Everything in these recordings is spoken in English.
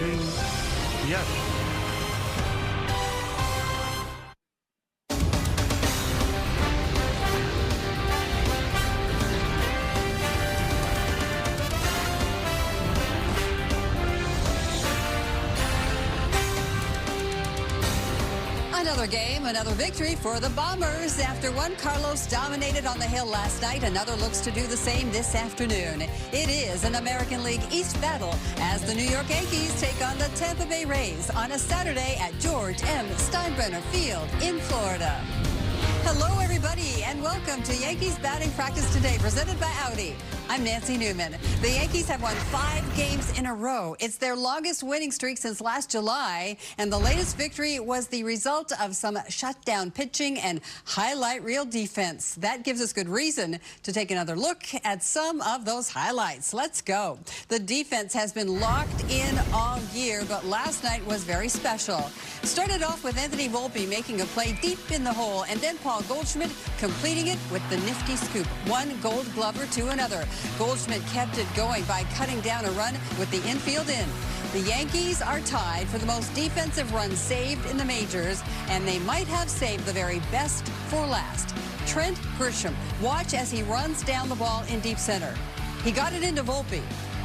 pitching, yes. Another game, another victory for the Bombers. After one Carlos dominated on the hill last night, another looks to do the same this afternoon. It is an American League East battle as the New York Yankees take on the Tampa Bay Rays on a Saturday at George M. Steinbrenner Field in Florida. Hello, everybody, and welcome to Yankees batting practice today, presented by Audi. I'm Nancy Newman. The Yankees have won 5 games in a row. It's their longest winning streak since last July, and the latest victory was the result of some shutdown pitching and highlight reel defense. That gives us good reason to take another look at some of those highlights. Let's go. The defense has been locked in all year, but last night was very special. Started off with Anthony Volpe making a play deep in the hole, and then Paul Goldschmidt completing it with the nifty scoop. One Gold Glover to another. Goldschmidt kept it going by cutting down a run with the infield in. The Yankees are tied for the most defensive runs saved in the majors, and they might have saved the very best for last. Trent Grisham, watch as he runs down the ball in deep center. He got it into Volpe,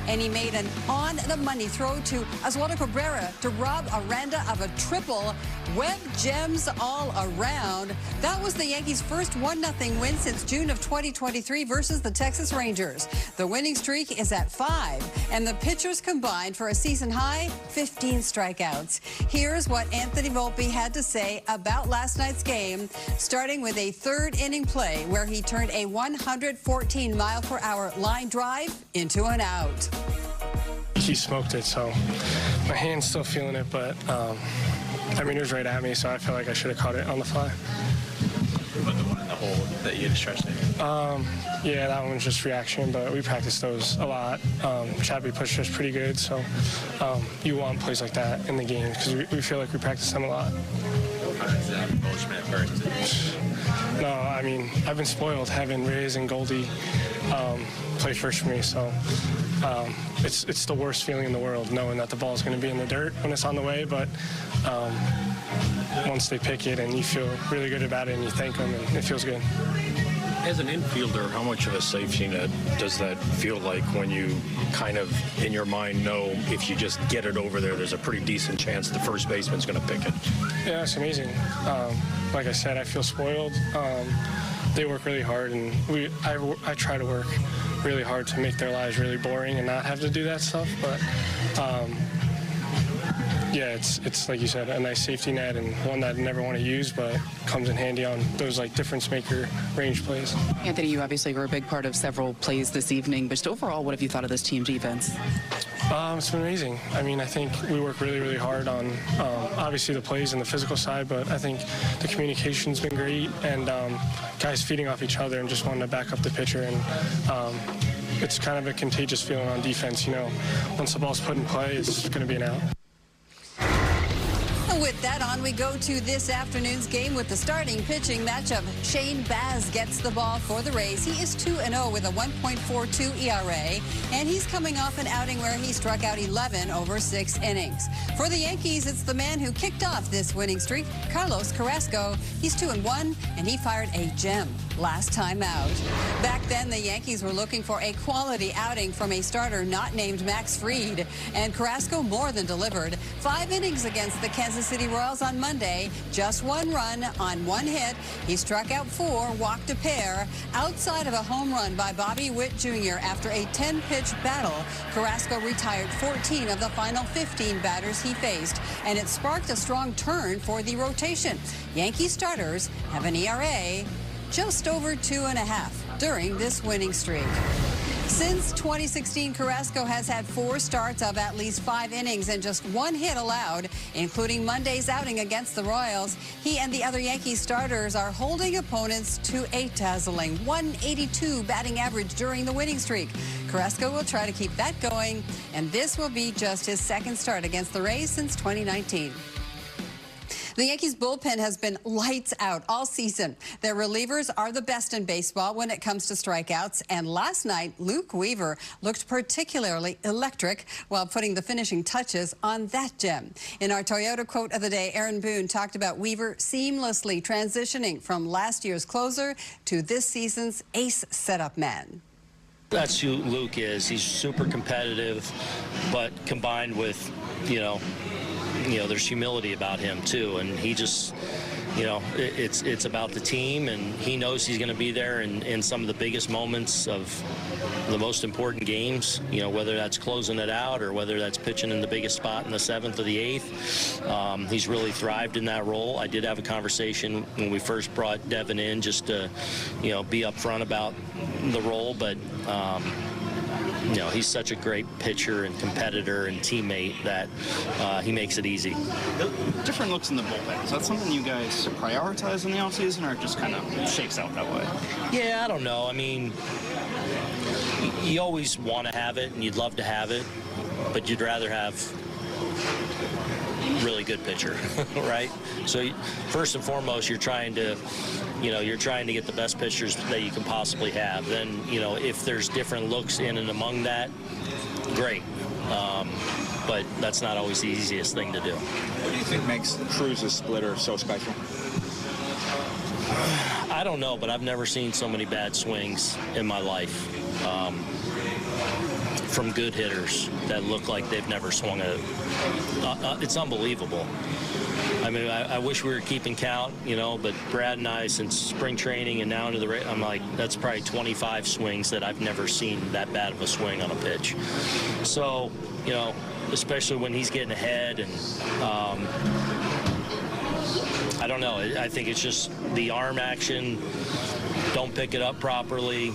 and he made an on-the-money throw to Oswaldo Cabrera to rob Aranda of a triple. Web gems all around. That was the Yankees' first 1-0 win since June of 2023 versus the Texas Rangers. The winning streak is at 5, and the pitchers combined for a season-high 15 strikeouts. Here's what Anthony Volpe had to say about last night's game, starting with a third-inning play where he turned a 114-mile-per-hour line drive into an out. He smoked it, so my hand's still feeling it, but I mean, it was right at me, so I feel like I should have caught it on the fly. But the one in the hole that you had stretched it? Yeah, that one was just reaction, but we practiced those a lot. Chadby pushed us pretty good, so you want plays like that in the game because we feel like we practice them a lot. How does that Goldschmidt first? No, I mean, I've been spoiled having Reyes and Goldie play first for me, so it's the worst feeling in the world knowing that the ball is going to be in the dirt when it's on the way, but once they pick it and you feel really good about it and you thank them, and it feels good. As an infielder, how much of a safety net does that feel like when you kind of, in your mind, know if you just get it over there, there's a pretty decent chance the first baseman's going to pick it? Yeah, it's amazing. Like I said, I feel spoiled. They work really hard, and I try to work really hard to make their lives really boring and not have to do that stuff, but yeah, it's like you said, a nice safety net and one that I never want to use, but comes in handy on those like difference maker range plays. Anthony, you obviously were a big part of several plays this evening, but just overall, what have you thought of this team defense? It's been amazing. I mean, I think we work really, really hard on obviously the plays and the physical side, but I think the communication's been great, and guys feeding off each other and just wanting to back up the pitcher, and it's kind of a contagious feeling on defense. You know, once the ball's put in play, it's going to be an out. With that on, we go to this afternoon's game with the starting pitching matchup. Shane Baz gets the ball for the Rays. He is 2-0 with a 1.42 ERA, and he's coming off an outing where he struck out 11 over 6 innings. For the Yankees, it's the man who kicked off this winning streak, Carlos Carrasco. He's 2-1, and he fired a gem last time out. Back then, the Yankees were looking for a quality outing from a starter not named Max Fried, and Carrasco more than delivered. 5 innings against the Kansas City Royals on Monday, just 1 run on 1 hit. He struck out 4, walked a pair. Outside of a home run by Bobby Witt Jr. after a 10-pitch battle, Carrasco retired 14 of the final 15 batters he faced, and it sparked a strong turn for the rotation. Yankee starters have an ERA just over 2.5 during this winning streak. Since 2016, Carrasco has had 4 starts of at least 5 innings and just 1 hit allowed, including Monday's outing against the Royals. He and the other Yankees starters are holding opponents to a dazzling 182 batting average during the winning streak. Carrasco will try to keep that going, and this will be just his 2nd start against the Rays since 2019. The Yankees bullpen has been lights out all season. Their relievers are the best in baseball when it comes to strikeouts. And last night, Luke Weaver looked particularly electric while putting the finishing touches on that gem. In our Toyota quote of the day, Aaron Boone talked about Weaver seamlessly transitioning from last year's closer to this season's ace setup man. That's who Luke is. He's super competitive, but combined with, there's humility about him too, and he just, it's about the team, and he knows he's going to be there in some of the biggest moments of the most important games, whether that's closing it out or whether that's pitching in the biggest spot in the 7th or the 8th. He's really thrived in that role. I did have a conversation when we first brought Devin in just to, be upfront about the role, but he's such a great pitcher and competitor and teammate that he makes it easy. Different looks in the bullpen. Is that something you guys prioritize in the offseason, or it just kind of shakes out that way? Yeah, I don't know. I mean, you always want to have it, and you'd love to have it, but you'd rather have really good pitcher, right? So first and foremost, you're trying to get the best pitchers that you can possibly have. Then, if there's different looks in and among that, great. But that's not always the easiest thing to do. What do you think makes Cruz's splitter so special? I don't know, but I've never seen so many bad swings in my life from good hitters that look like they've never swung a. It's unbelievable. I mean, I wish we were keeping count, but Brad and I, since spring training and now into the I'm like, that's probably 25 swings that I've never seen that bad of a swing on a pitch. So, especially when he's getting ahead, and I don't know. I think it's just the arm action, don't pick it up properly,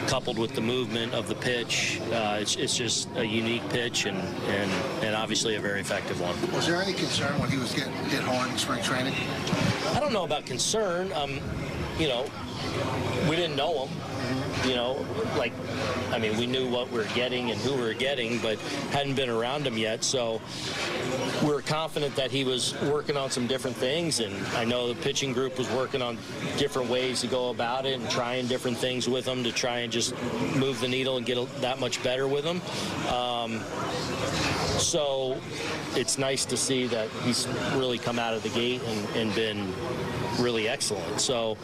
coupled with the movement of the pitch. It's just a unique pitch and obviously a very effective one. Was there any concern when he was getting hit hard in spring training? I don't know about concern. We didn't know him. We knew what we were getting and who we were getting, but hadn't been around him yet. So we were confident that he was working on some different things, and I know the pitching group was working on different ways to go about it and trying different things with him to try and just move the needle and get that much better with him. So it's nice to see that he's really come out of the gate and been really excellent. So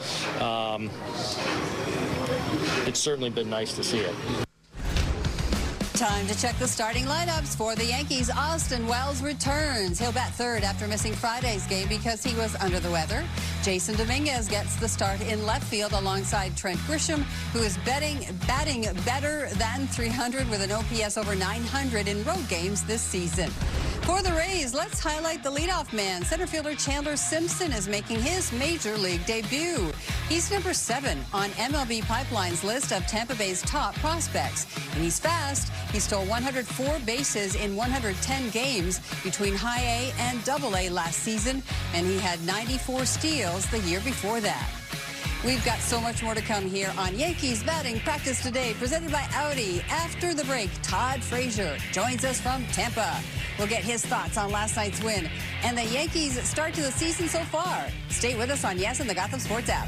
it's certainly been nice to see it. Time to check the starting lineups for the Yankees. Austin Wells returns. He'll bat third after missing Friday's game because he was under the weather. Jason Dominguez gets the start in left field alongside Trent Grisham, who is batting better than 300 with an OPS over 900 in road games this season. For the Rays, let's highlight the leadoff man. Center fielder Chandler Simpson is making his major league debut. He's number 7 on MLB Pipeline's list of Tampa Bay's top prospects. And he's fast. He stole 104 bases in 110 games between High A and Double A last season, and he had 94 steals the year before that. We've got so much more to come here on Yankees Batting Practice Today, presented by Audi. After the break, Todd Frazier joins us from Tampa. We'll get his thoughts on last night's win and the Yankees' start to the season so far. Stay with us on Yes and the Gotham Sports app.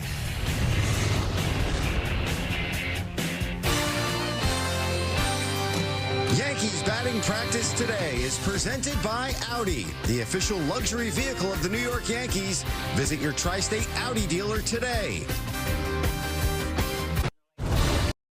Yankees Batting Practice Today is presented by Audi, the official luxury vehicle of the New York Yankees. Visit your tri-state Audi dealer today.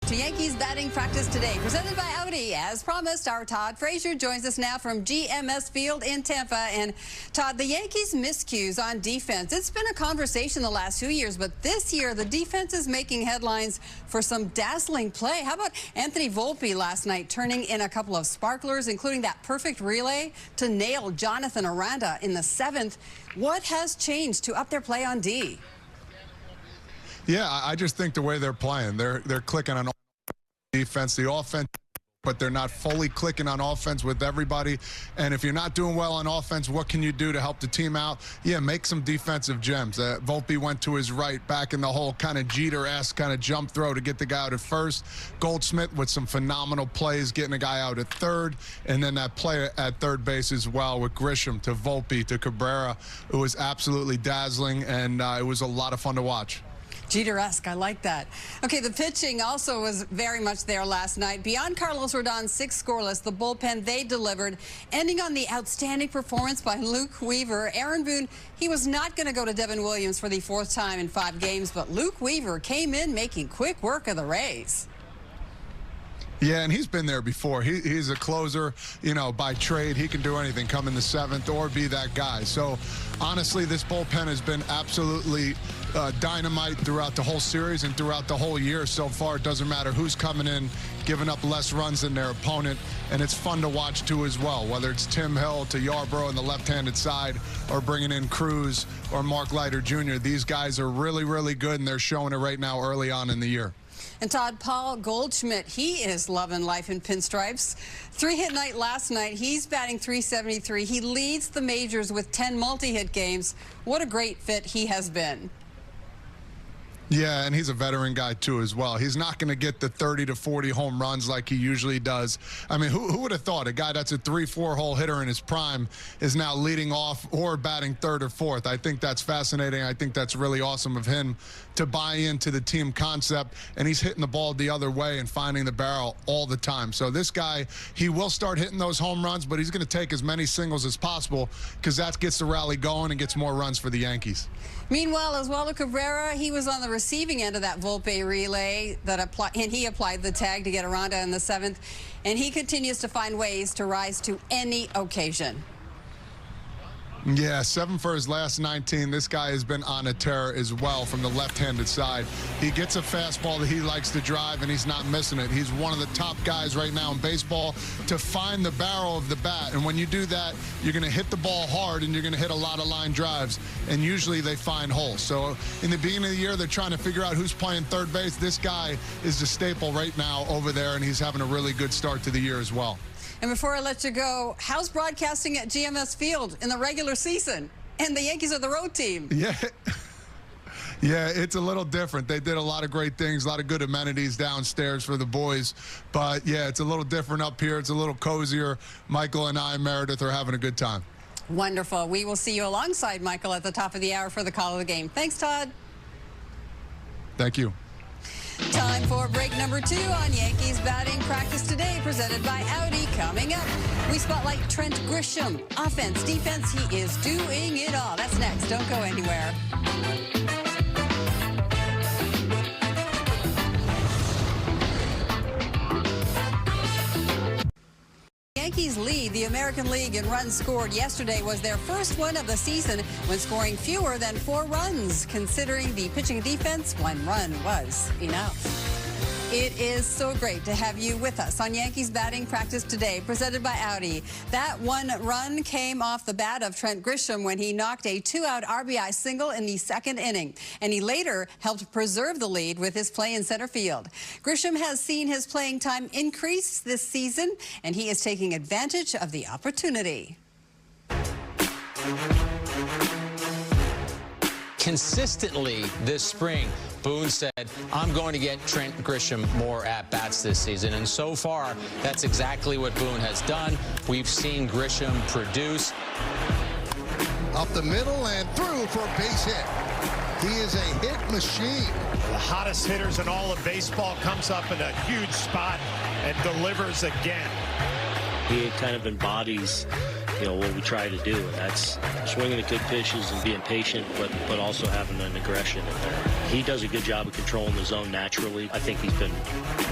To Yankees Batting Practice Today, presented by Audi. As promised, our Todd Frazier joins us now from GMS Field in Tampa. And Todd, the Yankees' miscues on defense. It's been a conversation the last 2 years, but this year the defense is making headlines for some dazzling play. How about Anthony Volpe last night turning in a couple of sparklers, including that perfect relay to nail Jonathan Aranda in the 7th? What has changed to up their play on D? Yeah, I just think the way they're playing, they're clicking on defense. The offense but they're not fully clicking on offense with everybody. And if you're not doing well on offense, what can you do to help the team out? Yeah, make some defensive gems. Volpe went to his right, back in the hole, kind of Jeter-esque kind of jump throw to get the guy out at first. Goldschmidt with some phenomenal plays, getting a guy out at third. And then that play at third base as well with Grisham to Volpe to Cabrera. It was absolutely dazzling, and it was a lot of fun to watch. Jeter-esque, I like that. Okay, the pitching also was very much there last night. Beyond Carlos Rodon, 6 scoreless, the bullpen they delivered, ending on the outstanding performance by Luke Weaver. Aaron Boone, he was not going to go to Devin Williams for the 4th time in 5 games, but Luke Weaver came in making quick work of the Rays. Yeah, and he's been there before. He's a closer, you know, by trade. He can do anything, come in the 7th or be that guy. So, honestly, this bullpen has been absolutely dynamite throughout the whole series and throughout the whole year so far. It doesn't matter who's coming in, giving up less runs than their opponent, and it's fun to watch, too, as well, whether it's Tim Hill to Yarbrough on the left-handed side or bringing in Cruz or Mark Leiter Jr. These guys are really, really good, and they're showing it right now early on in the year. And Todd, Paul Goldschmidt, he is loving life in pinstripes. 3-hit night last night. He's batting .373. He leads the majors with 10 multi-hit games. What a great fit he has been. Yeah, and he's a veteran guy, too, as well. He's not going to get the 30 to 40 home runs like he usually does. I mean, who would have thought a guy that's a 3-4 hole hitter in his prime is now leading off or batting 3rd or 4th? I think that's fascinating. I think that's really awesome of him to buy into the team concept, and he's hitting the ball the other way and finding the barrel all the time. So this guy, he will start hitting those home runs, but he's going to take as many singles as possible because that gets the rally going and gets more runs for the Yankees. Meanwhile, Oswaldo Cabrera, he was on the receiving end of that Volpe relay and he applied the tag to get Aranda in the 7th, and he continues to find ways to rise to any occasion. Yeah, 7 for his last 19. This guy has been on a tear as well from the left-handed side. He gets a fastball that he likes to drive, and he's not missing it. He's one of the top guys right now in baseball to find the barrel of the bat. And when you do that, you're going to hit the ball hard, and you're going to hit a lot of line drives. And usually they find holes. So in the beginning of the year, they're trying to figure out who's playing third base. This guy is the staple right now over there, and he's having a really good start to the year as well. And before I let you go, how's broadcasting at GMS Field in the regular season? And the Yankees are the road team. Yeah. Yeah, it's a little different. They did a lot of great things, a lot of good amenities downstairs for the boys. But, yeah, it's a little different up here. It's a little cozier. Michael and I, Meredith, are having a good time. Wonderful. We will see you alongside Michael at the top of the hour for the call of the game. Thanks, Todd. Thank you. Time for break number 2 on Yankees batting practice today, presented by Audi. Coming up, we spotlight Trent Grisham. Offense, defense, he is doing it all. That's next. Don't go anywhere. Yankees lead the American League in runs scored. Yesterday was their first one of the season when scoring fewer than 4 runs. Considering the pitching and defense, 1 run was enough. It is so great to have you with us on Yankees batting practice today, presented by Audi. That 1 run came off the bat of Trent Grisham when he knocked a 2-out RBI single in the 2nd inning, and he later helped preserve the lead with his play in center field. Grisham has seen his playing time increase this season, and he is taking advantage of the opportunity. Consistently this spring, Boone said, I'm going to get Trent Grisham more at-bats this season. And so far, that's exactly what Boone has done. We've seen Grisham produce. Up the middle and through for a base hit. He is a hit machine. The hottest hitters in all of baseball comes up in a huge spot and delivers again. He kind of embodies, you know, what we try to do, and that's swinging the good pitches and being patient, but also having an aggression in there. He does a good job of controlling the zone naturally. I think he's been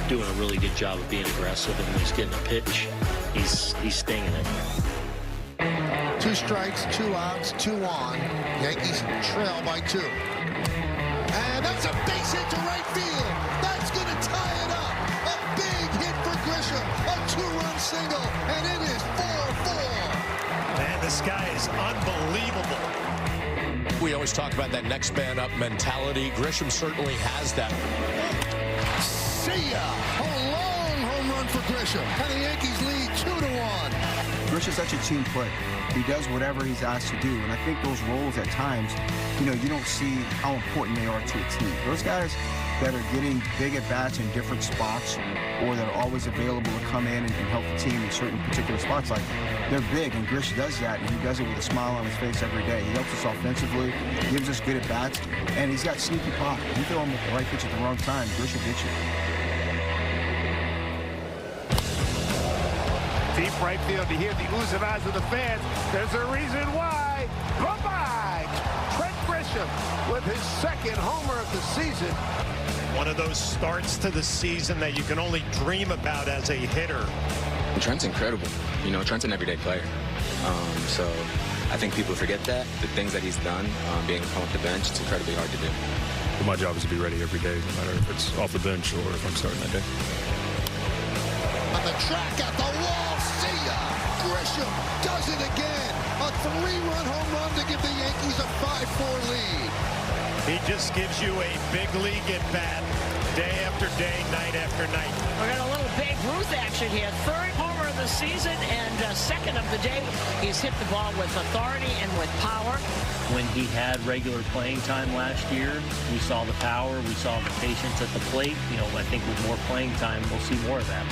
doing a really good job of being aggressive, and when he's getting a pitch, he's stinging it. 2 strikes, 2 outs, 2 on. Yankees trail by 2. And that's a base hit to right field. That's going to tie it up. A big hit for Grisham. A 2-run single, and it is 4-4. Man, this guy is unbelievable. We always talk about that next man up mentality. Grisham certainly has that. See ya. A long home run for Grisham, and the Yankees lead 2-1. Grisham's such a team player. He does whatever he's asked to do, and I think those roles at times, you don't see how important they are to a team. Those guys that are getting big at-bats in different spots, or that are always available to come in and help the team in certain particular spots, like, they're big, and Grish does that, and he does it with a smile on his face every day. He helps us offensively, gives us good at-bats, and he's got sneaky pop. You throw him the right pitch at the wrong time, Grish will get you. Deep right field, to hear the oohs and ahs of the fans. There's a reason why. Bye-bye! Trent Grisham with his second homer of the season. One of those starts to the season that you can only dream about as a hitter. Trent's incredible. Trent's an everyday player. So I think people forget that. The things that he's done, being come off the bench, it's incredibly hard to do. My job is to be ready every day, no matter if it's off the bench or if I'm starting that day. On the track at the wall, see ya! Grisham does it again. A 3-run home run to give the Yankees a 5-4 lead. He just gives you a big league at bat, day after day, night after night. We're got a little Babe Ruth action here. Third homer of the season and second of the day. He's hit the ball with authority and with power. When he had regular playing time last year, we saw the power, we saw the patience at the plate. I think with more playing time, we'll see more of that.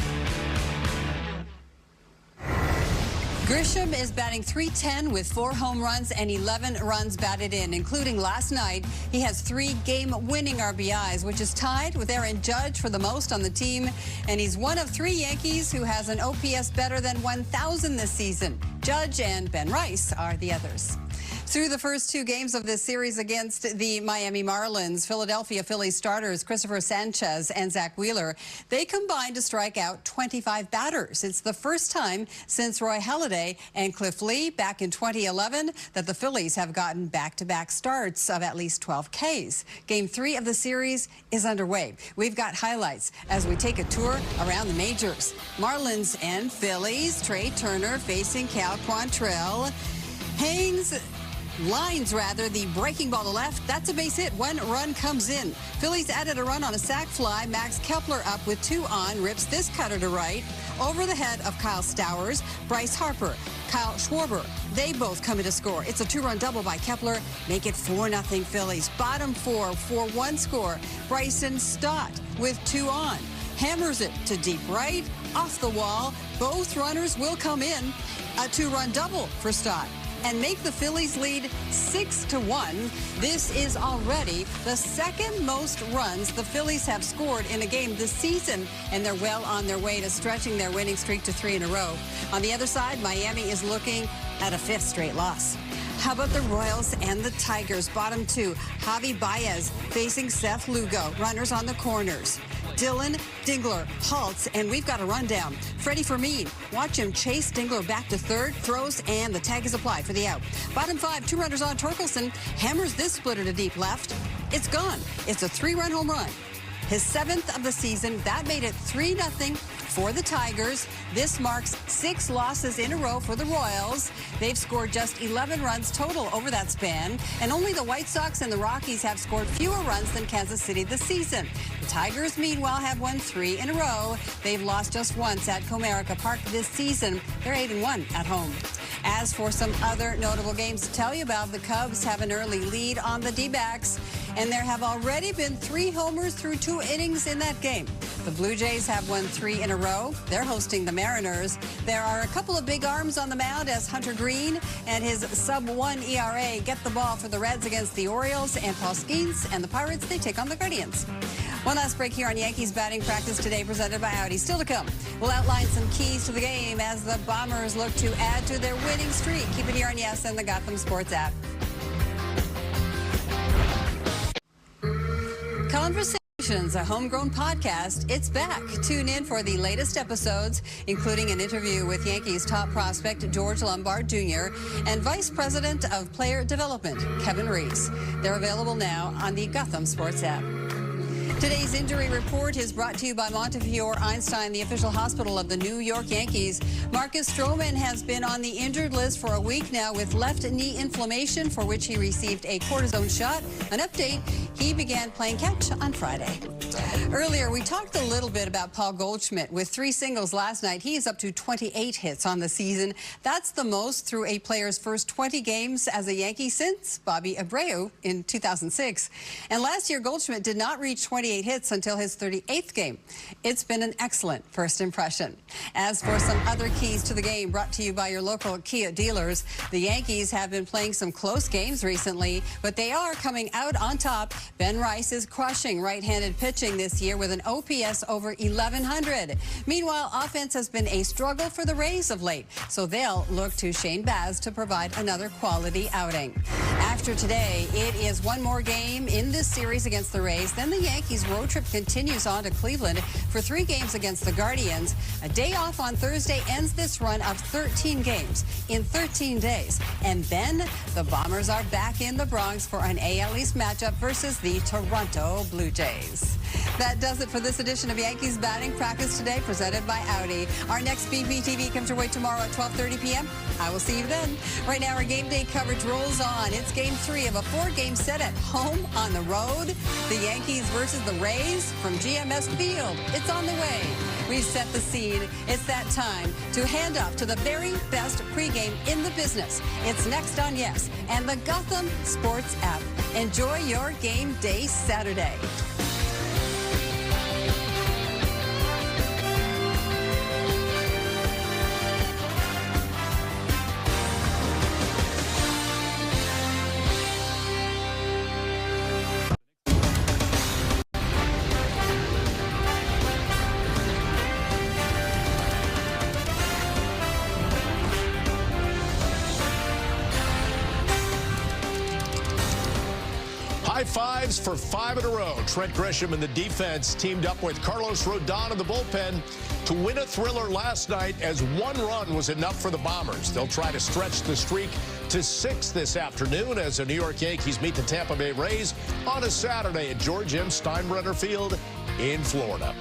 Grisham is batting .310 with 4 home runs and 11 runs batted in, including last night. He has 3 game-winning RBIs, which is tied with Aaron Judge for the most on the team. And he's one of 3 Yankees who has an OPS better than 1,000 this season. Judge and Ben Rice are the others. Through the first 2 games of this series against the Miami Marlins, Philadelphia Phillies starters Christopher Sanchez and Zach Wheeler, they combined to strike out 25 batters. It's the first time since Roy Halladay and Cliff Lee back in 2011 that the Phillies have gotten back-to-back starts of at least 12 Ks. Game 3 of the series is underway. We've got highlights as we take a tour around the majors. Marlins and Phillies, Trey Turner facing Cal Quantrill. Lines the breaking ball to left. That's a base hit. 1 run comes in. Phillies added a run on a sac fly. Max Kepler up with 2 on. Rips this cutter to right. Over the head of Kyle Stowers, Bryce Harper, Kyle Schwarber. They both come in to score. It's a 2-run double by Kepler. Make it 4-0 Phillies. Bottom 4, 4-1 score. Bryson Stott with 2 on. Hammers it to deep right. Off the wall. Both runners will come in. A 2-run double for Stott and make the Phillies lead 6-1. This is already the second most runs the Phillies have scored in a game this season, and they're well on their way to stretching their winning streak to 3 in a row. On the other side, Miami is looking at a 5th straight loss. How about the Royals and the Tigers? Bottom 2, Javi Baez facing Seth Lugo. Runners on the corners. Dylan Dingler halts, and we've got a rundown. Freddie Fermin, watch him chase Dingler back to third, throws, and the tag is applied for the out. Bottom 5, 2 runners on. Torkelson hammers this splitter to deep left. It's gone. It's a 3-run home run. His 7th of the season. That made it 3-0 for the Tigers. This marks 6 losses in a row for the Royals. They've scored just 11 runs total over that span, and only the White Sox and the Rockies have scored fewer runs than Kansas City this season. The Tigers, meanwhile, have won 3 in a row. They've lost just once at Comerica Park this season. They're 8-1 at home. As for some other notable games to tell you about, the Cubs have an early lead on the D-backs, and there have already been 3 homers through 2 innings in that game. The Blue Jays have won 3 in a row. They're hosting the Mariners. There are a couple of big arms on the mound as Hunter Green and his sub-1 ERA get the ball for the Reds against the Orioles, and Paul Skeens and the Pirates, they take on the Guardians. One last break here on Yankees batting practice today, presented by Audi. Still to come, we'll outline some keys to the game as the Bombers look to add to their winning streak. Keep it here on Yes and the Gotham Sports app. Conversations, a homegrown podcast. It's back. Tune in for the latest episodes, including an interview with Yankees top prospect George Lombard Jr. and Vice President of Player Development Kevin Reese. They're available now on the Gotham Sports app. Today's injury report is brought to you by Montefiore Einstein, the official hospital of the New York Yankees. Marcus Stroman has been on the injured list for a week now with left knee inflammation, for which he received a cortisone shot. An update, he began playing catch on Friday. Earlier, we talked a little bit about Paul Goldschmidt. With 3 singles last night, he is up to 28 hits on the season. That's the most through a player's first 20 games as a Yankee since Bobby Abreu in 2006. And last year, Goldschmidt did not reach 28 hits until his 38th game. It's been an excellent first impression. As for some other keys to the game brought to you by your local Kia dealers, the Yankees have been playing some close games recently, but they are coming out on top. Ben Rice is crushing right-handed pitching this year with an OPS over 1,100. Meanwhile, offense has been a struggle for the Rays of late, so they'll look to Shane Baz to provide another quality outing. After today, it is one more game in this series against the Rays. Then the Yankees road trip continues on to Cleveland for 3 games against the Guardians. A day off on Thursday ends this run of 13 games in 13 days. And then the Bombers are back in the Bronx for an AL East matchup versus the Toronto Blue Jays. That does it for this edition of Yankees Batting Practice Today, presented by Audi. Our next BPTV comes your way tomorrow at 12:30 p.m. I will see you then. Right now, our game day coverage rolls on. It's game 3 of a 4-game set at home on the road. The Yankees versus the Rays from GMS Field. It's on the way. We've set the scene. It's that time to hand off to the very best pregame in the business. It's next on Yes and the Gotham Sports app. Enjoy your game day Saturday. High fives for 5 in a row. Trent Grisham and the defense teamed up with Carlos Rodon in the bullpen to win a thriller last night, as 1 run was enough for the Bombers. They'll try to stretch the streak to 6 this afternoon as the New York Yankees meet the Tampa Bay Rays on a Saturday at George M. Steinbrenner Field in Florida.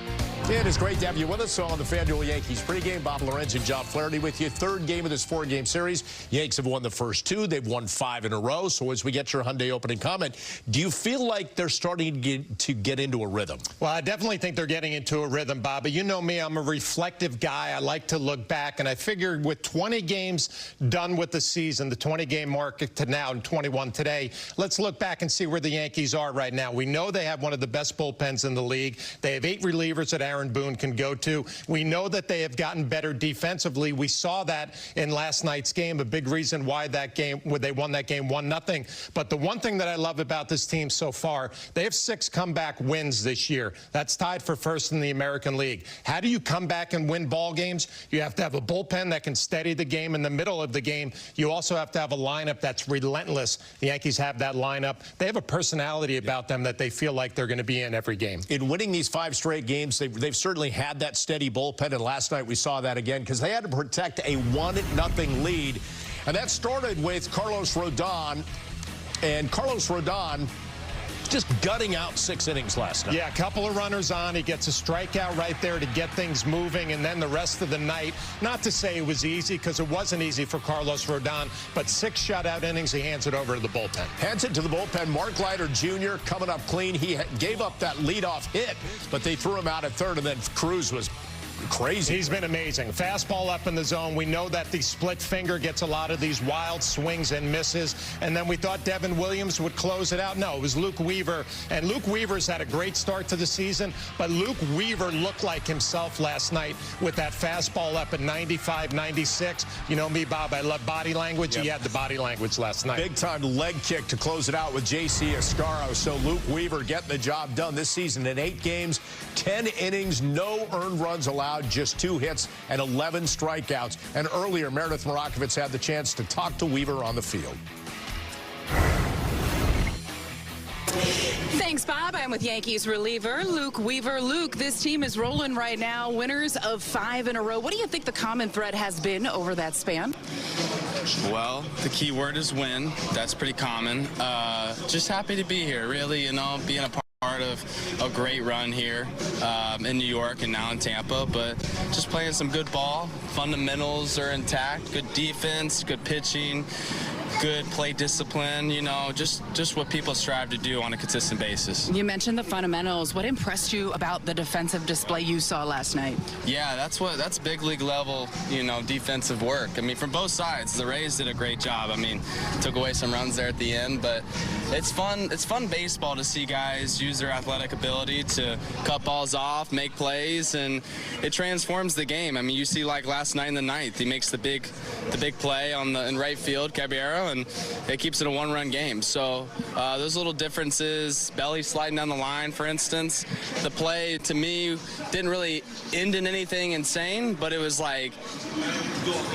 And it's great to have you with us on the FanDuel Yankees pregame. Bob Lorenz and John Flaherty with you. 3rd game of this 4-game series. Yanks have won the first 2. They've won 5 in a row. So as we get your Hyundai opening comment, do you feel like they're starting to get into a rhythm? Well, I definitely think they're getting into a rhythm, Bob. But you know me, I'm a reflective guy. I like to look back. And I figured with 20 games done with the season, the 20-game mark to now and 21 today, let's look back and see where the Yankees are right now. We know they have one of the best bullpens in the league. They have 8 relievers that Aaron Boone can go to. We know that they have gotten better defensively. We saw that in last night's game. A big reason why that game, where they won that game 1-0. But the one thing that I love about this team so far, they have 6 comeback wins this year. That's tied for first in the American League. How do you come back and win ball games? You have to have a bullpen that can steady the game in the middle of the game. You also have to have a lineup that's relentless. The Yankees have that lineup. They have a personality about them that they feel like they're going to be in every game. In winning these 5 straight games, they've certainly had that steady bullpen, and last night we saw that again because they had to protect a 1-0 lead. And that started with Carlos Rodon, and Carlos Rodon just gutting out 6 innings last night. Yeah, a couple of runners on. He gets a strikeout right there to get things moving, and then the rest of the night, not to say it was easy, because it wasn't easy for Carlos Rodon, but 6 shutout innings. He hands it over to the bullpen. Hands it to the bullpen. Mark Leiter Jr. coming up clean. He gave up that leadoff hit, but they threw him out at 3rd, and then Cruz was crazy. He's been amazing. Fastball up in the zone. We know that the split finger gets a lot of these wild swings and misses. And then we thought Devin Williams would close it out. No, it was Luke Weaver. And Luke Weaver's had a great start to the season, but Luke Weaver looked like himself last night with that fastball up at 95, 96. You know me, Bob, I love body language. Yep. He had the body language last night. Big time leg kick to close it out with J.C. Escaro. So Luke Weaver getting the job done this season in 8 games, 10 innings, no earned runs allowed, just 2 hits and 11 strikeouts. And earlier, Meredith Marakovits had the chance to talk to Weaver on the field. Thanks, Bob. I'm with Yankees reliever Luke Weaver. Luke, this team is rolling right now, winners of 5 in a row. What do you think the common thread has been over that span? Well, the key word is win. That's pretty common. Just happy to be here, really, being a part part of a great run here in New York and now in Tampa, but just playing some good ball. Fundamentals are intact, good defense, good pitching, good play discipline, you know, just what people strive to do on a consistent basis. You mentioned the fundamentals. What impressed you about the defensive display you saw last night? Yeah, that's big league level, you know, defensive work. I mean, from both sides, the Rays did a great job. I mean, took away some runs there at the end, but it's fun baseball to see guys use their athletic ability to cut balls off, make plays, and it transforms the game. I mean, you see like last night in the ninth, he makes the big play in right field, Caballero, and it keeps it a one-run game. So those little differences, Belly sliding down the line, for instance, the play to me didn't really end in anything insane, but it was like,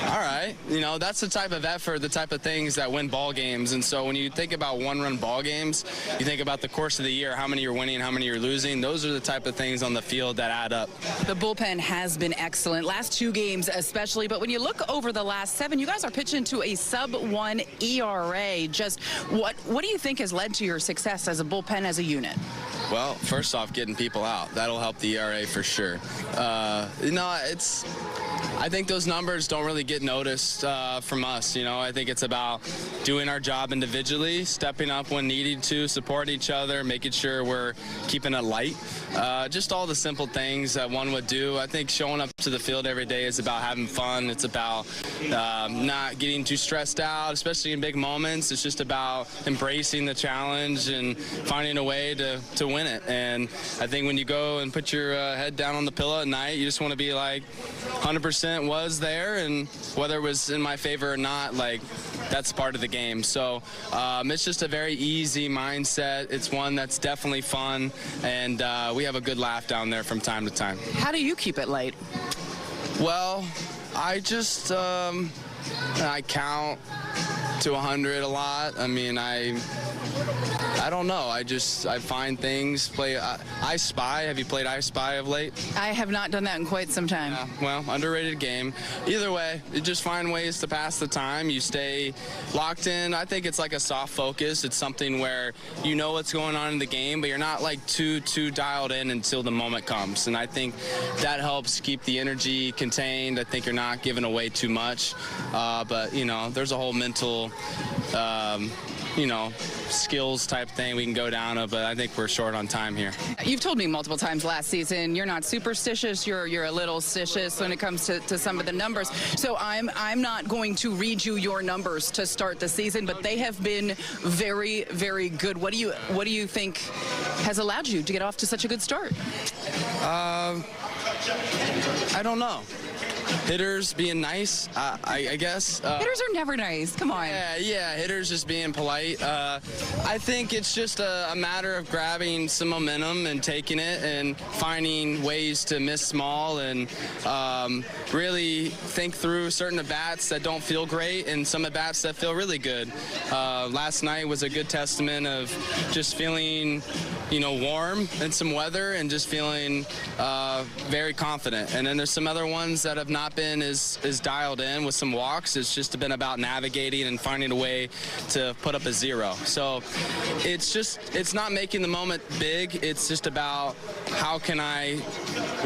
all right, you know, that's the type of effort, the type of things that win ball games. And so when you think about one-run ball games, you think about the course of the year, how many you're winning, how many you're losing. Those are the type of things on the field that add up. The bullpen has been excellent, last 2 games especially, but when you look over the last 7, you guys are pitching to a sub-1 ERA. Just what do you think has led to your success as a bullpen, as a unit? Well, first off, getting people out. That'll help the ERA for sure. You know, I think those numbers don't really get noticed from us. You know, I think it's about doing our job individually, stepping up when needed to, support each other, making sure we're keeping it light. Just all the simple things that one would do. I think showing up to the field every day is about having fun. It's about not getting too stressed out, especially in big moments. It's just about embracing the challenge and finding a way to win it. And I think when you go and put your head down on the pillow at night, you just want to be like 100% was there, and whether it was in my favor or not, like, that's part of the game. So it's just a very easy mindset. It's one that's definitely fun, and we have a good laugh down there from time to time. How do you keep it light? Well, I just I count to 100 a lot. I mean, I don't know. I find things, play I Spy. Have you played I Spy of late? I have not done that in quite some time. Yeah, well, underrated game. Either way, you just find ways to pass the time. You stay locked in. I think it's like a soft focus. It's something where you know what's going on in the game, but you're not like too dialed in until the moment comes. And I think that helps keep the energy contained. I think you're not giving away too much. But, you know, there's a whole mental you know, skills type thing we can go down to, but I think we're short on time here. You've told me multiple times last season you're not superstitious, you're a little stitious when it comes to some of the numbers. So I'm not going to read you your numbers to start the season, but they have been very, very good. What do you think has allowed you to get off to such a good start? I don't know. Hitters being nice, I guess. Hitters are never nice. Come on. Yeah, hitters just being polite. I think it's just a matter of grabbing some momentum and taking it and finding ways to miss small and really think through certain at-bats that don't feel great and some at-bats that feel really good. Last night was a good testament of just feeling, you know, warm in some weather and just feeling very confident. And then there's some other ones that have not been as dialed in with some walks. It's just been about navigating and finding a way to put up a 0. So it's not making the moment big. It's just about how can I,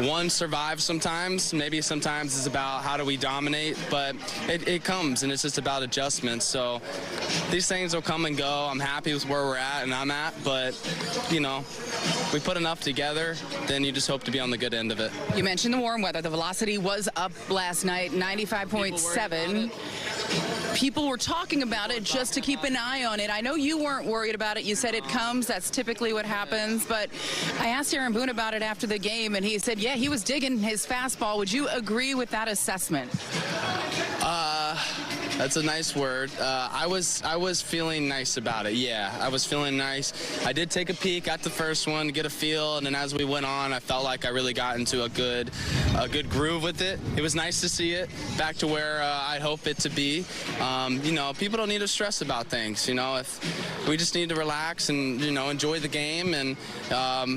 one, survive sometimes. Maybe sometimes it's about how do we dominate, but it comes and it's just about adjustments. So these things will come and go. I'm happy with where we're at and I'm at, but you know, we put enough together, then you just hope to be on the good end of it. You mentioned the warm weather. The velocity was up last night, 95.7. People were talking about it just to keep an eye on it. I know you weren't worried about it. You said it comes. That's typically what happens. But I asked Aaron Boone about it after the game, and he said, yeah, he was digging his fastball. Would you agree with that assessment? That's a nice word. I was feeling nice about it. Yeah, I was feeling nice. I did take a peek at the first one to get a feel, and then as we went on, I felt like I really got into a good groove with it. It was nice to see it back to where I'd hope it to be. You know, people don't need to stress about things. You know, if we just need to relax and, you know, enjoy the game, and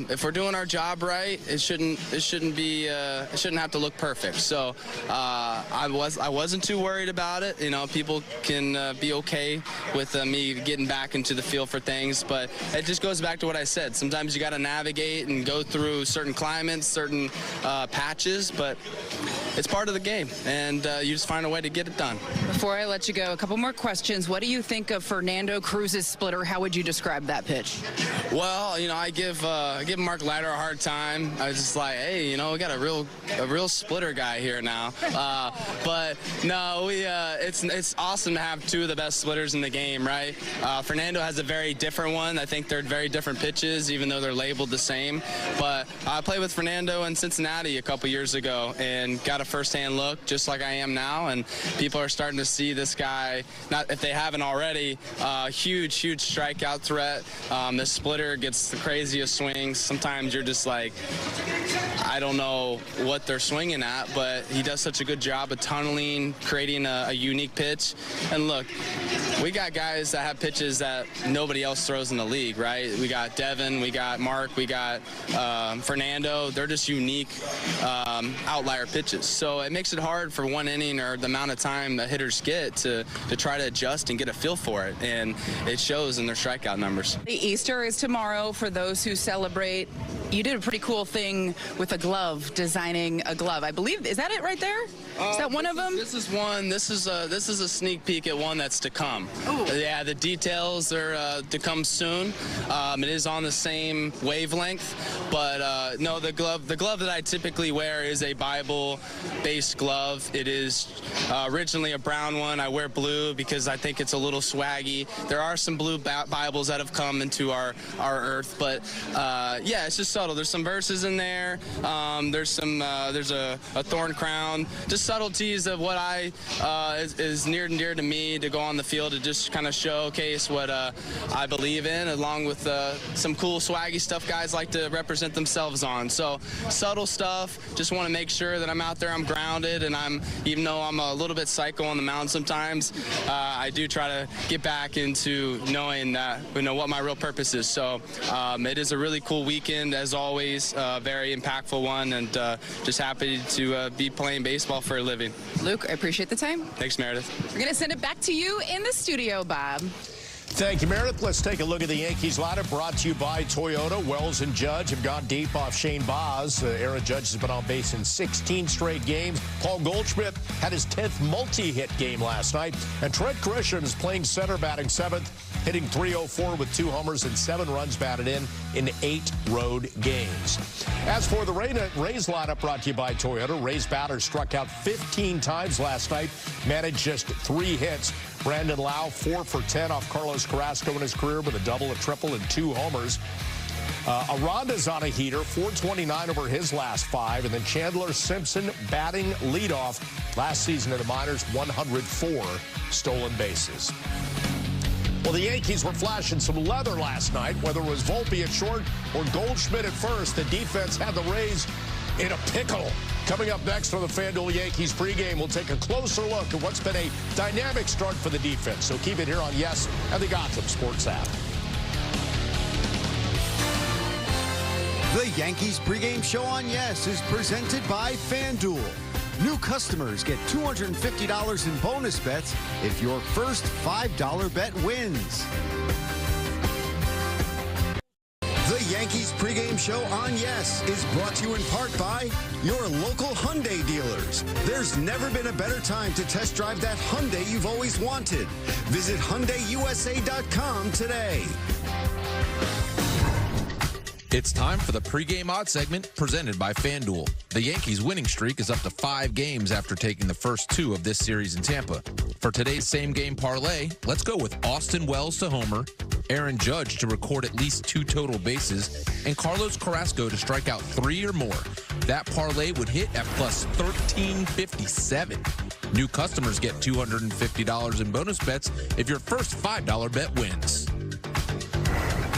if we're doing our job right, it shouldn't have to look perfect. So I wasn't too worried about it. You know, people can be okay with me getting back into the feel for things, but it just goes back to what I said. Sometimes you got to navigate and go through certain climates, certain patches, but it's part of the game, and you just find a way to get it done. Before I let you go, a couple more questions. What do you think of Fernando Cruz's splitter? How would you describe that pitch? Well, I give Mark Leiter a hard time. I was just like, hey, we got a real splitter guy here now. But no, it's awesome to have two of the best splitters in the game, right? Fernando has a very different one. I think they're very different pitches, even though they're labeled the same. But I played with Fernando in Cincinnati a couple years ago and got a first-hand look, just like I am now. And people are starting to see this guy, not if they haven't already, huge strikeout threat. The splitter gets the craziest swings. Sometimes you're just like, I don't know what they're swinging at, but he does such a good job of tunneling, creating a unique pitch. And look, we got guys that have pitches that nobody else throws in the league, right? We got Devin, we got Mark, we got Fernando. They're just unique outlier pitches. So it makes it hard for one inning or the amount of time the hitters get to try to adjust and get a feel for it. And it shows in their strikeout numbers. The Easter is tomorrow for those who celebrate. You did a pretty cool thing with a glove, designing a glove. I believe, is that it right there? Is that one of them? This is one. This is a sneak peek at one that's to come. Ooh. Yeah, the details are to come soon. It is on the same wavelength, but no, the glove that I typically wear is a Bible-based glove. It is originally a brown one. I wear blue because I think it's a little swaggy. There are some blue Bibles that have come into our earth, but yeah, it's just subtle. There's some verses in there. There's a thorn crown. Just subtleties of what is near and dear to me to go on the field to just kind of showcase what I believe in, along with some cool swaggy stuff guys like to represent themselves on. So subtle stuff. Just want to make sure that I'm out there, I'm grounded, and even though I'm a little bit psycho on the mound sometimes, I do try to get back into knowing what my real purpose is. So it is a really cool weekend, as always, very impactful one, and just happy to be playing baseball for a living. Luke, I appreciate the time. Thanks, Meredith. We're going to send it back to you in the studio, Bob. Thank you, Meredith. Let's take a look at the Yankees lineup, brought to you by Toyota. Wells and Judge have gone deep off Shane Baz. Aaron Judge has been on base in 16 straight games. Paul Goldschmidt had his 10th multi-hit game last night. And Trent Grisham is playing center, batting 7th, hitting .304 with 2 homers and 7 runs batted in 8 road games. As for the Rays lineup, brought to you by Toyota, Rays batters struck out 15 times last night, managed just 3 hits. Brandon Lau, 4 for 10 off Carlos Carrasco in his career with a double, a triple, and 2 homers. Aranda's on a heater, 429 over his last 5. And then Chandler Simpson batting leadoff last season in the minors, 104 stolen bases. Well, the Yankees were flashing some leather last night, whether it was Volpe at short or Goldschmidt at first. The defense had the Rays in a pickle. Coming up next on the FanDuel Yankees pregame, we'll take a closer look at what's been a dynamic start for the defense. So keep it here on Yes and the Gotham Sports app. The Yankees pregame show on Yes is presented by FanDuel. New customers get $250 in bonus bets if your first $5 bet wins. The Yankees pregame show on Yes is brought to you in part by your local Hyundai dealers. There's never been a better time to test drive that Hyundai you've always wanted. Visit HyundaiUSA.com today. It's time for the pregame odds segment presented by FanDuel. The Yankees' winning streak is up to 5 games after taking the first 2 of this series in Tampa. For today's same-game parlay, let's go with Austin Wells to homer, Aaron Judge to record at least 2 total bases, and Carlos Carrasco to strike out 3 or more. That parlay would hit at plus 1357. New customers get $250 in bonus bets if your first $5 bet wins.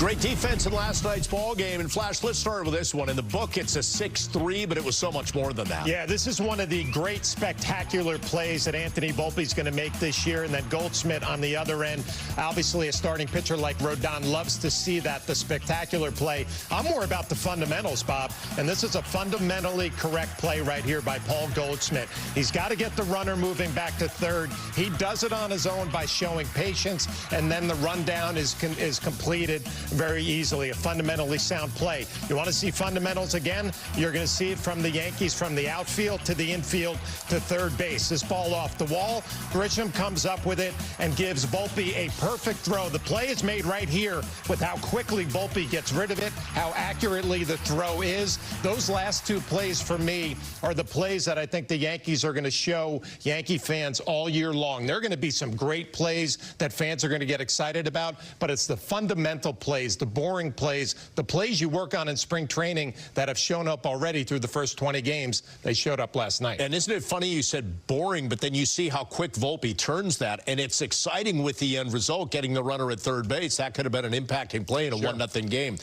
Great defense in last night's ball game. And Flash, let's start with this one. In the book, it's a 6-3, but it was so much more than that. Yeah, this is one of the great spectacular plays that Anthony Volpe's going to make this year. And then Goldschmidt on the other end. Obviously, a starting pitcher like Rodon loves to see that, the spectacular play. I'm more about the fundamentals, Bob. And this is a fundamentally correct play right here by Paul Goldschmidt. He's got to get the runner moving back to third. He does it on his own by showing patience, and then the rundown is completed very easily. A fundamentally sound play. You want to see fundamentals again? You're going to see it from the Yankees, from the outfield to the infield to third base. This ball off the wall. Grisham comes up with it and gives Volpe a perfect throw. The play is made right here with how quickly Volpe gets rid of it, how accurately the throw is. Those last two plays for me are the plays that I think the Yankees are going to show Yankee fans all year long. There are going to be some great plays that fans are going to get excited about, but it's the fundamental plays, the boring plays, the plays you work on in spring training that have shown up already through the first 20 games. They showed up last night. And isn't it funny you said boring, but then you see how quick Volpe turns that, and it's exciting with the end result, getting the runner at third base. That could have been an impacting play in a 1-0 game.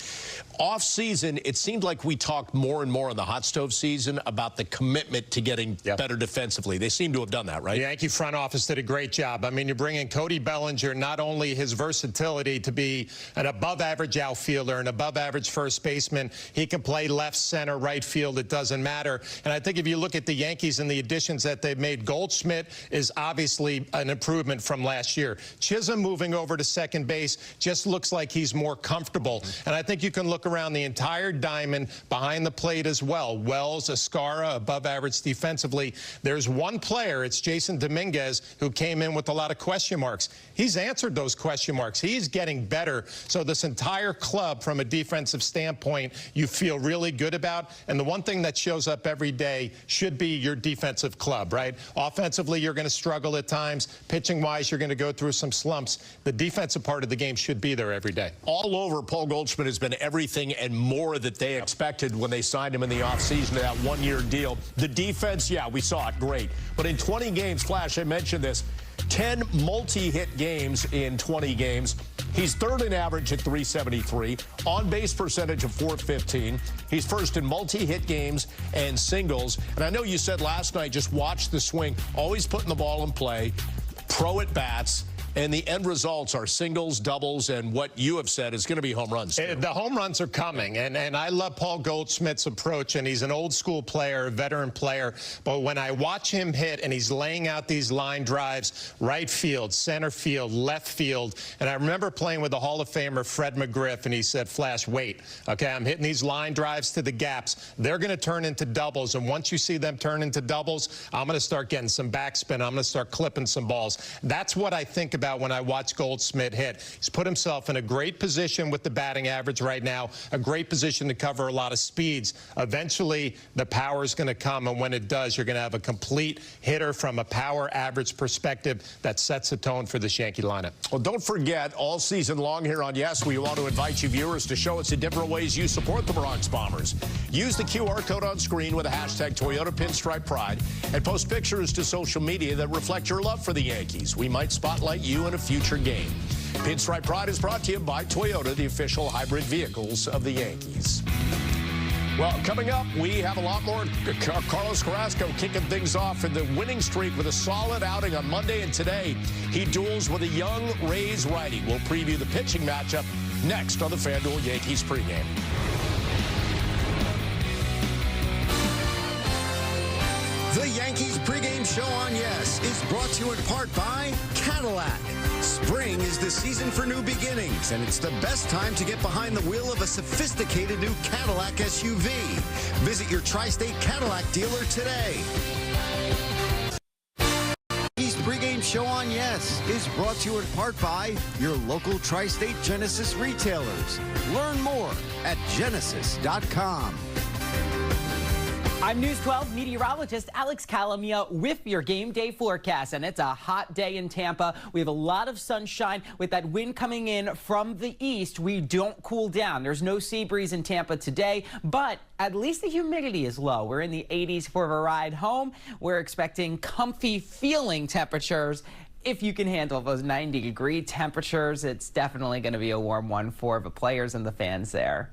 Off season, it seemed like we talked more and more in the hot stove season about the commitment to getting better defensively. They seem to have done that, right? The Yankee front office did a great job. I mean, you bring in Cody Bellinger, not only his versatility to be an above-average outfielder, an above-average first baseman, he can play left, center, right field. It doesn't matter. And I think if you look at the Yankees and the additions that they've made, Goldschmidt is obviously an improvement from last year. Chisholm moving over to second base just looks like he's more comfortable. And I think you can look around the entire diamond behind the plate as well. Wells, Escara, above average defensively. There's one player, it's Jason Dominguez, who came in with a lot of question marks. He's answered those question marks. He's getting better. So this entire club, from a defensive standpoint, you feel really good about. And the one thing that shows up every day should be your defensive club, right? Offensively, you're going to struggle at times. Pitching-wise, you're going to go through some slumps. The defensive part of the game should be there every day. All over, Paul Goldschmidt has been everything and more that they expected when they signed him in the offseason to that one-year deal. The defense, yeah, we saw it, great. But in 20 games, Flash, I mentioned this, 10 multi-hit games in 20 games. He's third in average at .373, on-base percentage of .415. He's first in multi-hit games and singles. And I know you said last night, just watch the swing, always putting the ball in play, pro at bats. And the end results are singles, doubles, and what you have said is going to be home runs. The home runs are coming, and I love Paul Goldschmidt's approach, and he's an old-school player, a veteran player. But when I watch him hit, and he's laying out these line drives, right field, center field, left field, and I remember playing with the Hall of Famer Fred McGriff, and he said, Flash, wait, okay, I'm hitting these line drives to the gaps. They're going to turn into doubles, and once you see them turn into doubles, I'm going to start getting some backspin. I'm going to start clipping some balls. That's what I think about when I watch Goldschmidt hit. He's put himself in a great position with the batting average right now, a great position to cover a lot of speeds. Eventually, the power is going to come, and when it does, you're going to have a complete hitter from a power average perspective that sets the tone for this Yankee lineup. Well, don't forget, all season long here on Yes, we want to invite you viewers to show us the different ways you support the Bronx Bombers. Use the QR code on screen with the hashtag Toyota Pinstripe Pride and post pictures to social media that reflect your love for the Yankees. We might spotlight you in a future game. Pinstripe Pride is brought to you by Toyota, the official hybrid vehicles of the Yankees. Well, coming up, we have a lot more. Carlos Carrasco kicking things off in the winning streak with a solid outing on Monday, and today he duels with a young Rays righty. We'll preview the pitching matchup next on the FanDuel Yankees pregame. The Yankees pregame show on Yes is brought to you in part by Cadillac. Spring is the season for new beginnings, and it's the best time to get behind the wheel of a sophisticated new Cadillac SUV. Visit your Tri-State Cadillac dealer today. Yankees pregame show on Yes is brought to you in part by your local Tri-State Genesis retailers. Learn more at genesis.com. I'm News 12 meteorologist Alex Calamia with your game day forecast, and it's a hot day in Tampa. We have a lot of sunshine with that wind coming in from the east. We don't cool down. There's no sea breeze in Tampa today, but at least the humidity is low. We're in the 80s for a ride home. We're expecting comfy feeling temperatures if you can handle those 90-degree temperatures, it's definitely going to be a warm one for the players and the fans there.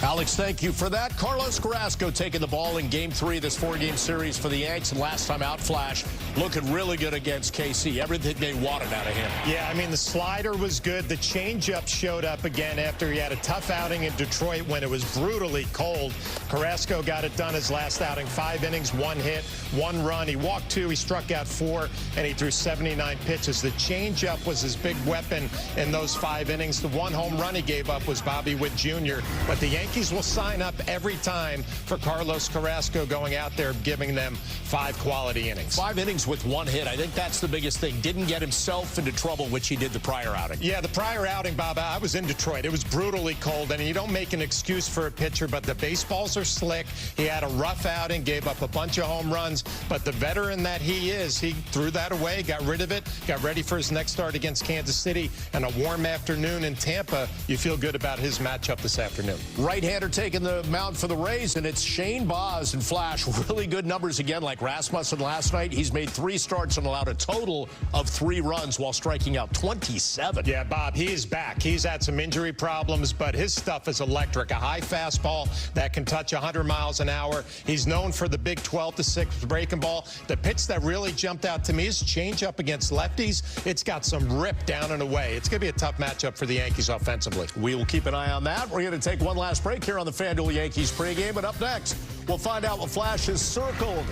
Alex, thank you for that. Carlos Carrasco taking the ball in Game 3 of this 4-game series for the Yanks. And last time out, Flash, looking really good against KC. Everything they wanted out of him. Yeah, I mean, the slider was good. The changeup showed up again after he had a tough outing in Detroit when it was brutally cold. Carrasco got it done his last outing. 5 innings, 1 hit, 1 run. He walked 2, he struck out 4, and he threw 79 pitches. The changeup was his big weapon in those 5 innings. The 1 home run he gave up was Bobby Witt Jr., but the Yankees will sign up every time for Carlos Carrasco going out there, giving them 5 quality innings. 5 innings with 1 hit. I think that's the biggest thing. Didn't get himself into trouble, which he did the prior outing. Yeah, the prior outing, Bob, I was in Detroit. It was brutally cold, and you don't make an excuse for a pitcher, but the baseballs are slick. He had a rough outing, gave up a bunch of home runs, but the veteran that he is, he threw that away, got rid of it, got ready for his next start against Kansas City, and a warm afternoon in Tampa. You feel good about his matchup this afternoon. Right-hander taking the mound for the Rays, and it's Shane Baz and Flash. Really good numbers again, like Rasmussen last night. He's made 3 starts and allowed a total of 3 runs while striking out 27. Yeah, Bob, he is back. He's had some injury problems, but his stuff is electric. A high fastball that can touch 100 miles an hour. He's known for the big 12-6 breaking ball. The pitch that really jumped out to me is changeup against lefties. It's got some rip down and away. It's going to be a tough matchup for the Yankees offensively. We will keep an eye on that. We're going to take one last break here on the FanDuel Yankees pregame, and up next, we'll find out what Flash has circled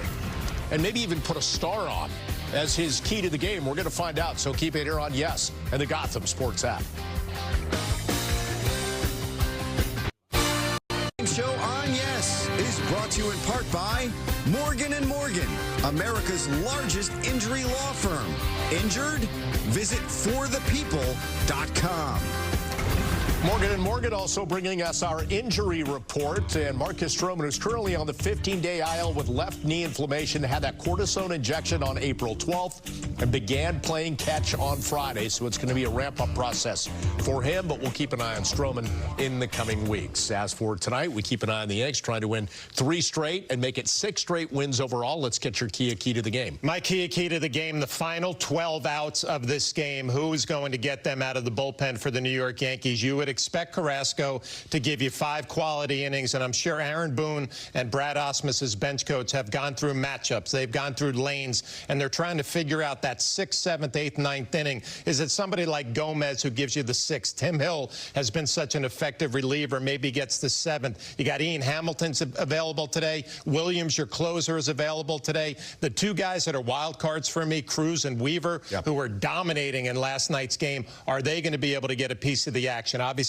and maybe even put a star on as his key to the game. We're going to find out, so keep it here on Yes and the Gotham Sports app. Show on Yes is brought to you in part by Morgan & Morgan, America's largest injury law firm. Injured? Visit forthepeople.com. Morgan & Morgan also bringing us our injury report. And Marcus Stroman, who's currently on the 15-day IL with left knee inflammation, had that cortisone injection on April 12th and began playing catch on Friday. So it's going to be a ramp-up process for him, but we'll keep an eye on Stroman in the coming weeks. As for tonight, we keep an eye on the Yanks trying to win 3 straight and make it 6 straight wins overall. Let's get your key to the game. My key to the game, the final 12 outs of this game. Who is going to get them out of the bullpen for the New York Yankees? You would expect Carrasco to give you 5 quality innings, and I'm sure Aaron Boone and Brad Ausmus's bench coach have gone through matchups. They've gone through lanes, and they're trying to figure out that 6th, 7th, 8th, 9th inning. Is it somebody like Gomez who gives you the 6th? Tim Hill has been such an effective reliever, maybe gets the 7th. You got Ian Hamilton's available today. Williams, your closer, is available today. The 2 guys that are wild cards for me, Cruz and Weaver, who were dominating in last night's game, are they going to be able to get a piece of the action? Obviously,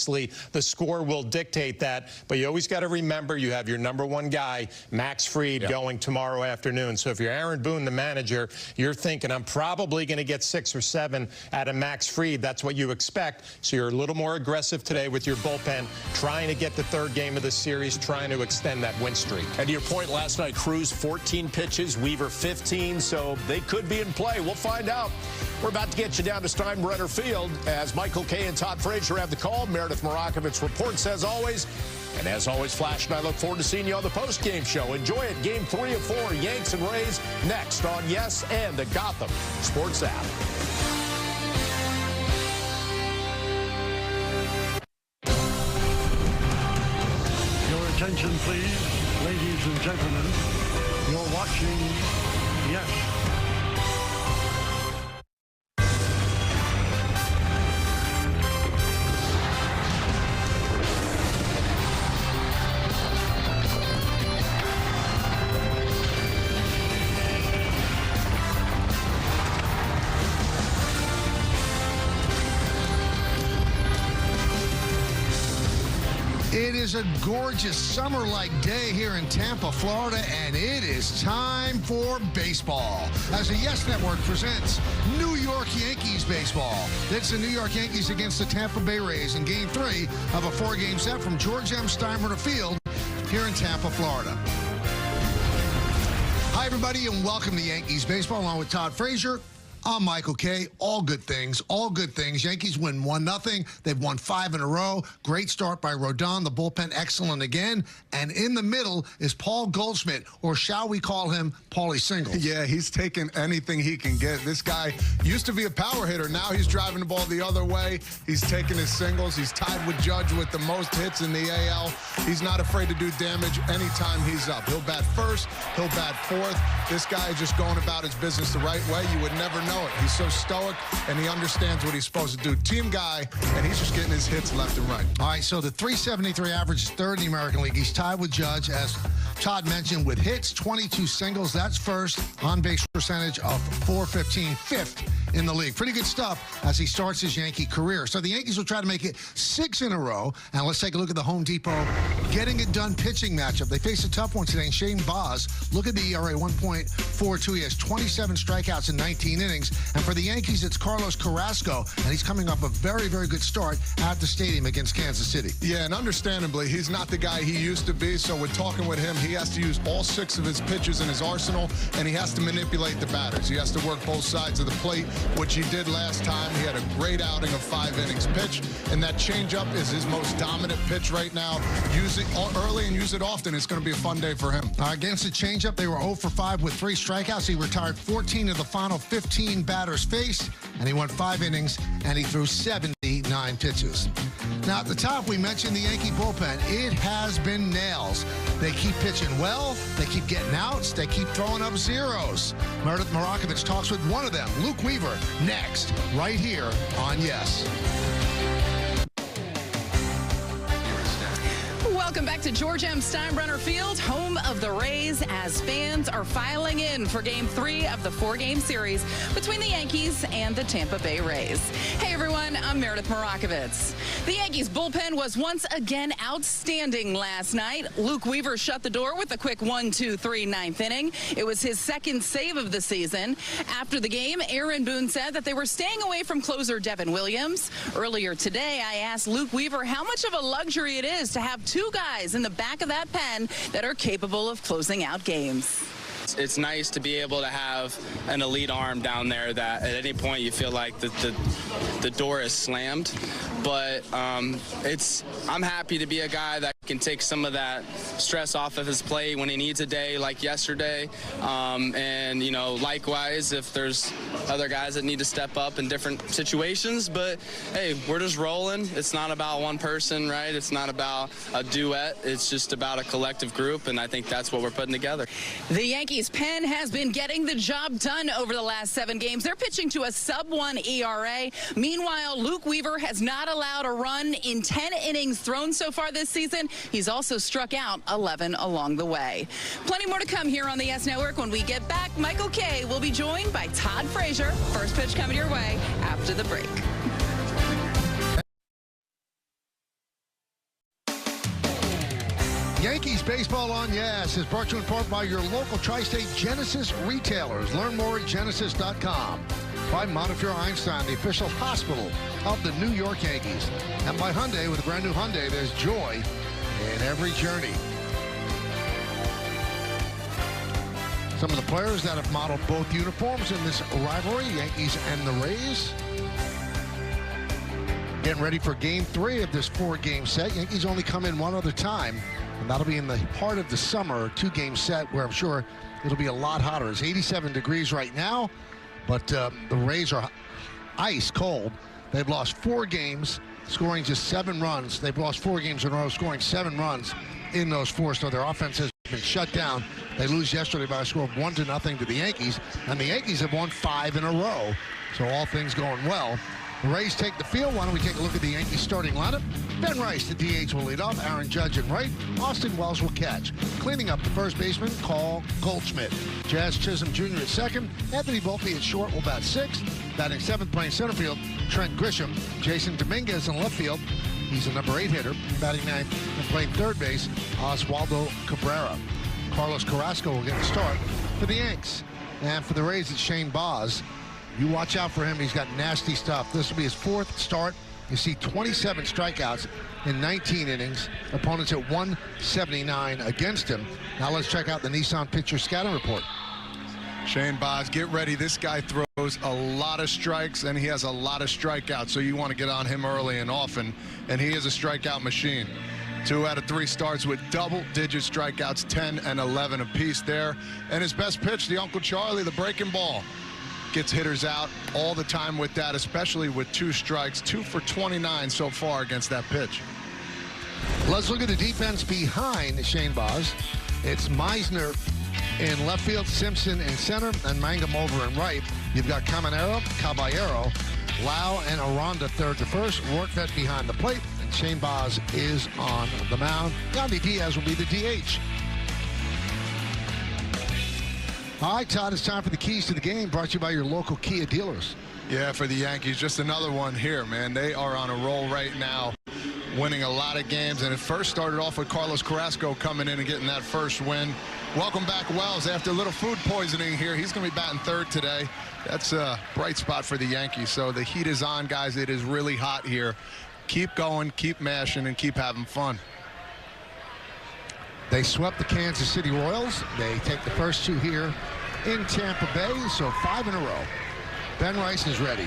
the score will dictate that, but you always got to remember you have your #1 guy, Max Fried, going tomorrow afternoon. So if you're Aaron Boone, the manager, you're thinking, I'm probably going to get 6 or 7 out of Max Fried. That's what you expect. So you're a little more aggressive today with your bullpen, trying to get the 3rd game of the series, trying to extend that win streak. And to your point last night, Cruz 14 pitches, Weaver 15, so they could be in play. We'll find out. We're about to get you down to Steinbrenner Field as Michael Kay and Todd Frazier have the call. Meredith Morakovitz reports as always. And as always, Flash and I look forward to seeing you on the post-game show. Enjoy it. Game 3 of 4, Yanks and Rays, next on Yes and the Gotham Sports app. Your attention, please, ladies and gentlemen. You're watching Yes. It is a gorgeous summer-like day here in Tampa, Florida, and it is time for baseball. As the Yes Network presents New York Yankees baseball. It's the New York Yankees against the Tampa Bay Rays in Game 3 of a 4-game set from George M. Steinbrenner Field here in Tampa, Florida. Hi, everybody, and welcome to Yankees baseball, along with Todd Frazier I'm Michael Kay. All good things. All good things. Yankees win 1-0. They've won 5 in a row. Great start by Rodon. The bullpen excellent again. And in the middle is Paul Goldschmidt, or shall we call him Paulie Singles? Yeah, he's taking anything he can get. This guy used to be a power hitter. Now he's driving the ball the other way. He's taking his singles. He's tied with Judge with the most hits in the AL. He's not afraid to do damage anytime he's up. He'll bat first. He'll bat fourth. This guy is just going about his business the right way. You would never know it. He's so stoic, and he understands what he's supposed to do. Team guy, and he's just getting his hits left and right. All right, so the .373 average is third in the American League. He's tied with Judge, as Todd mentioned, with hits, 22 singles. That's first. On-base percentage of .415, fifth in the league. Pretty good stuff as he starts his Yankee career. So the Yankees will try to make it 6 in a row. And let's take a look at the Home Depot getting it done pitching matchup. They face a tough one today. Shane Baz, look at the ERA, 1.42. He has 27 strikeouts in 19 innings. And for the Yankees, it's Carlos Carrasco, and he's coming up a very, very good start at the stadium against Kansas City. Yeah, and understandably, he's not the guy he used to be. So with talking with him, he has to use all 6 of his pitches in his arsenal, and he has to manipulate the batters. He has to work both sides of the plate, which he did last time. He had a great outing of 5 innings pitched, and that changeup is his most dominant pitch right now. Use it early and use it often. It's going to be a fun day for him. Against the changeup, they were 0 for 5 with 3 strikeouts. He retired 14 of the final 15 batters faced, and he went 5 innings, and he threw 79 pitches. Now, at the top, we mentioned the Yankee bullpen. It has been nails. They keep pitching well. They keep getting outs. They keep throwing up zeros. Meredith Marakovich talks with one of them, Luke Weaver, next, right here on Yes. Welcome back to George M. Steinbrenner Field, home of the Rays, as fans are filing in for Game 3 of the 4-game series between the Yankees and the Tampa Bay Rays. Hey, everyone, I'm Meredith Marakovich. The Yankees bullpen was once again outstanding last night. Luke Weaver shut the door with a quick 1-2-3 ninth inning. It was his second save of the season. After the game, Aaron Boone said that they were staying away from closer Devin Williams. Earlier today, I asked Luke Weaver how much of a luxury it is to have 2 guys in the back of that pen that are capable of closing out games. It's nice to be able to have an elite arm down there that at any point you feel like the door is slammed. But I'm happy to be a guy that can take some of that stress off of his plate when he needs a day like yesterday. And, you know, likewise, if there's other guys that need to step up in different situations. But, hey, we're just rolling. It's not about one person, right? It's not about a duet. It's just about a collective group, and I think that's what we're putting together. The Yankees pen has been getting the job done over the last 7 games. They're pitching to a sub-1 ERA. Meanwhile, Luke Weaver has not allowed a run in 10 innings thrown so far this season. He's also struck out 11 along the way. Plenty more to come here on the Yes Network. When we get back, Michael Kay will be joined by Todd Frazier. First pitch coming your way after the break. Yankees Baseball on Yes is brought to you in part by your local Tri-State Genesis retailers. Learn more at genesis.com. By Montefiore Einstein, the official hospital of the New York Yankees. And by Hyundai, with a brand new Hyundai, there's joy in every journey. Some of the players that have modeled both uniforms in this rivalry, Yankees and the Rays. Getting ready for Game 3 of this 4-game set. Yankees only come in one other time, and that'll be in the part of the summer 2-game set where I'm sure it'll be a lot hotter. It's 87 degrees right now, but the Rays are ice cold. They've lost 4 games, scoring just 7 runs. They've lost 4 games in a row, scoring 7 runs in those 4, so their offense has been shut down. They lose yesterday by a score of 1-0 to the Yankees, and the Yankees have won 5 in a row, so all things going well. The Rays take the field. Why don't we take a look at the Yankees starting lineup? Ben Rice, the DH, will lead off. Aaron Judge in right. Austin Wells will catch. Cleaning up the first baseman, Paul Goldschmidt. Jazz Chisholm Jr. at second. Anthony Volpe at short will bat 6th. Batting 7th, playing center field, Trent Grisham. Jason Dominguez in left field. He's a number 8 hitter. Batting 9th and playing third base, Oswaldo Cabrera. Carlos Carrasco will get the start for the Yanks. And for the Rays, it's Shane Baz. You watch out for him. He's got nasty stuff. This will be his 4th start. You see 27 strikeouts in 19 innings. Opponents at 179 against him. Now let's check out the Nissan pitcher scouting report. Shane Baz, get ready. This guy throws A lot of strikes, and he has a lot of strikeouts, so you want to get on him early and often, and he is a strikeout machine. 2 out of 3 starts with double-digit strikeouts, 10 and 11 apiece there. And his best pitch, the Uncle Charlie, the breaking ball. Gets hitters out all the time with that, especially with 2 strikes, 2 for 29 so far against that pitch. Let's look at the defense behind Shane Baz. It's Meisner in left field, Simpson in center, and Mangum over in right. You've got Caballero, Lau, and Aranda third to first. Rortvedt behind the plate, and Shane Baz is on the mound. Yandy Diaz will be the DH. All right, Todd, it's time for the keys to the game, brought to you by your local Kia dealers. Yeah, for the Yankees, just another one here, man. They are on a roll right now, winning a lot of games, and it first started off with Carlos Carrasco coming in and getting that first win. Welcome back, Wells, after a little food poisoning here. He's going to be batting third today. That's a bright spot for the Yankees. So the heat is on, guys. It is really hot here. Keep going, keep mashing, and keep having fun. They swept the Kansas City Royals. They take the first 2 here in Tampa Bay, so 5 in a row. Ben Rice is ready.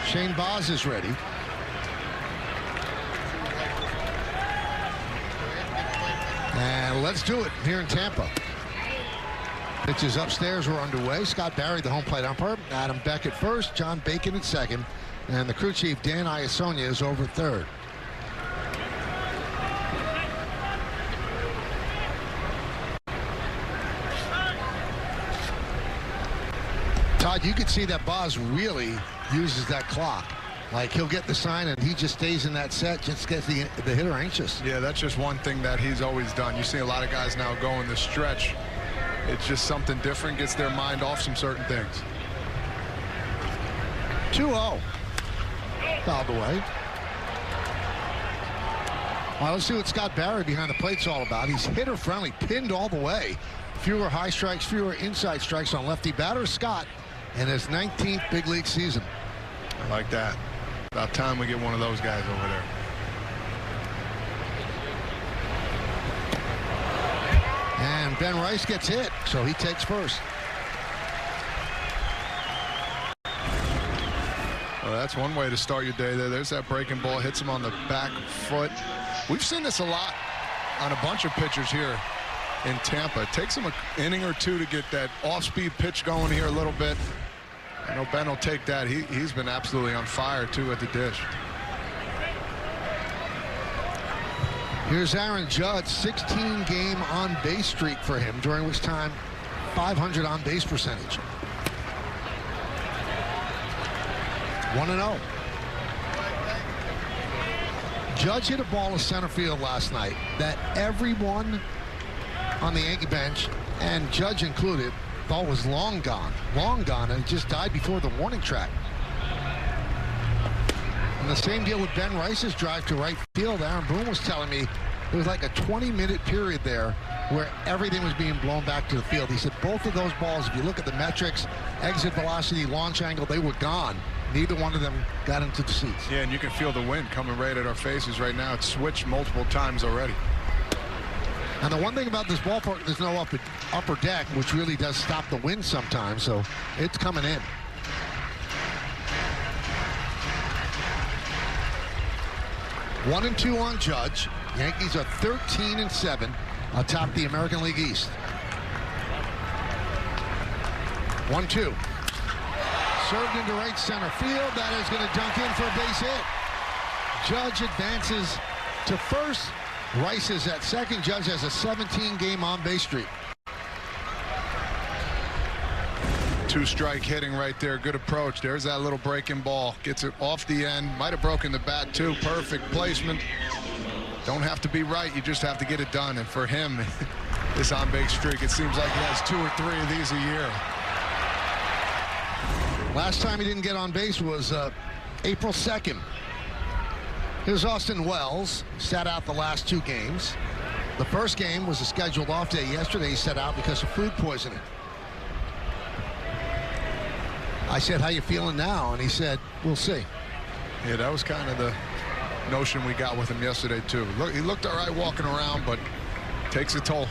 Shane Baz is ready. And let's do it here in Tampa. Pitches upstairs were underway. Scott Barry, the home plate umpire. Adam Beck at first. John Bacon at second. And the crew chief, Dan Iasonia, is over third. Todd, you could see that Baz really uses that clock. Like, he'll get the sign and he just stays in that set, just gets the hitter anxious. Yeah, that's just one thing that he's always done. You see a lot of guys now going the stretch. It's just something different, gets their mind off some certain things. 2-0. Fouled away. All right, let's see what Scott Barry behind the plate's all about. He's hitter friendly, pinned all the way. Fewer high strikes, fewer inside strikes on lefty batter. Scott in his 19th big league season. I like that. About time we get one of those guys over there. And Ben Rice gets hit, so he takes first. Well, that's one way to start your day there. There's that breaking ball, hits him on the back foot. We've seen this a lot on a bunch of pitchers here in Tampa. It takes him an inning or 2 to get that off-speed pitch going here a little bit. I know Ben will take that. He's been absolutely on fire, too, at the dish. Here's Aaron Judge, 16-game on-base streak for him, during which time 500 on-base percentage. 1-0. Judge hit a ball to center field last night that everyone on the Yankee bench, and Judge included, thought was long gone, and it just died before the warning track. And the same deal with Ben Rice's drive to right field. Aaron Boone was telling me it was like a 20-minute period there where everything was being blown back to the field. He said both of those balls, if you look at the metrics, exit velocity, launch angle, they were gone. Neither one of them got into the seats. Yeah, and you can feel the wind coming right at our faces right now. It's switched multiple times already. And the one thing about this ballpark, there's no upper deck, which really does stop the wind sometimes, so it's coming in. One and 2 on Judge. Yankees are 13-7 atop the American League East. 1-2. Served into right center field. That is going to dunk in for a base hit. Judge advances to first. Rice is at second. Judge has a 17-game on-base streak. 2-strike hitting right there. Good approach. There's that little breaking ball. Gets it off the end. Might have broken the bat, too. Perfect placement. Don't have to be right. You just have to get it done. And for him, this on-base streak, it seems like he has 2 or 3 of these a year. Last time he didn't get on base was April 2nd. Here's Austin Wells. Sat out the last 2 games. The first game was a scheduled off day yesterday. He sat out because of food poisoning. I said, how you feeling now? And he said, we'll see. Yeah, that was kind of the notion we got with him yesterday, too. Look, he looked all right walking around, but takes a toll.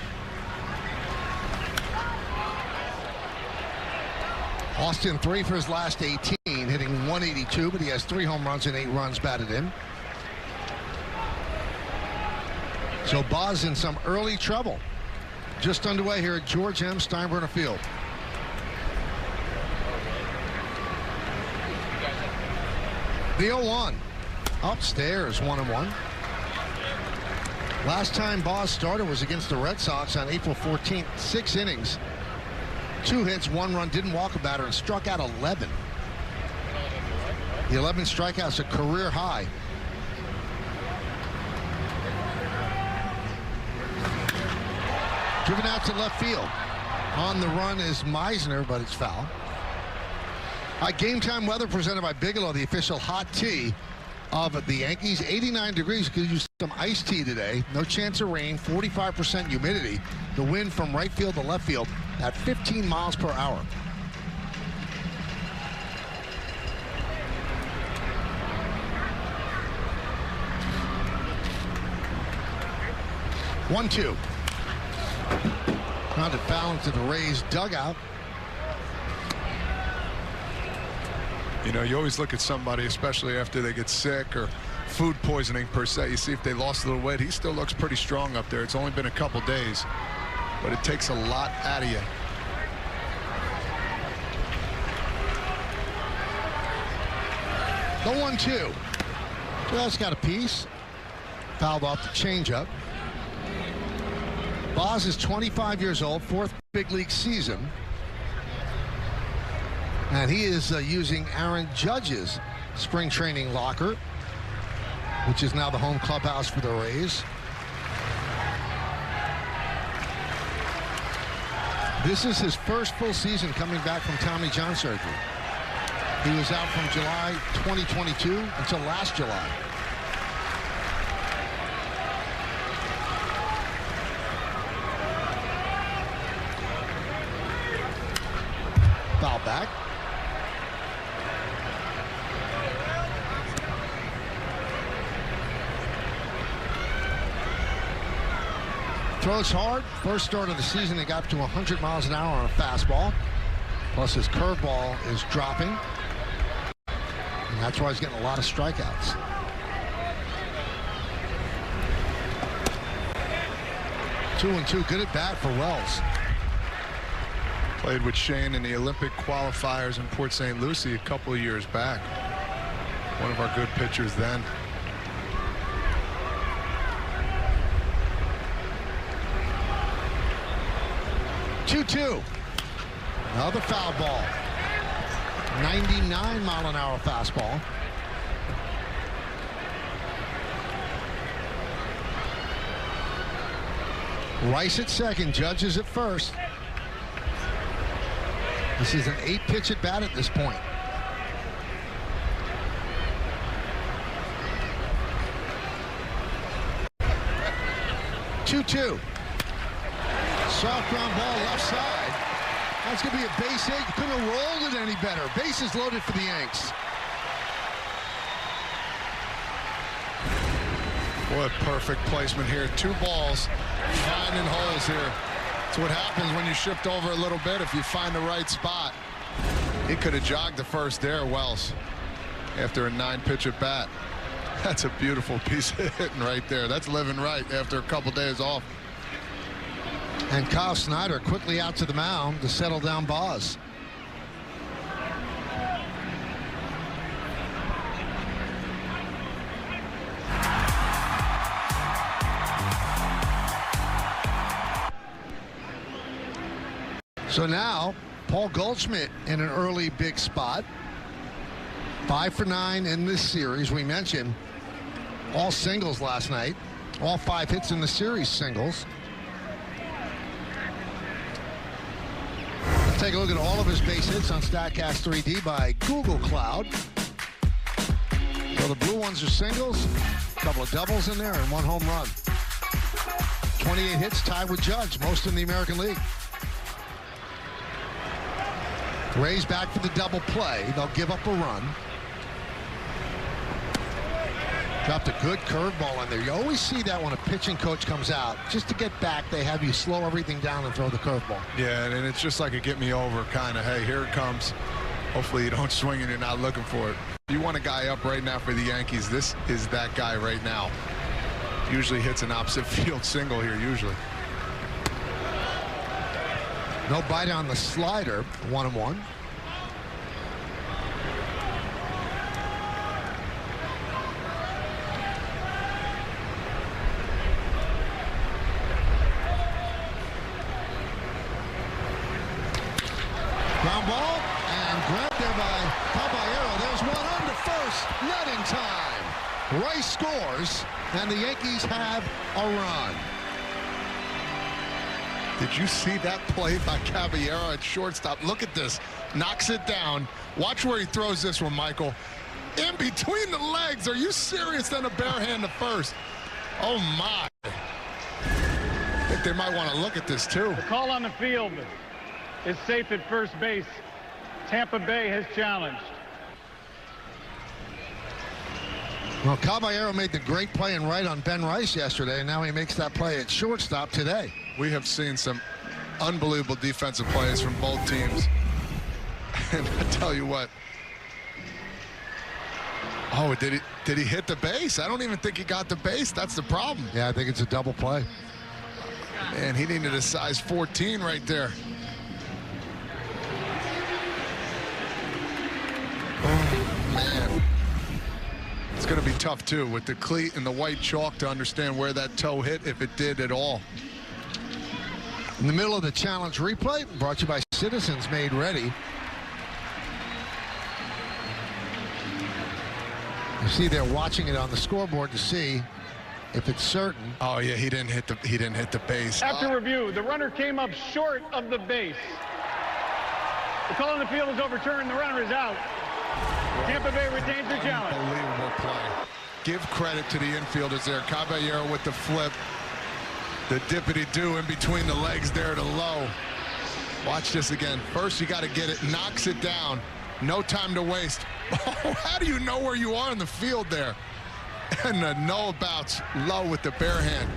Austin 3 for his last 18, hitting 182, but he has 3 home runs and 8 runs batted in. So Boz in some early trouble. Just underway here at George M. Steinbrenner Field. The 0-1. Upstairs, 1-1. Last time Boz started was against the Red Sox on April 14th. 6 innings, 2 hits, 1 run, didn't walk a batter, and struck out 11. The 11 strikeouts, a career high. Driven out to left field. On the run is Meisner, but it's foul. Game time weather presented by Bigelow, the official hot tea of the Yankees. 89 degrees. Could use some iced tea today. No chance of rain. 45% humidity. The wind from right field to left field at 15 miles per hour. One-two. Grounded foul into the Rays dugout. You know, you always look at somebody, especially after they get sick or food poisoning per se. You see if they lost a little weight. He still looks pretty strong up there. It's only been a couple days, but it takes a lot out of you. The 1-2. So that's got a piece. Fouled off the changeup. Boz is 25 years old, 4th big league season. And he is using Aaron Judge's spring training locker, which is now the home clubhouse for the Rays. This is his first full season coming back from Tommy John surgery. He was out from July 2022 until last July. Foul back. Throws hard. First start of the season, he got to 100 miles an hour on a fastball. Plus his curveball is dropping. And that's why he's getting a lot of strikeouts. Two and two. Good at bat for Wells. Played with Shane in the Olympic qualifiers in Port St. Lucie a couple of years back. One of our good pitchers then. Two. Another foul ball. 99-mile-an-hour fastball. Rice at second, Judge is at first. This is an 8-pitch at bat at this point. Two. Soft ground ball left side. That's going to be a base hit. You couldn't have rolled it any better. Bases loaded for the Yanks. What perfect placement here. 2 balls, finding holes here. That's what happens when you shift over a little bit. If you find the right spot, he could have jogged the first there, Wells, after a 9-pitch at bat. That's a beautiful piece of hitting right there. That's living right after a couple days off. And Kyle Snyder quickly out to the mound to settle down Boz. So now, Paul Goldschmidt in an early big spot. 5 for 9 in this series. We mentioned all singles last night. All 5 hits in the series singles. Let's take a look at all of his base hits on StatCast 3D by Google Cloud. So the blue ones are singles, a couple of doubles in there, and 1 home run. 28 hits, tied with Judge, most in the American League. Rays back for the double play. They'll give up a run. Dropped a good curveball in there. You always see that when a pitching coach comes out. Just to get back, they have you slow everything down and throw the curveball. Yeah, and it's just like a get me over kind of, hey, here it comes. Hopefully you don't swing and you're not looking for it. You want a guy up right now for the Yankees. This is that guy right now. Usually hits an opposite field single here, usually. No bite on the slider, 1-1. Ground ball, and grabbed there by Caballero. There's one on to first, not in time. Rice scores, and the Yankees have a run. Did you see that play by Caballero at shortstop? Look at this. Knocks it down. Watch where he throws this one, Michael. In between the legs. Are you serious? Then a bare hand to first. Oh, my. I think they might want to look at this, too. The call on the field is safe at first base. Tampa Bay has challenged. Well, Caballero made the great play and right on Ben Rice yesterday, and now he makes that play at shortstop today. We have seen some unbelievable defensive plays from both teams. And I tell you what. Oh, did he hit the base? I don't even think he got the base. That's the problem. Yeah, I think it's a double play. Man, he needed a size 14 right there. Oh, man. It's going to be tough, too, with the cleat and the white chalk to understand where that toe hit, if it did at all. In the middle of the challenge replay, brought to you by Citizens Made Ready. You see they're watching it on the scoreboard to see if it's certain. Oh yeah, he didn't hit the base. After review, the runner came up short of the base. The call on the field is overturned. The runner is out. Tampa Bay retains the challenge. Unbelievable play. Give credit to the infielders there. Caballero with the flip. The dippity-do in between the legs there to low. Watch this again. First, you got to get it. Knocks it down. No time to waste. Oh, how do you know where you are in the field there? And the no-abouts low with the bare hand.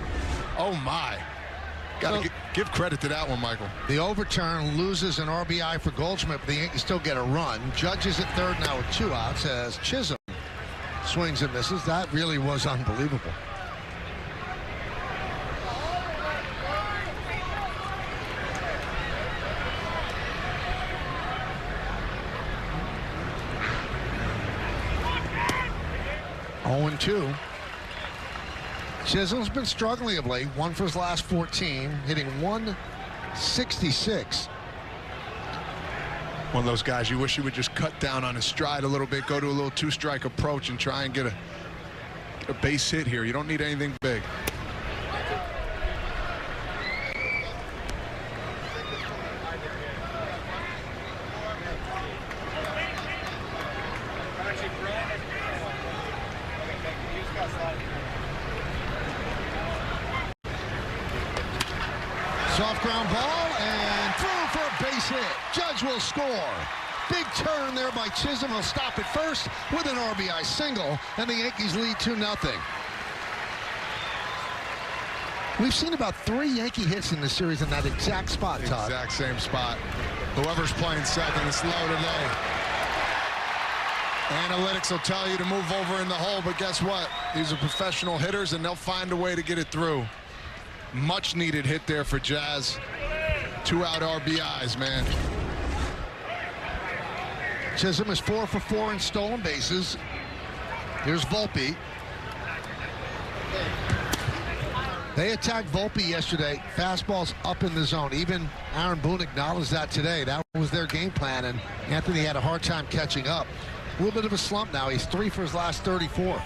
Oh, my. Got to give credit to that one, Michael. The overturn loses an RBI for Goldschmidt, but the Yankees still get a run. Judge is at third now with 2 outs as Chisholm swings and misses. That really was unbelievable. Oh, 2. Chisholm's been struggling of late. 1 for his last 14, hitting 166. One of those guys you wish he would just cut down on his stride a little bit, go to a little 2-strike approach and try and get a base hit here. You don't need anything big. Soft ground ball and through for a base hit. Judge will score. Big turn there by Chisholm. He'll stop at first with an RBI single, and the Yankees lead 2-0. We've seen about 3 Yankee hits in this series in that exact spot, Todd. Exact same spot. Whoever's playing second is low today. Analytics will tell you to move over in the hole, but guess what? These are professional hitters, and they'll find a way to get it through. Much needed hit there for Jazz. 2 out RBIs, man. Chisholm is 4 for 4 in stolen bases. Here's Volpe. They attacked Volpe yesterday. Fastballs up in the zone. Even Aaron Boone acknowledged that today. That was their game plan, and Anthony had a hard time catching up. A little bit of a slump now. He's 3 for his last 34.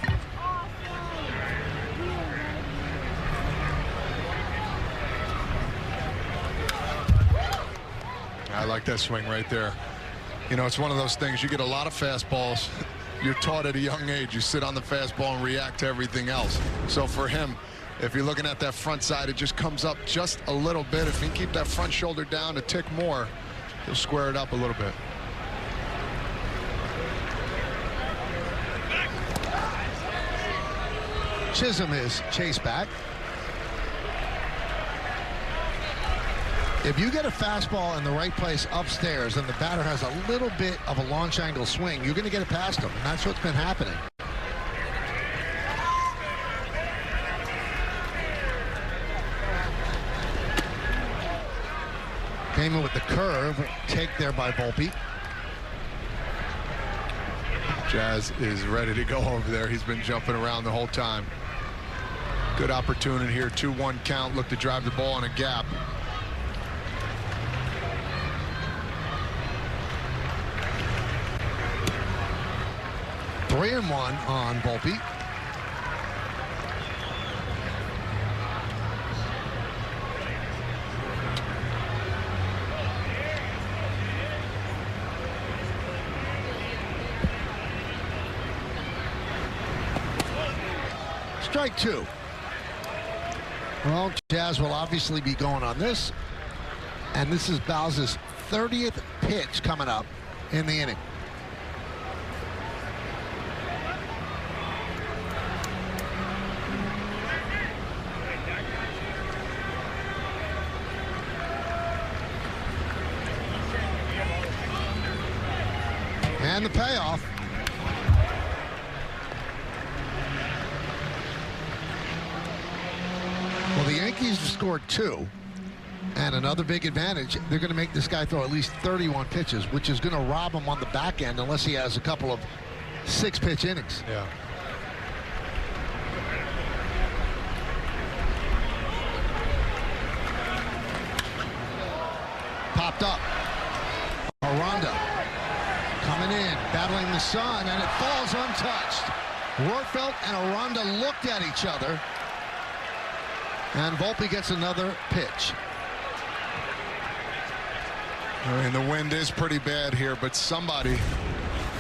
I like that swing right there. You know, it's one of those things. You get a lot of fastballs. You're taught at a young age. You sit on the fastball and react to everything else. So for him, if you're looking at that front side, it just comes up just a little bit. If he can keep that front shoulder down a tick more, he'll square it up a little bit. Chisholm is chased back. If you get a fastball in the right place upstairs and the batter has a little bit of a launch angle swing, you're going to get it past him, and that's what's been happening. Came in with the curve, take there by Volpe. Jazz is ready to go over there. He's been jumping around the whole time. Good opportunity here. 2-1 count. Look to drive the ball in a gap. Three and one on Volpe. Strike two. Well, Jazz will obviously be going on this. And this is Bowles' 30th pitch coming up in the inning. And the payoff. Well, the Yankees have scored 2, and another big advantage. They're going to make this guy throw at least 31 pitches, which is going to rob him on the back end unless he has a couple of 6-pitch innings. Yeah. Popped up. Aranda coming in, battling the sun, and it falls untouched. Rohrfeldt and Aranda looked at each other. And Volpe gets another pitch. I mean, the wind is pretty bad here, but somebody,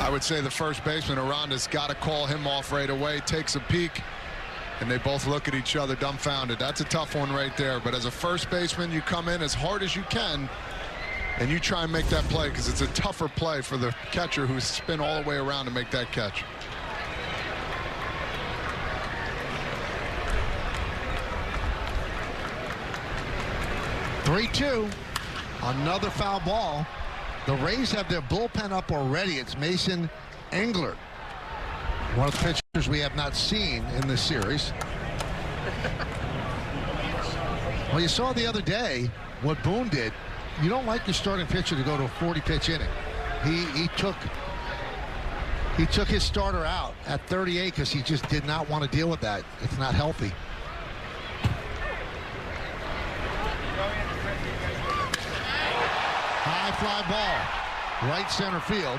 I would say the first baseman, Aranda's got to call him off right away, takes a peek, and they both look at each other dumbfounded. That's a tough one right there. But as a first baseman, you come in as hard as you can, and you try and make that play because it's a tougher play for the catcher who's spin all the way around to make that catch. Three-two. Another foul ball. The Rays have their bullpen up already. It's Mason Englert, one of the pitchers we have not seen in this series. Well, you saw the other day what Boone did. You don't like your starting pitcher to go to a 40-pitch inning. He took his starter out at 38 because he just did not want to deal with that. It's not healthy. High fly ball, right center field.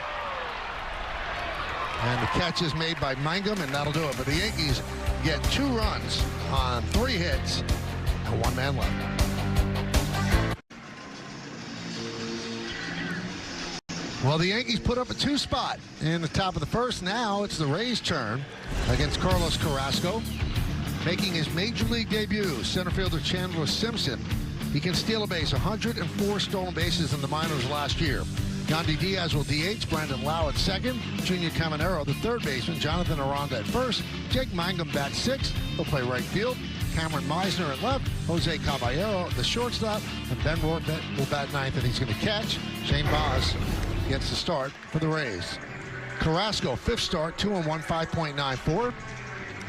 And the catch is made by Mangum, and that'll do it. But the Yankees get 2 runs on 3 hits and 1 man left. Well, the Yankees put up a 2 spot in the top of the first. Now it's the Rays' turn against Carlos Carrasco. Making his major league debut, center fielder Chandler Simpson. He can steal a base, 104 stolen bases in the minors last year. Yandy Diaz will DH, Brandon Lau at second, Junior Caminero, the third baseman, Jonathan Aranda at first, Jake Mangum bats 6th, he'll play right field, Cameron Meisner at left, Jose Caballero at the shortstop, and Ben Rohrfeldt will bat 9th, and he's going to catch. Shane Baz gets the start for the Rays. Carrasco, 5th start, 2-1, 5.94.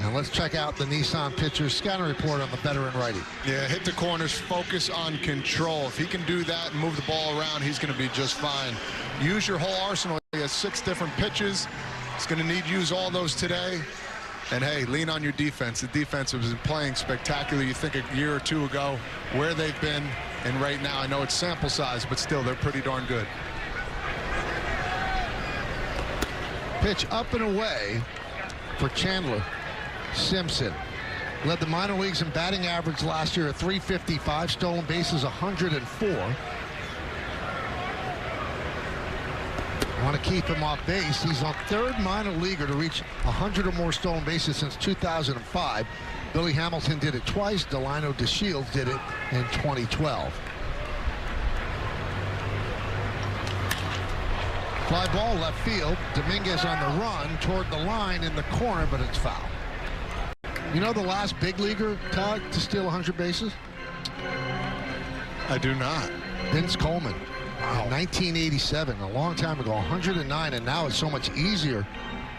And let's check out the Nissan pitcher's scouting report on the veteran righty. Yeah, hit the corners, focus on control. If he can do that and move the ball around, he's going to be just fine. Use your whole arsenal. He has 6 different pitches. He's going to need to use all those today. And, hey, lean on your defense. The defense has been playing spectacular. You think a year or 2 ago where they've been, and right now I know it's sample size, but still they're pretty darn good. Pitch up and away for Chandler Simpson. Led the minor leagues in batting average last year at .355, stolen bases 104. Want to keep him off base. He's on 3rd minor leaguer to reach 100 or more stolen bases since 2005. Billy Hamilton did it twice. Delino DeShields did it in 2012. Fly ball left field. Dominguez on the run toward the line in the corner, but it's foul. You know the last big leaguer, Todd, to steal 100 bases? I do not. Vince Coleman. Wow. In 1987, a long time ago, 109, and now it's so much easier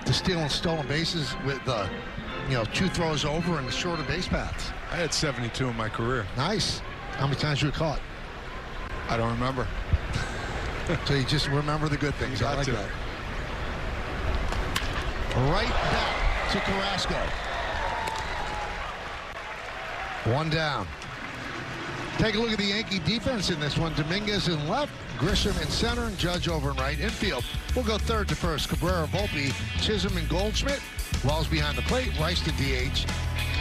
to steal and stolen bases with, 2 throws over and the shorter base paths. I had 72 in my career. Nice. How many times you were caught? I don't remember. So you just remember the good things. I like that. Right back to Carrasco. 1 down. Take a look at the Yankee defense in this one. Dominguez in left, Grisham in center, and Judge over in right infield. We'll go third to first. Cabrera, Volpe, Chisholm, and Goldschmidt. Wells behind the plate, Rice to DH,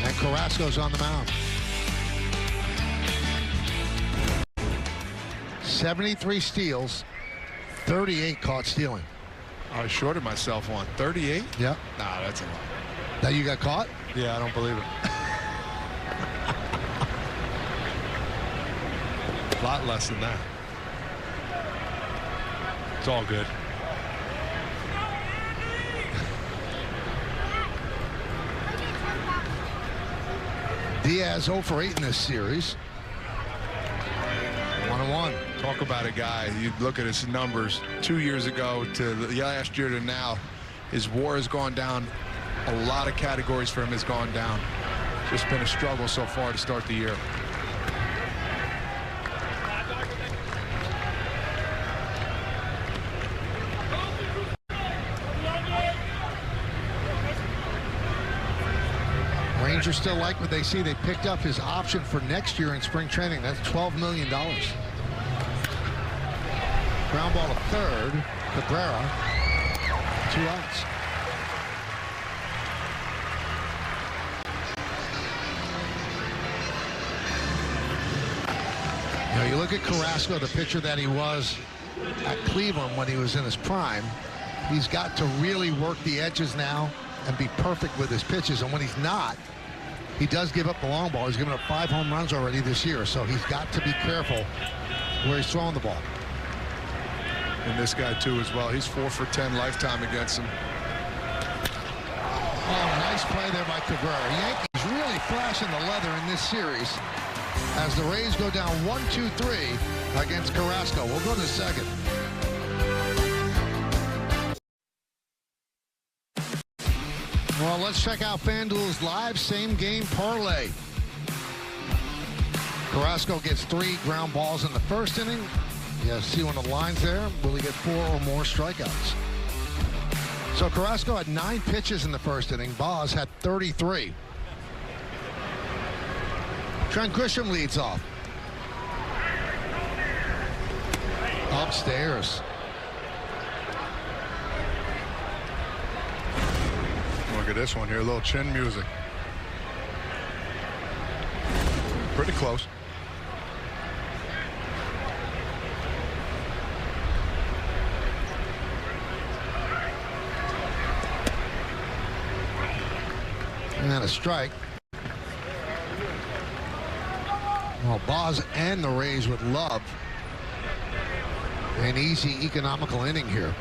and Carrasco's on the mound. 73 steals, 38 caught stealing. I shorted myself one. 38? Yeah. Nah, that's a lot. That you got caught? Yeah, I don't believe it. A lot less than that. It's all good. Diaz 0 for 8 in this series. 1-1. Talk about a guy. You look at his numbers 2 years ago to the last year to now. His WAR has gone down. A lot of categories for him has gone down. Just been a struggle so far to start the year. Rangers still like what they see. They picked up his option for next year in spring training. That's $12 million. Ground ball to third. Cabrera. 2 outs. Now you look at Carrasco, the pitcher that he was at Cleveland when he was in his prime. He's got to really work the edges now and be perfect with his pitches. And when he's not, he does give up the long ball. He's given up 5 home runs already this year, so he's got to be careful where he's throwing the ball. And this guy, too, as well. He's 4 for 10 lifetime against him. Oh, nice play there by Cabrera. Yankees really flashing the leather in this series as the Rays go down 1-2-3 against Carrasco. We'll go to the second. Well, let's check out FanDuel's live same-game parlay. Carrasco gets 3 ground balls in the first inning. You see one of the lines there. Will he get 4 or more strikeouts? So Carrasco had 9 pitches in the first inning. Boz had 33. Trent Grisham leads off. Upstairs. Look at this one here, a little chin music. Pretty close. And a strike. Well, Boz and the Rays would love an easy economical inning here.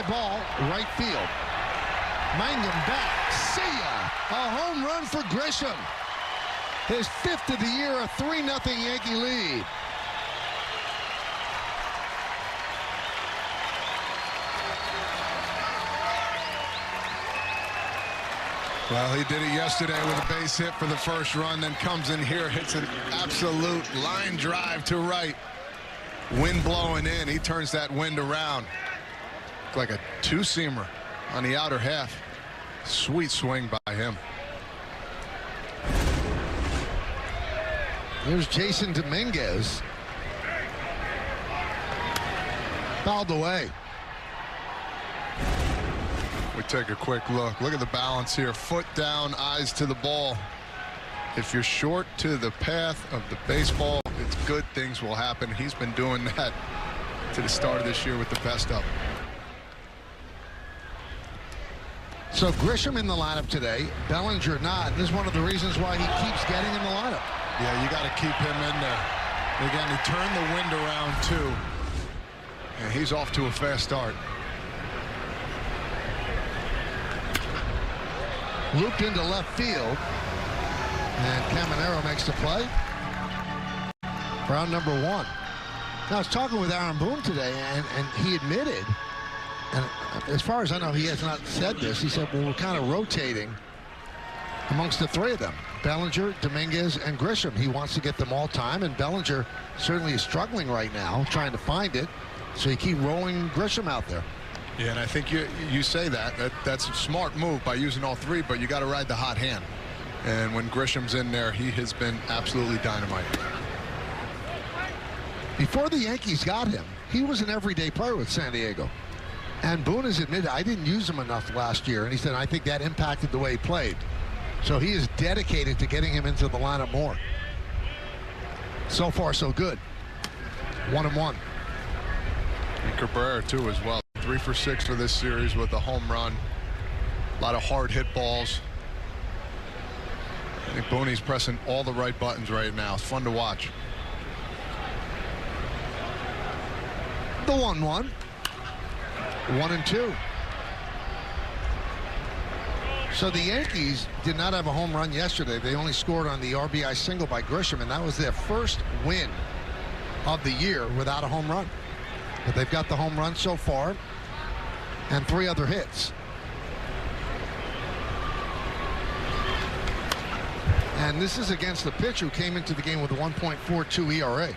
Ball, right field. Mangum back. See ya. A home run for Grisham. His 5th of the year, a 3-0 Yankee lead. Well, he did it yesterday with a base hit for the first run, then comes in here, hits an absolute line drive to right. Wind blowing in. He turns that wind around. Like a 2-seamer on the outer half. Sweet swing by him. There's Jason Dominguez. Fouled away. We take a quick look. Look at the balance here. Foot down, eyes to the ball. If you're short to the path of the baseball, it's good things will happen. He's been doing that to the start of this year with the best of them. So Grisham in the lineup today, Bellinger not. This is one of the reasons why he keeps getting in the lineup. Yeah, you got to keep him in there. Again, he turned the wind around too. And he's off to a fast start. Looped into left field. And Caminero makes the play. Round number 1. Now, I was talking with Aaron Boone today, and he admitted, and as far as I know, he has not said this. He said, well, we're kind of rotating amongst the 3 of them, Bellinger, Dominguez, and Grisham. He wants to get them all time, and Bellinger certainly is struggling right now, trying to find it. So you keep rolling Grisham out there. Yeah, and I think you say that's a smart move by using all 3, but you got to ride the hot hand. And when Grisham's in there, he has been absolutely dynamite. Before the Yankees got him, he was an everyday player with San Diego. And Boone has admitted, I didn't use him enough last year. And he said, I think that impacted the way he played. So he is dedicated to getting him into the lineup more. So far, so good. 1-1. And Cabrera, too, as well. 3 for 6 for this series with a home run. A lot of hard hit balls. I think Booney's pressing all the right buttons right now. It's fun to watch. The 1-1. 1-2. So the Yankees did not have a home run yesterday. They only scored on the RBI single by Grisham, and that was their first win of the year without a home run. But they've got the home run so far and 3 other hits. And this is against the pitcher who came into the game with a 1.42 ERA.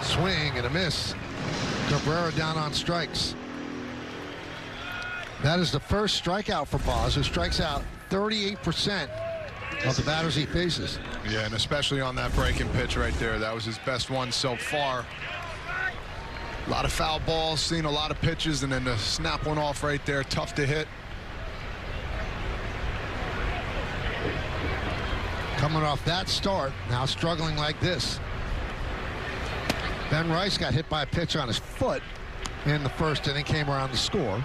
Swing and a miss. Cabrera down on strikes. That is the first strikeout for Boz, who strikes out 38% of the batters he faces. Yeah, and especially on that breaking pitch right there. That was his best one so far. A lot of foul balls, seen a lot of pitches, and then to snap one off right there, tough to hit. Coming off that start, now struggling like this. Ben Rice got hit by a pitch on his foot in the first inning, came around to score.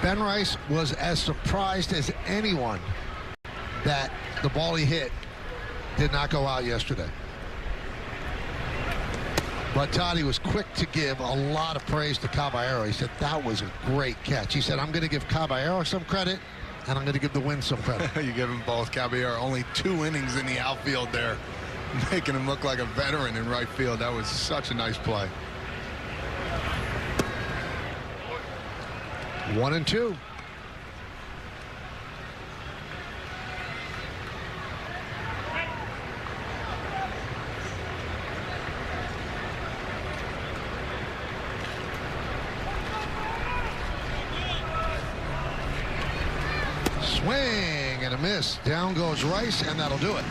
Ben Rice was as surprised as anyone that the ball he hit did not go out yesterday. But Toddy was quick to give a lot of praise to Caballero. He said that was a great catch. He said, I'm going to give Caballero some credit, and I'm going to give the win some credit. You give him both. Caballero only 2 innings in the outfield there, making him look like a veteran in right field. That was such a nice play. 1-2. Swing and a miss. Down goes Rice, and that'll do it.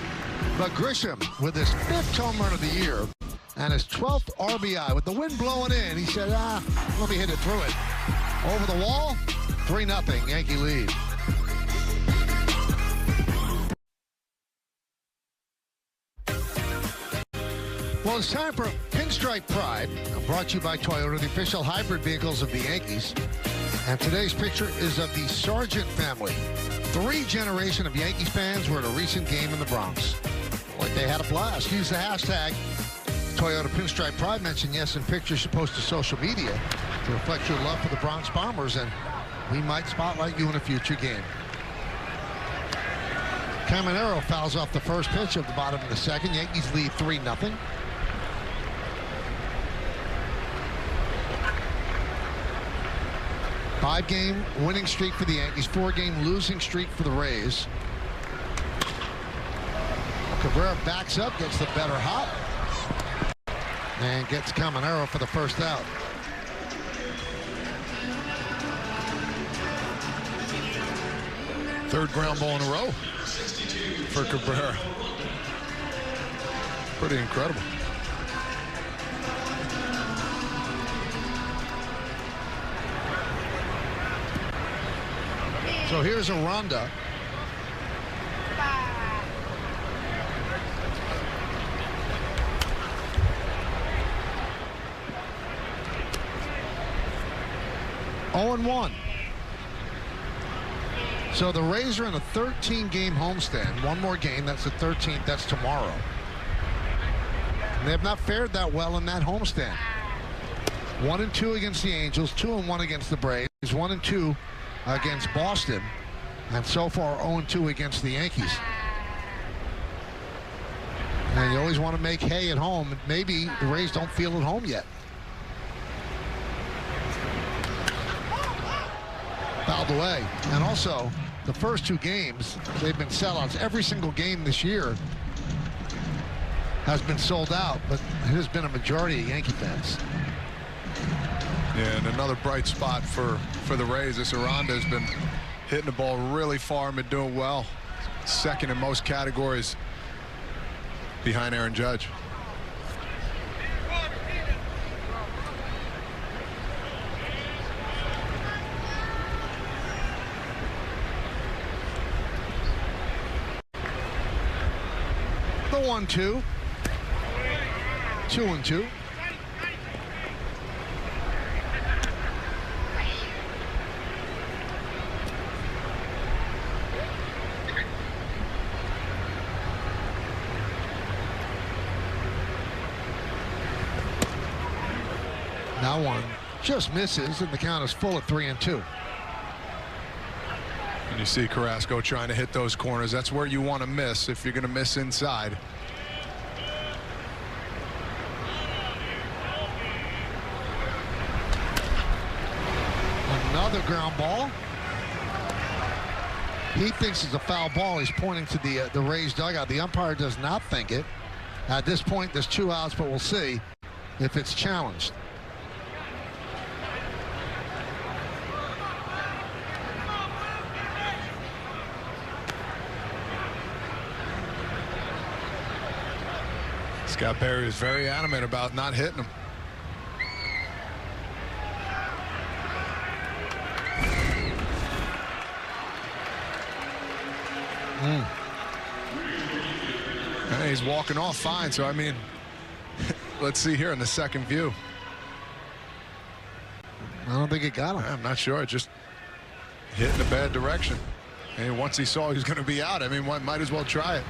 But Grisham, with his 5th home run of the year and his 12th RBI, with the wind blowing in, he said, let me hit it through it. Over the wall, 3-0, Yankee lead. Well, it's time for Pinstripe Pride, brought to you by Toyota, the official hybrid vehicles of the Yankees. And today's picture is of the Sargent family. 3 generations of Yankees fans were at a recent game in the Bronx. Like they had a blast. Use the hashtag Toyota Pinstripe Pride. Mention yes in pictures you post to social media to reflect your love for the Bronx Bombers, and we might spotlight you in a future game. Caminero fouls off the first pitch of the bottom of the second. Yankees lead 3-0. Five-game winning streak for the Yankees, 4-game losing streak for the Rays. Cabrera backs up, gets the better hop, and gets Caminero for the first out. Third ground ball in a row for Cabrera. Pretty incredible. So here's a Ronda. 0-1. So the Rays are in a 13-game homestand. One more game, that's the 13th, that's tomorrow. And they have not fared that well in that homestand. 1-2 against the Angels, 2-1 against the Braves, 1-2 against Boston, and so far 0-2 against the Yankees. And you always want to make hay at home. Maybe the Rays don't feel at home yet. Fouled away. And also, the first 2 games, they've been sellouts. Every single game this year has been sold out, but it has been a majority of Yankee fans. Yeah, and another bright spot for the Rays. This Aranda has been hitting the ball really far and been doing well. Second in most categories behind Aaron Judge. The 1-2. 2-2. That one just misses, and the count is full at 3-2. And you see Carrasco trying to hit those corners. That's where you want to miss if you're going to miss inside. Another ground ball. He thinks it's a foul ball. He's pointing to the Rays dugout. The umpire does not think it. At this point, there's 2 outs, but we'll see if it's challenged. Scott Perry is very adamant about not hitting him. And he's walking off fine, so I mean, let's see here in the second view. I don't think it got him. I'm not sure. It just hit in a bad direction. And once he saw he was going to be out, I mean, might as well try it.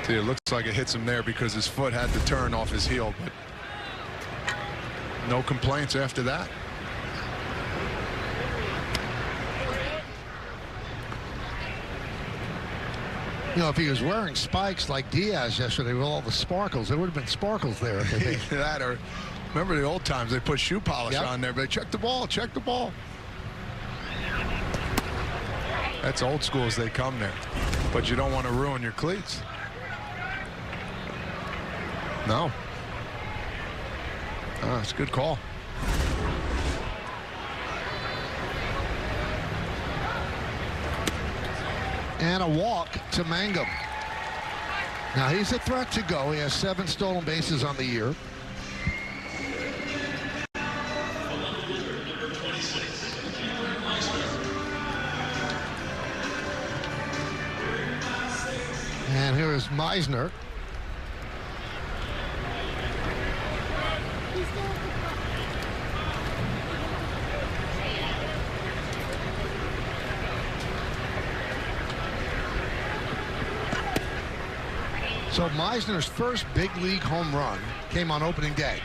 See, it looks like it hits him there because his foot had to turn off his heel, but no complaints after that. You know, if he was wearing spikes like Diaz yesterday with all the sparkles, there would have been sparkles there. If they did. That, or remember the old times, they put shoe polish on there, but check the ball, check the ball. That's old school as they come there, but you don't want to ruin your cleats. No. Oh, it's a good call. And a walk to Mangum. Now he's a threat to go. He has 7 stolen bases on the year. And here is Meisner. So Meisner's first big league home run came on opening day,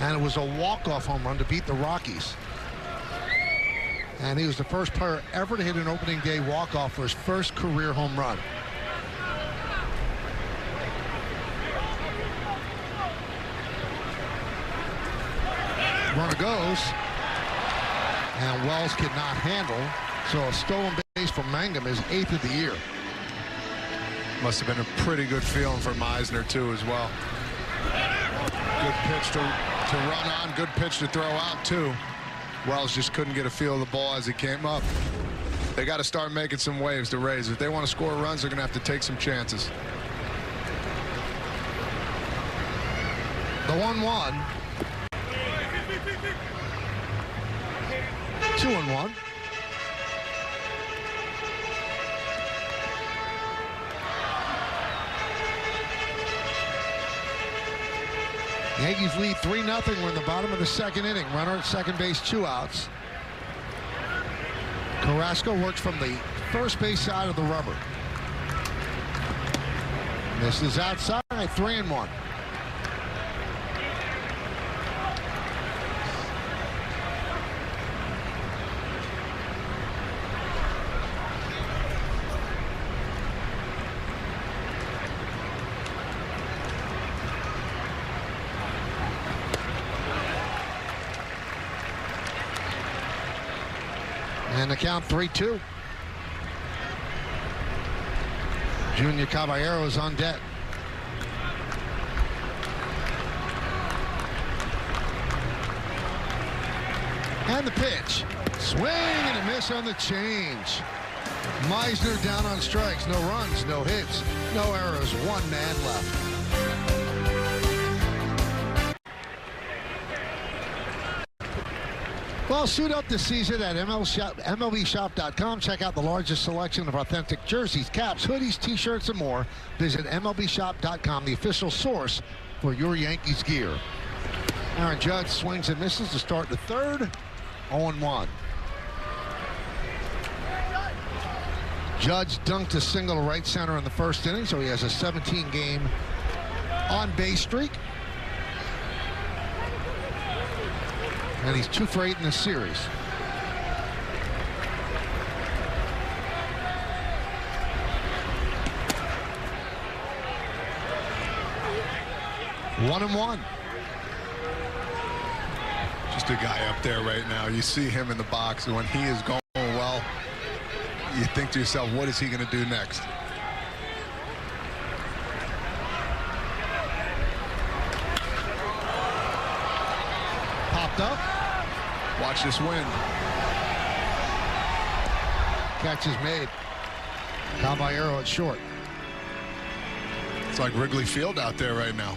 and it was a walk-off home run to beat the Rockies. And he was the first player ever to hit an opening day walk-off for his first career home run. Runner goes, and Wells could not handle, so a stolen base from Mangum is 8th of the year. Must have been a pretty good feeling for Meisner, too, as well. Good pitch to run on, good pitch to throw out, too. Wells just couldn't get a feel of the ball as he came up. They got to start making some waves, the Rays. If they want to score runs, they're going to have to take some chances. The 1-1. 2-1. Yankees lead 3-0. We're in the bottom of the second inning. Runner at second base, 2 outs. Carrasco works from the first base side of the rubber. This is outside, 3-1. And the count 3-2. Junior Caballero is on deck. And the pitch. Swing and a miss on the change. Meisner down on strikes. No runs, no hits, no errors. 1 man left. Well, suit up this season at MLBshop.com. Check out the largest selection of authentic jerseys, caps, hoodies, T-shirts, and more. Visit MLBshop.com, the official source for your Yankees gear. Aaron Judge swings and misses to start the third. 0-1. Judge dunked a single to right center in the first inning, so he has a 17-game on-base streak. And he's 2 for 8 in this series. One and one. Just a guy up there right now. You see him in the box, and when he is going well, you think to yourself, what is he going to do next? Popped up. Watch this win. Catch is made. Caballero at short. It's like Wrigley Field out there right now.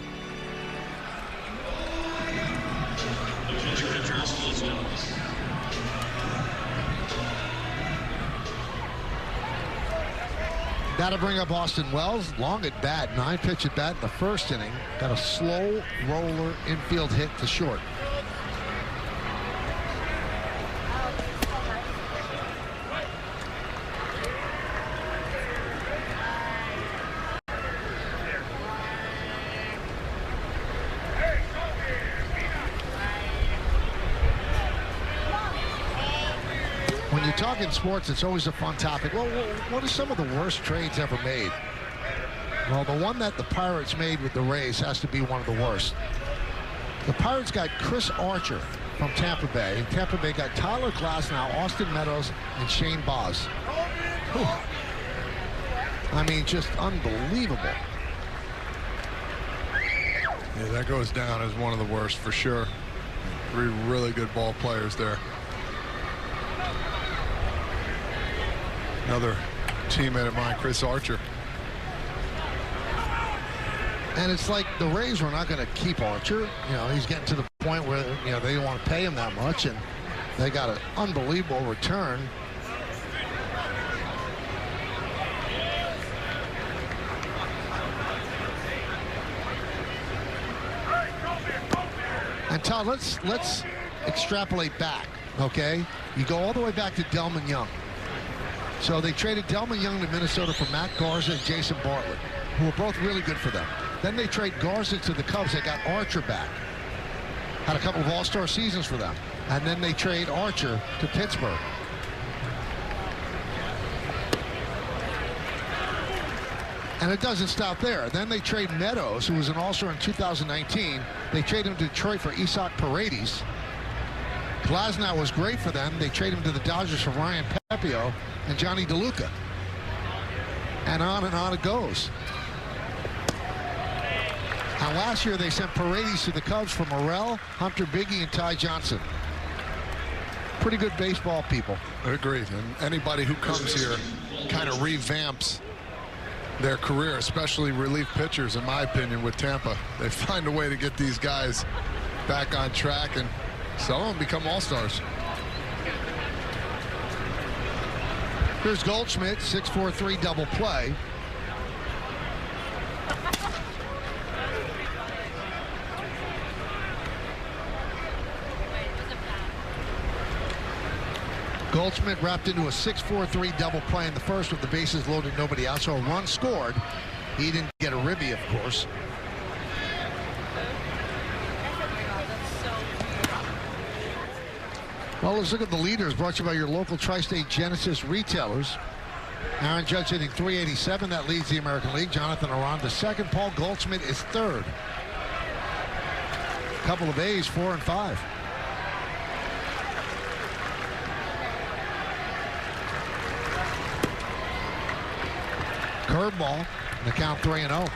Got to bring up Austin Wells. Long at bat, 9-pitch at bat in the first inning. Got a slow roller infield hit to short. When you're talking sports, it's always a fun topic. Well, what are some of the worst trades ever made? Well, the one that the Pirates made with the Rays has to be one of the worst. The Pirates got Chris Archer from Tampa Bay, and Tampa Bay got Tyler Glasnow, Austin Meadows, and Shane Baz. Whew. I mean, just unbelievable. Yeah, that goes down as one of the worst for sure. 3 really good ball players there. Another teammate of mine, Chris Archer. And it's like the Rays were not going to keep Archer. You know, he's getting to the point where, you know, they don't want to pay him that much, and they got an unbelievable return. And Todd, let's extrapolate back, okay? You go all the way back to Delman Young. So they traded Delman Young to Minnesota for Matt Garza and Jason Bartlett, who were both really good for them. Then they trade Garza to the Cubs. They got Archer back. Had a couple of all-star seasons for them. And then they trade Archer to Pittsburgh. And it doesn't stop there. Then they trade Meadows, who was an all-star in 2019. They trade him to Detroit for Isaac Paredes. Glasnow was great for them. They trade him to the Dodgers for Ryan Pepio and Johnny DeLuca. And on it goes. And last year they sent Paredes to the Cubs for Morel, Hunter Biggie, and Ty Johnson. Pretty good baseball people. Agreed. And anybody who comes here kind of revamps their career, especially relief pitchers, in my opinion, with Tampa. They find a way to get these guys back on track, and some of them become all-stars. Here's Goldschmidt, 6-4-3 double play. Goldschmidt wrapped into a 6-4-3 double play in the first with the bases loaded, nobody out. So a run scored. He didn't get a ribby, of course. Well, let's look at the leaders brought to you by your local Tri-State Genesis retailers. Aaron Judge hitting .387. That leads the American League. Jonathan Aranda second. Paul Goldschmidt is third. Couple of A's, 4 and 5. Curveball, and the count 3-0.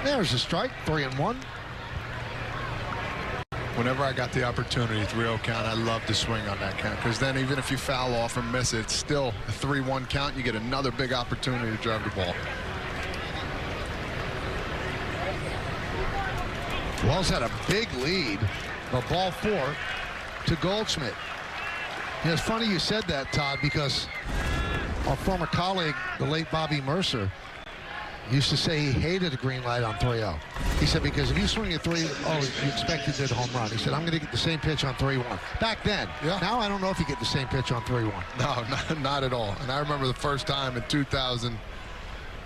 There's a strike, 3-1. Whenever I got the opportunity, 3-0 count, I love to swing on that count, because then even if you foul off or miss it, it's still a 3-1 count. You get another big opportunity to drive the ball. Wells had a big lead, but ball 4 to Goldschmidt. And it's funny you said that, Todd, because our former colleague, the late Bobby Mercer, used to say he hated a green light on 3-0. He said, because if you swing at 3-0, you expect to hit a home run. He said, I'm going to get the same pitch on 3-1. Back then. Yeah. Now I don't know if you get the same pitch on 3-1. No, not at all. And I remember the first time in 2000,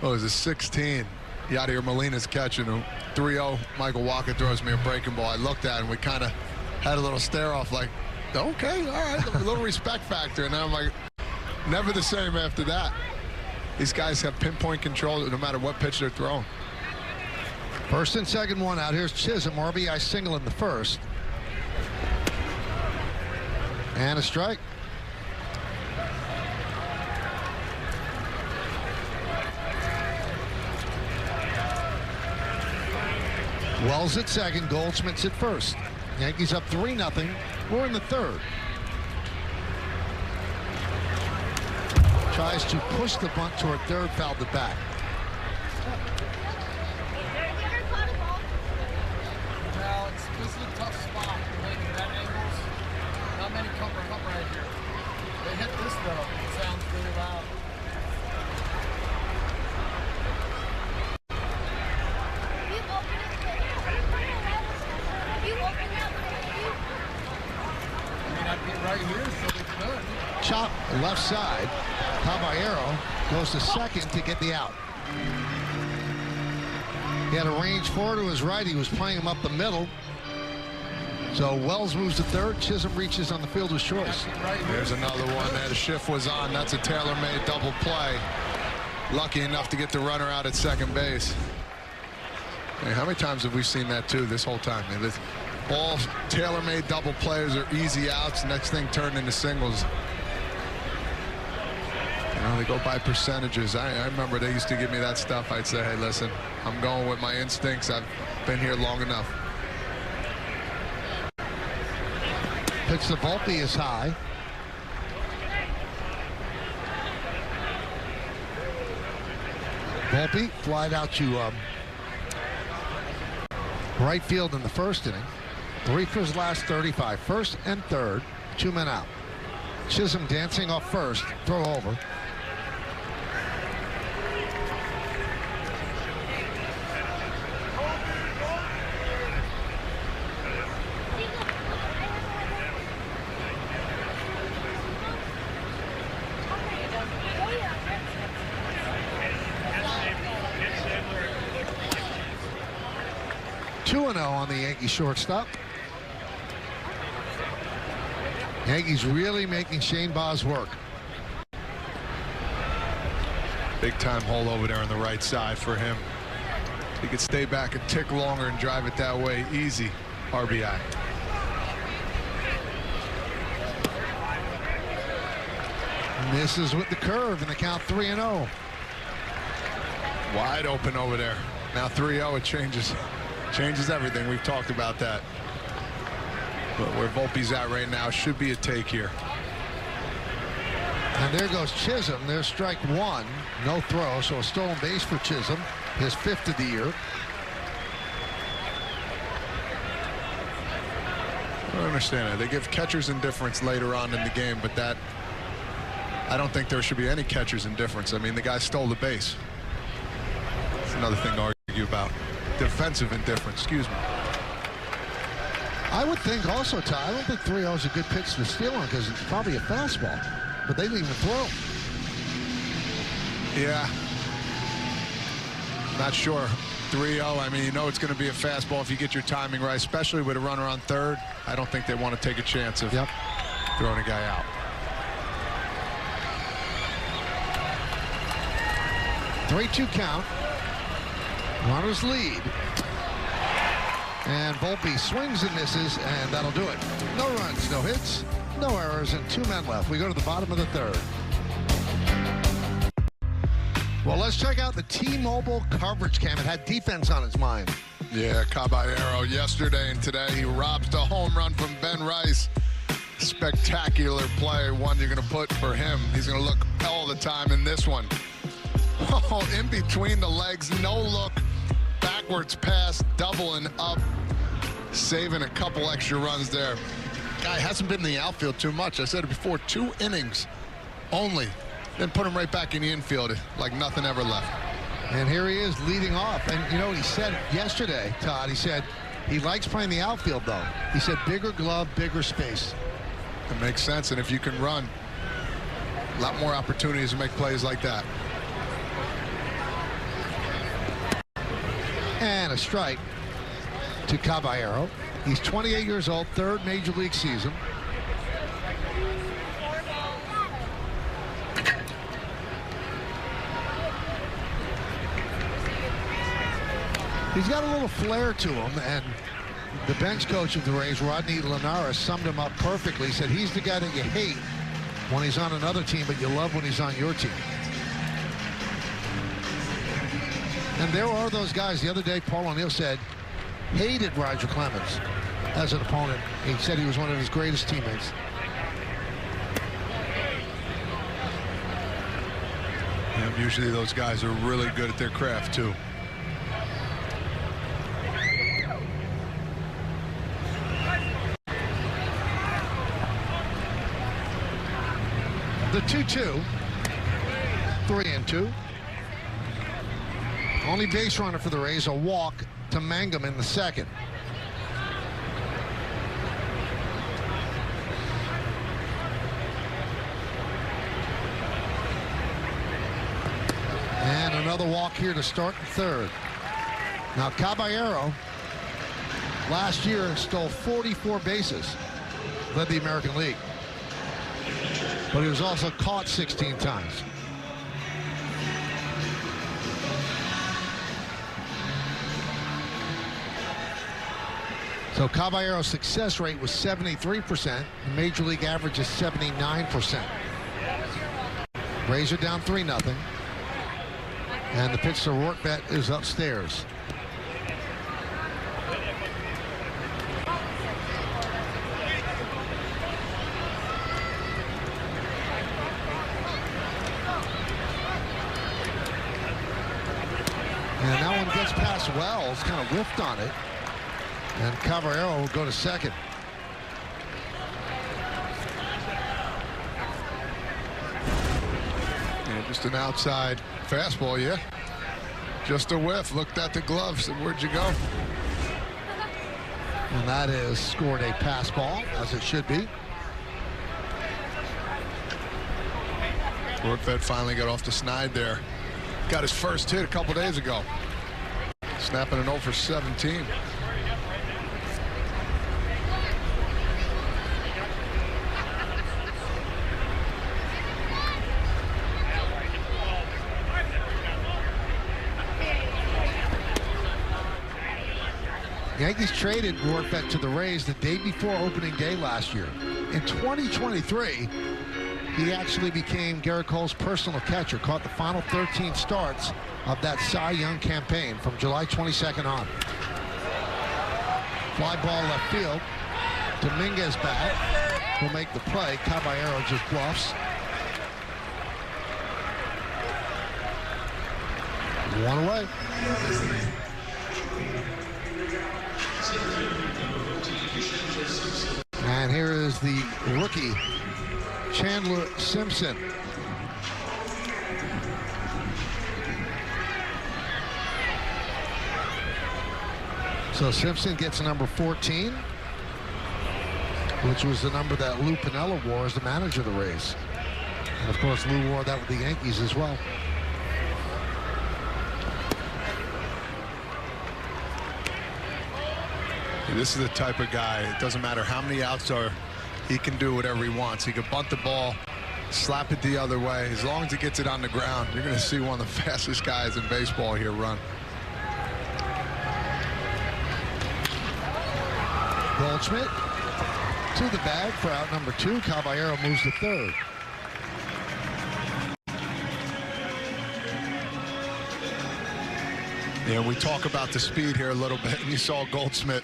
what was it, 16, Yadier Molina's catching him. 3-0, Michael Walker throws me a breaking ball. I looked at him, we kind of had a little stare off like, okay, all right, a little respect factor. And I'm like, never the same after that. These guys have pinpoint control no matter what pitch they're throwing. First and second, one out. Here's Chisholm, RBI single in the first. And a strike. Wells at second, Goldschmidt's at first. Yankees up 3-0. We're in the third. Tries to push the bunt toward third, fouled it back. Well, this is a tough spot. That angles, not many come right here. They hit this though. It sounds really loud. I mean, I'd be right here, so it's good. Chop left side. Caballero goes to second to get the out. He had a range forward to his right. He was playing him up the middle. So Wells moves to third. Chisholm reaches on the fielder's choice. There's another one there. The shift was on. That's a tailor-made double play. Lucky enough to get the runner out at second base. Hey, how many times have we seen that too this whole time? All tailor-made double plays are easy outs. Next thing turned into singles. You know, they go by percentages. I remember they used to give me that stuff. I'd say, hey, listen, I'm going with my instincts. I've been here long enough. Pitch to Volpe is high. Volpe flied out to right field in the first inning. 3 for his last 35. First and third, 2 men out. Chisholm dancing off first, throw over. On the Yankee shortstop. Yankees really making Shane Baz work. Big time hole over there on the right side for him. He could stay back a tick longer and drive it that way. Easy RBI. Misses with the curve and the count 3-0. Wide open over there. Now 3-0, it changes everything. We've talked about that. But where Volpe's at right now should be a take here. And there goes Chisholm. There's strike one. No throw, so a stolen base for Chisholm. His 5th of the year. don't understand it. They give catchers indifference later on in the game, but that, I don't think there should be any catcher's indifference. I mean, the guy stole the base. That's another thing to argue about. Defensive indifference, excuse me. I would think also, Ty, I don't think 3-0 is a good pitch to steal on because it's probably a fastball, but they didn't even throw. Yeah. Not sure. 3-0, I mean, you know it's going to be a fastball if you get your timing right, especially with a runner on third. I don't think they want to take a chance of throwing a guy out. 3-2 count. Runners lead. And Volpe swings and misses, and that'll do it. No runs, no hits, no errors, and 2 men left. We go to the bottom of the third. Well, let's check out the T-Mobile coverage cam. It had defense on its mind. Yeah, Caballero yesterday and today. He robs the home run from Ben Rice. Spectacular play, one you're going to put for him. He's going to look all the time in this one. Oh, in between the legs, no look. Backwards pass, doubling up, saving a couple extra runs there. Guy hasn't been in the outfield too much. I said it before, 2 innings only. Then put him right back in the infield like nothing ever left. And here he is leading off. And you know what he said yesterday, Todd? He said he likes playing the outfield, though. He said bigger glove, bigger space. It makes sense. And if you can run, a lot more opportunities to make plays like that. And a strike to Caballero. He's 28 years old, 3rd major league season. He's got a little flair to him, and the bench coach of the Rays, Rodney Linares, summed him up perfectly. He said he's the guy that you hate when he's on another team, but you love when he's on your team. And there are those guys. The other day, Paul O'Neill said, hated Roger Clemens as an opponent. He said he was one of his greatest teammates. Yeah, usually those guys are really good at their craft, too. The 2-2. 3-2. Only base runner for the Rays, a walk to Mangum in the 2nd. And another walk here to start the 3rd. Now Caballero last year stole 44 bases, led the American League. But he was also caught 16 times. So Caballero's success rate was 73%. The major league average is 79%. Rays are down 3-0. And the pitch to Rortvedt is upstairs. And that one gets past Wells, kind of whiffed on it. And Caballero will go to 2nd. Yeah, just an outside fastball, yeah. Just a whiff. Looked at the glove, said, where'd you go? And that is scored a pass ball, as it should be. Rortvedt finally got off the snide there. Got his first hit a couple days ago. Snapping an 0 for 17. Yankees traded Rortvedt to the Rays the day before opening day last year. In 2023, he actually became Garrett Cole's personal catcher, caught the final 13 starts of that Cy Young campaign from July 22nd on. Fly ball left field. Dominguez back will make the play. Caballero just bluffs. One away. rookie Chandler Simpson. So Simpson gets number 14, which was the number that Lou Piniella wore as the manager of the Rays. And of course, Lou wore that with the Yankees as well. This is the type of guy, it doesn't matter how many outs are, he can do whatever he wants. He can bunt the ball, slap it the other way. As long as he gets it on the ground, you're going to see one of the fastest guys in baseball here run. Goldschmidt to the bag for out number 2. Caballero moves to third. Yeah, we talk about the speed here a little bit, and you saw Goldschmidt.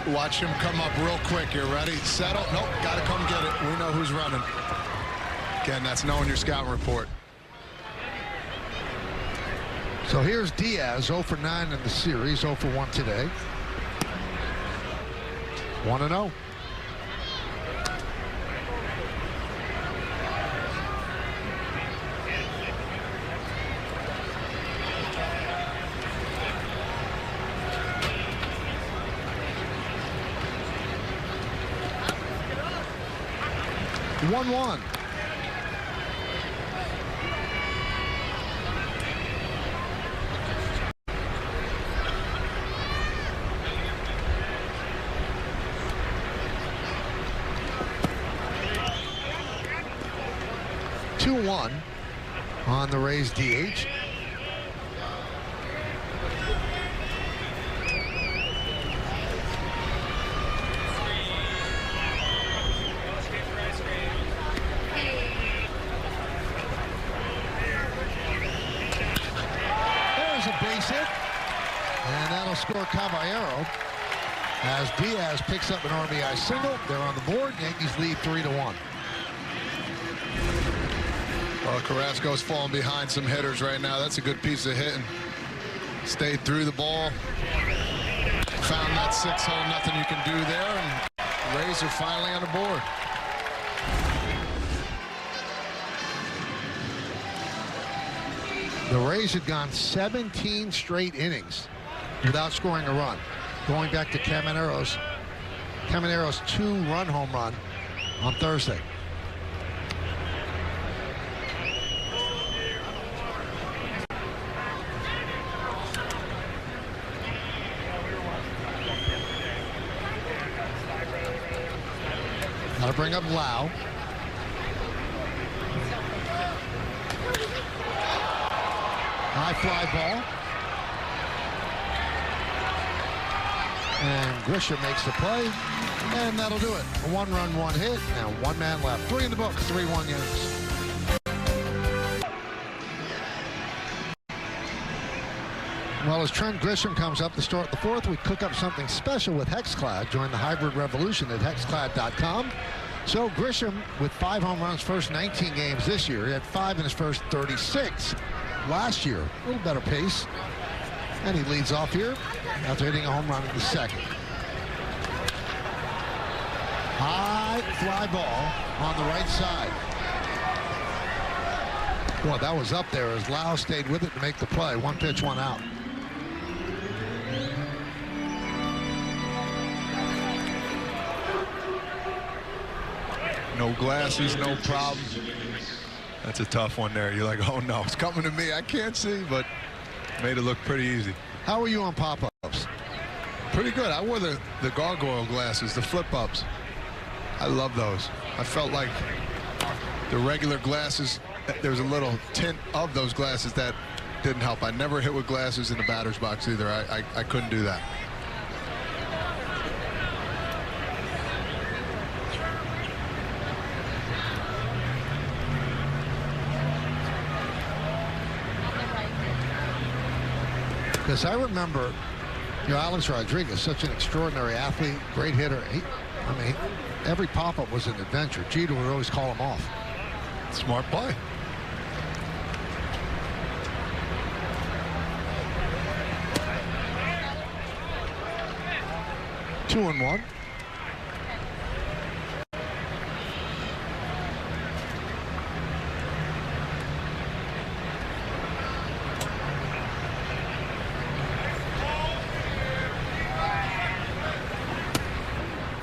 Watch him come up real quick here. Ready? Settle. Nope. Got to come get it. We know who's running. Again, that's knowing your scouting report. So here's Diaz, 0 for 9 in the series, 0 for 1 today. 1-0. One. 2-1 on the Rays DH. Base hit, and that'll score Caballero as Diaz picks up an RBI single. They're on the board. Yankees lead 3-1. Well, Carrasco's falling behind some hitters right now. That's a good piece of hitting. Stayed through the ball. Found that 6-hole. Nothing you can do there, and the Rays are finally on the board. The Rays had gone 17 straight innings without scoring a run, going back to Camanero's 2-run home run on Thursday. Got to bring up Lau. High fly ball. And Grisham makes the play, and that'll do it. A 1-run, 1 hit, and 1 man left. 3 in the book, 3-1 Yankees. Well, as Trent Grisham comes up to start the 4th, we cook up something special with Hexclad. Join the hybrid revolution at hexclad.com. So Grisham, with 5 home runs first 19 games this year, he had 5 in his first 36 last year. A little better pace. And he leads off here after hitting a home run in the 2nd. High fly ball on the right side. Boy, that was up there as Lau stayed with it to make the play. 1 pitch, 1 out. No glasses, no problem. That's a tough one there. You're like, oh no, it's coming to me. I can't see, but made it look pretty easy. How are you on pop-ups? Pretty good. I wore the gargoyle glasses, the flip-ups. I love those. I felt like the regular glasses, there was a little tint of those glasses that didn't help. I never hit with glasses in the batter's box either. I couldn't do that. Because I remember, Alex Rodriguez, such an extraordinary athlete, great hitter. Every pop-up was an adventure. Jeter would always call him off. Smart play. Two and 1.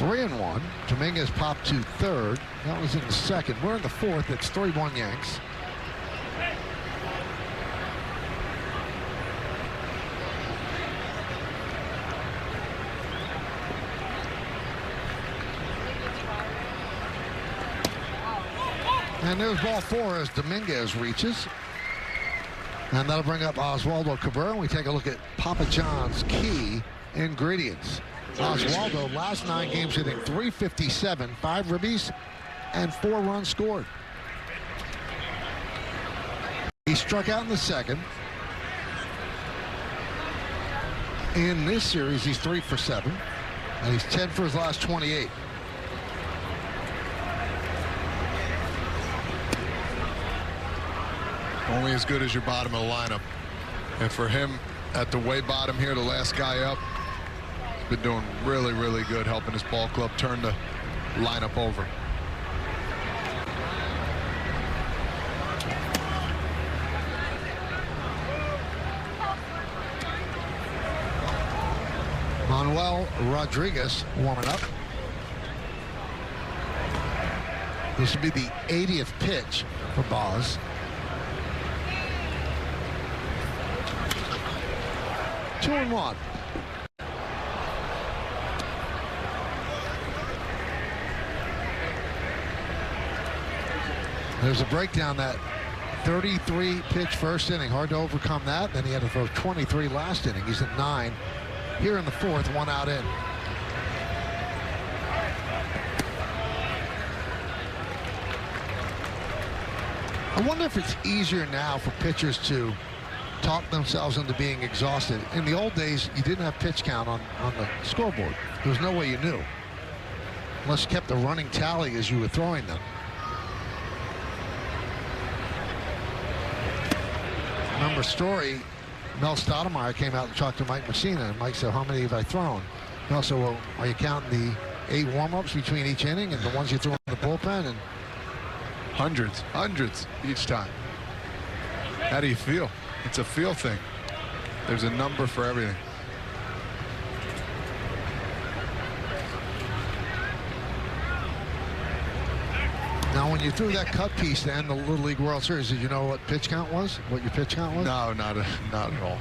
3-1. Dominguez popped to third. That was in the second. We're in the fourth. It's 3-1 Yanks. And there's ball 4 as Dominguez reaches. And that'll bring up Oswaldo Cabrera. And we take a look at Papa John's key ingredients. Oswaldo, last 9 games hitting .357, 5 ribbies, and 4 runs scored. He struck out in the second. In this series, he's 3 for 7, and he's 10 for his last 28. Only as good as your bottom of the lineup. And for him at the way bottom here, the last guy up, he's been doing really, really good helping his ball club turn the lineup over. Manuel Rodriguez warming up. This will be the 80th pitch for Boz. 2-1. There's a breakdown. That 33 pitch first inning, hard to overcome that. Then he had to throw 23 last inning. He's at 9 here in the fourth, 1 out in. I wonder if it's easier now for pitchers to talk themselves into being exhausted. In the old days, you didn't have pitch count on the scoreboard. There was no way you knew, unless you kept a running tally as you were throwing them. Remember Story, Mel Stoudemire came out and talked to Mike Messina, and Mike said, how many have I thrown? And also, well, are you counting the 8 warm-ups between each inning and the ones you threw in the bullpen? And hundreds each time. How do you feel? It's a feel thing. There's a number for everything. Now, when you threw that cut piece to end the Little League World Series, did you know what pitch count was? What your pitch count was? No, not at all.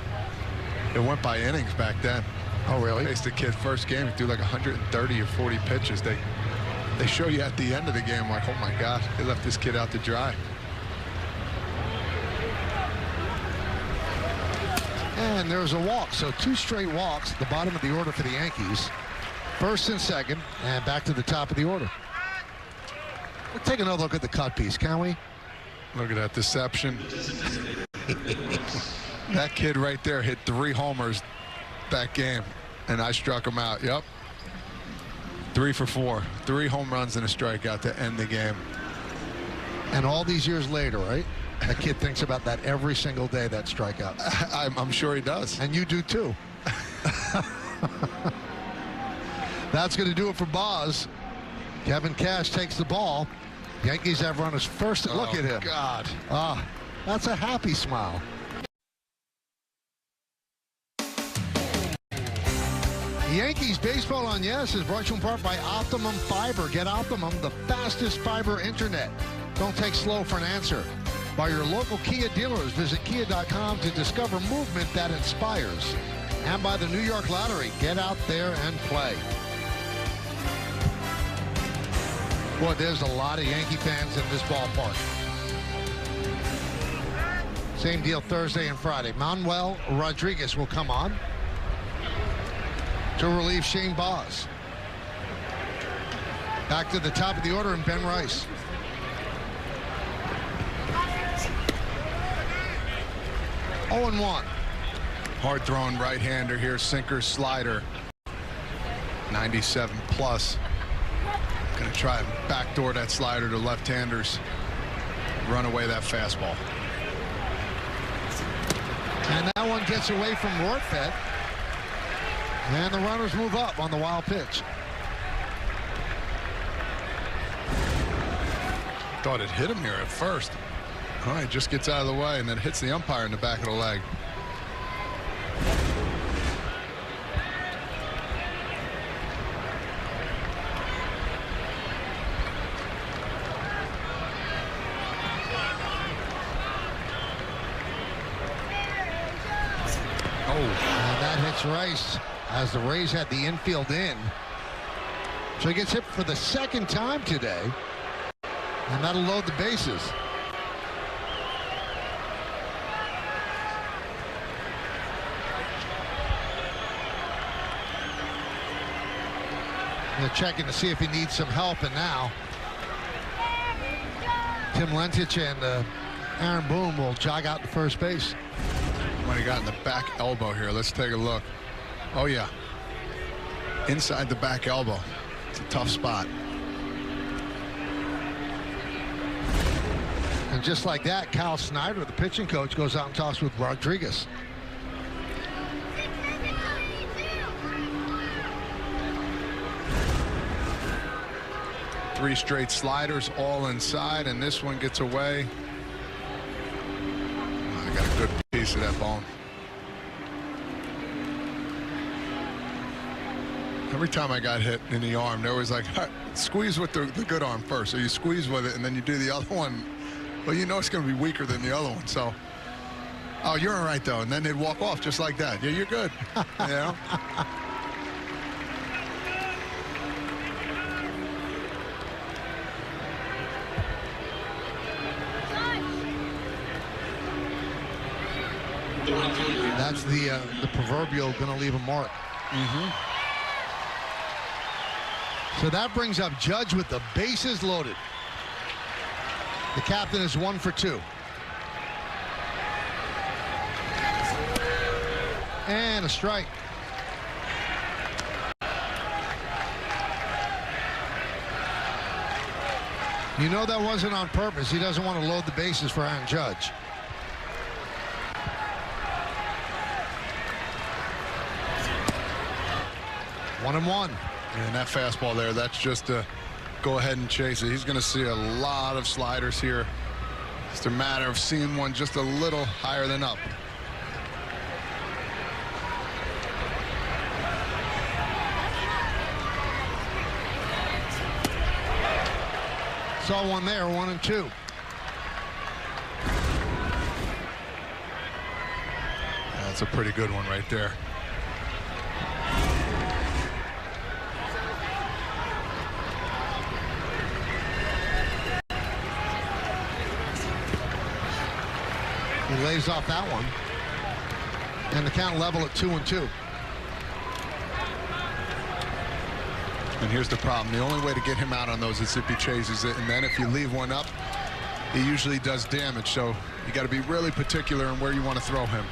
It went by innings back then. Oh, really? I faced a kid first game, he threw like 130 or 40 pitches. They show you at the end of the game, like, oh my gosh, they left this kid out to dry. And there's a walk, so 2 straight walks at the bottom of the order for the Yankees. First and second, and back to the top of the order. We'll take another look at the cut piece, can we? Look at that deception. That kid right there hit 3 homers that game, and I struck him out. Yep. 3 for 4. 3 home runs and a strikeout to end the game. And all these years later, right? That kid thinks about that every single day, that strikeout. I'm sure he does. And you do too. That's going to do it for Boz. Kevin Cash takes the ball. Yankees have runners first. Look at him. God. That's a happy smile. Yankees Baseball on Yes is brought to you in part by Optimum Fiber. Get Optimum, the fastest fiber internet. Don't take slow for an answer. By your local Kia dealers. Visit kia.com to discover movement that inspires. And by the New York Lottery. Get out there and play. Boy, there's a lot of Yankee fans in this ballpark. Same deal Thursday and Friday. Manuel Rodriguez will come on to relieve Shane Boz. Back to the top of the order, and Ben Rice. Oh, 0-1. Hard throwing right-hander here, sinker, slider. 97 plus. Going to try and backdoor that slider to left-handers. Run away that fastball. And that one gets away from Rortvedt. And the runners move up on the wild pitch. Thought it hit him here at first. All right, just gets out of the way and then hits the umpire in the back of the leg. Alex Rice, as the Rays had the infield in. So he gets hit for the second time today, and that'll load the bases. They're checking to see if he needs some help, and now Tim Lentich and Aaron Boone will jog out to first base. What he got in the back elbow here. Let's take a look. Oh, yeah. Inside the back elbow. It's a tough spot. And just like that, Kyle Snyder, the pitching coach, goes out and talks with Rodriguez. Three straight sliders all inside, and this one gets away. Oh, I got a good piece of that bone. Every time I got hit in the arm, they always like, squeeze with the good arm first. So you squeeze with it, and then you do the other one. Well, you know it's going to be weaker than the other one. So, oh, you're all right, though. And then they'd walk off just like that. Yeah, you're good. You know? That's the proverbial going to leave a mark. So that brings up Judge with the bases loaded. The captain is 1 for 2. And a strike. You know that wasn't on purpose. He doesn't want to load the bases for Aaron Judge. One and one. And that fastball there, that's just to go ahead and chase it. He's going to see a lot of sliders here. It's a matter of seeing one just a little higher than up. Saw one there, 1 and 2. That's a pretty good one right there. He lays off that one. And the count level at 2 and 2. And here's the problem. The only way to get him out on those is if he chases it. And then if you leave one up, he usually does damage. So you got to be really particular in where you want to throw him.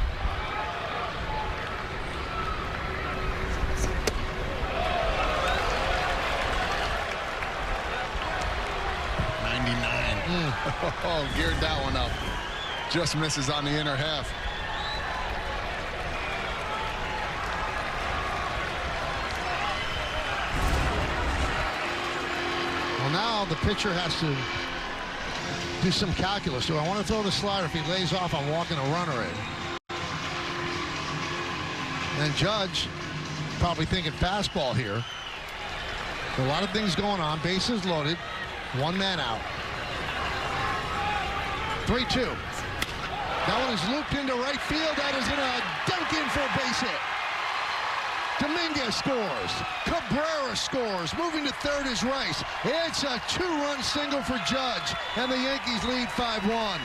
Oh, geared that one up. Just misses on the inner half. Well, now the pitcher has to do some calculus. Do I want to throw the slider? If he lays off, I'm walking a runner in. And Judge probably thinking fastball here. A lot of things going on. Bases loaded. One man out. 3-2. That one is looped into right field. That is in a dunk in for a base hit. Dominguez scores. Cabrera scores. Moving to third is Rice. It's a 2-run single for Judge, and the Yankees lead 5-1.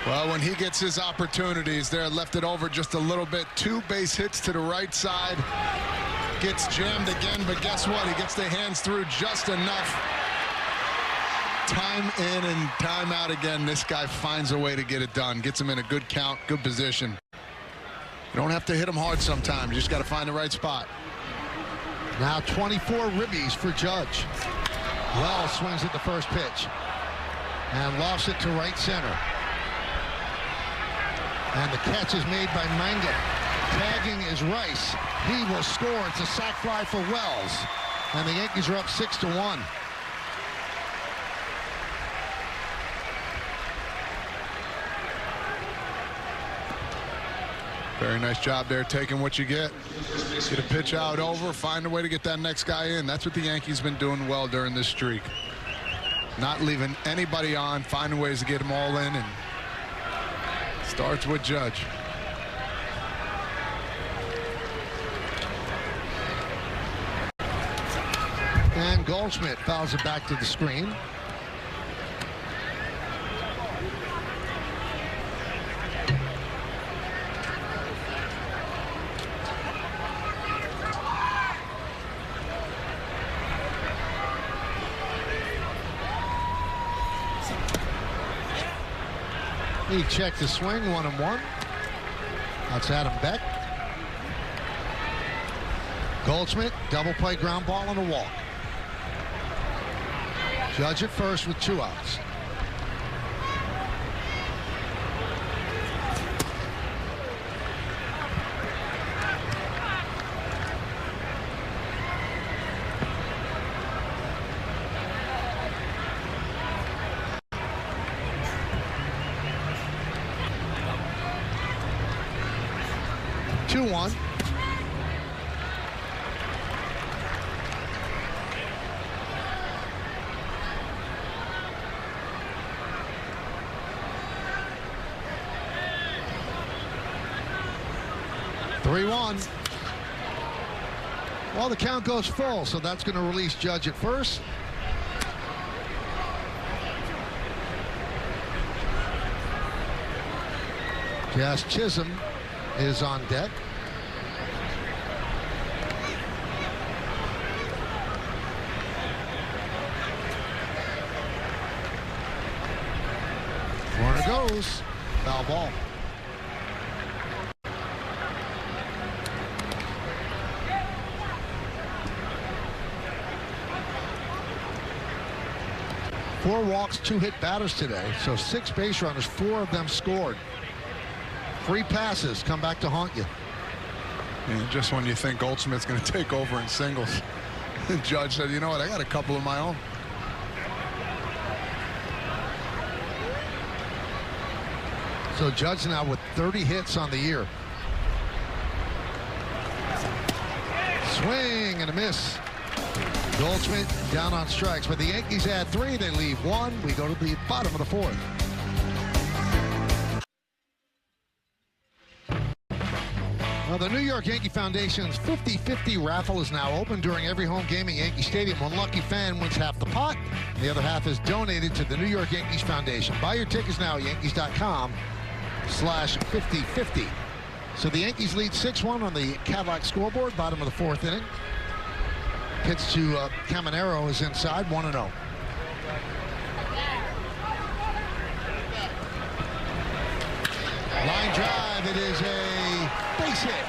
Well, when he gets his opportunities there, left it over just a little bit. 2 base hits to the right side. Gets jammed again, but guess what? He gets the hands through just enough. Time in and time out again. This guy finds a way to get it done. Gets him in a good count, good position. You don't have to hit him hard sometimes. You just got to find the right spot. Now 24 ribbies for Judge. Wells swings at the first pitch and lofts it to right center. And the catch is made by Manga. Tagging is Rice. He will score. It's a sac fly for Wells. And the Yankees are up 6-1. Very nice job there, taking what you get. Get a pitch out over, find a way to get that next guy in. That's what the Yankees been doing well during this streak. Not leaving anybody on, finding ways to get them all in and Starts with Judge. And Goldschmidt fouls it back to the screen. He checked the swing, 1-1. That's Adam Beck. Goldschmidt, double play ground ball and a walk. Judge at first with 2 outs. Two one. Well, the count goes full, so that's going to release Judge at first. Jazz Chisholm is on deck. Runner goes. Foul ball. Four walks, 2 hit batters today, so 6 base runners, 4 of them scored. 3 passes come back to haunt you. And just when you think Goldschmidt's going to take over in singles, the Judge said, you know what, I got a couple of my own. So Judge now with 30 hits on the year. Swing and a miss. Goldschmidt down on strikes, but the Yankees add 3. They leave 1. We go to the bottom of the 4th. Well, the New York Yankee Foundation's 50-50 raffle is now open during every home game at Yankee Stadium. One lucky fan wins half the pot. The other half is donated to the New York Yankees Foundation. Buy your tickets now at Yankees.com/50-50. So the Yankees lead 6-1 on the Cadillac scoreboard, bottom of the 4th inning. Pitch to Caminero is inside, 1-0. Line drive, it is a base hit.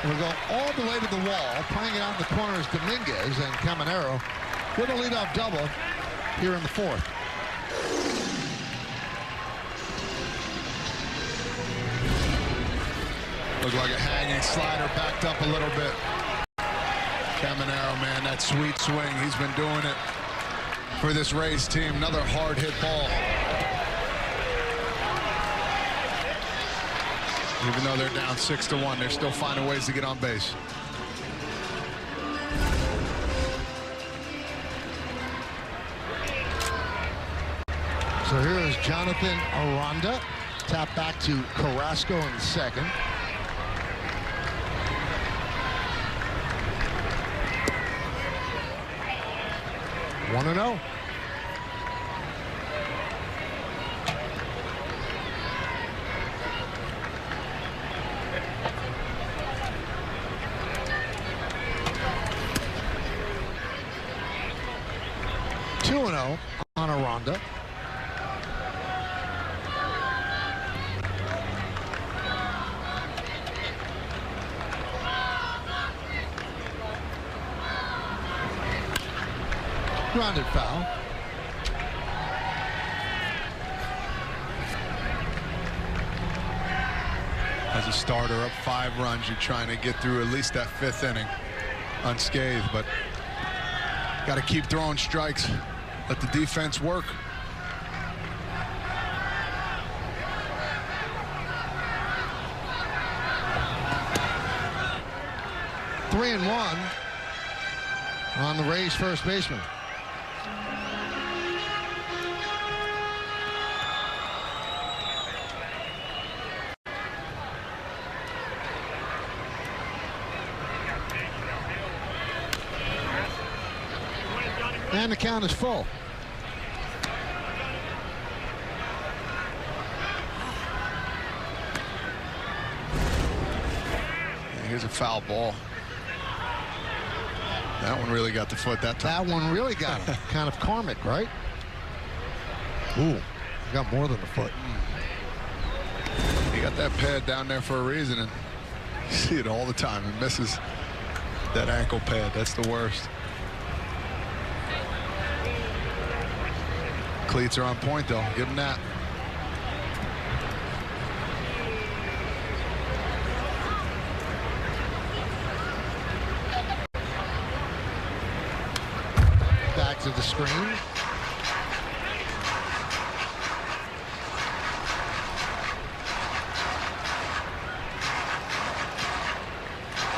We'll go all the way to the wall. Playing it out in the corner is Dominguez, and Caminero with a leadoff double here in the 4th. Looked like a hanging slider, backed up a little bit. Caminero, man, that sweet swing. He's been doing it for this Rays team. Another hard hit ball. Even though they're down 6-1, they're still finding ways to get on base. So here is Jonathan Aranda. Tap back to Carrasco in the 2nd. One and 0. On Aranda. Grounded foul. As a starter up 5 runs, you're trying to get through at least that 5th inning unscathed, but got to keep throwing strikes. Let the defense work. Three and 1 on the Rays first baseman. And the count is full. Here's a foul ball. That one really got the foot that time. That one really got him. Kind of karmic, right? Ooh, got more than the foot. He got that pad down there for a reason, and you see it all the time. He misses that ankle pad. That's the worst. Cleats are on point, though. Give him that. Back to the screen.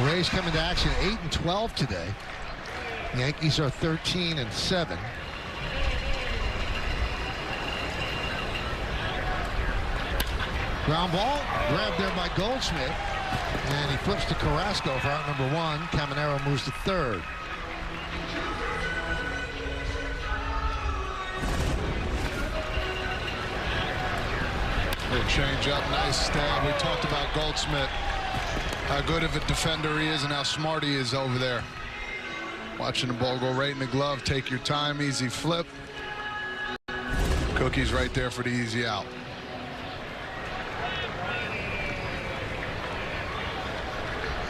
Rays coming to action 8-12 today. Yankees are 13-7. Ground ball grabbed there by Goldschmidt, and he flips to Carrasco for out number one. Caminero moves to third. Little change up, nice stab. We talked about Goldschmidt, how good of a defender he is and how smart he is over there. Watching the ball go right in the glove, take your time, easy flip. Cookie's right there for the easy out.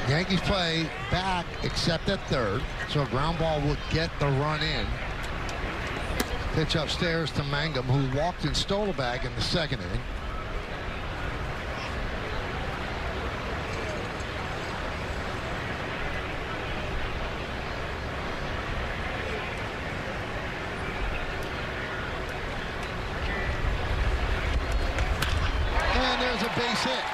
Yankees play back except at third, so a ground ball will get the run in. Pitch upstairs to Mangum, who walked and stole a bag in the second inning. And there's a base hit.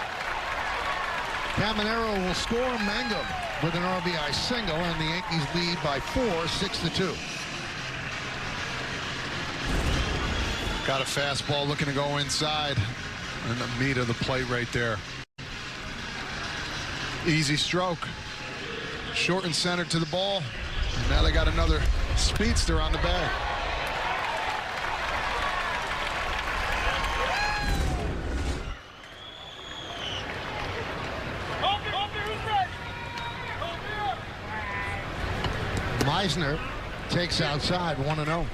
Caminero will score. Mangum with an RBI single, and the Yankees lead by 4, 6-2. Got a fastball looking to go inside, and the meat of the plate right there. Easy stroke. Short and center to the ball. And now they got another speedster on the bag. Meisner takes outside, 1-0.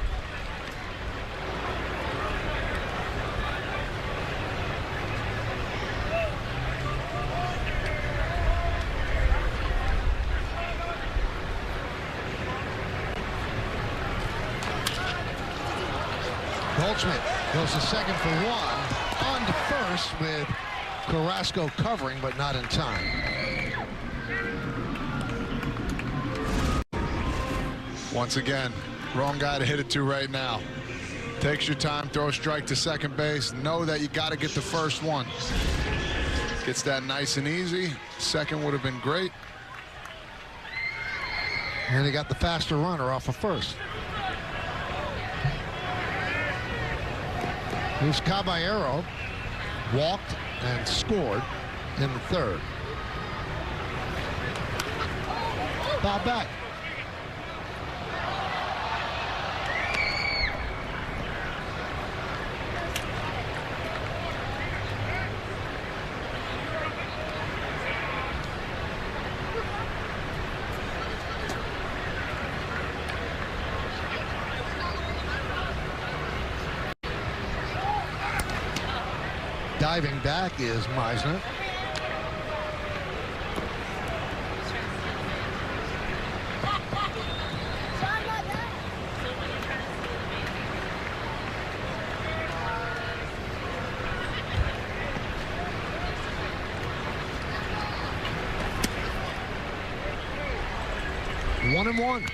Goldschmidt goes to second for one. On to first with Carrasco covering, but not in time. Once again, wrong guy to hit it to right now. Takes your time, throw a strike to second base. Know that you got to get the first one. Gets that nice and easy. Second would have been great. And he got the faster runner off of first. Here's Caballero, walked and scored in the third. Bob back. Diving back is Meisner. One and one.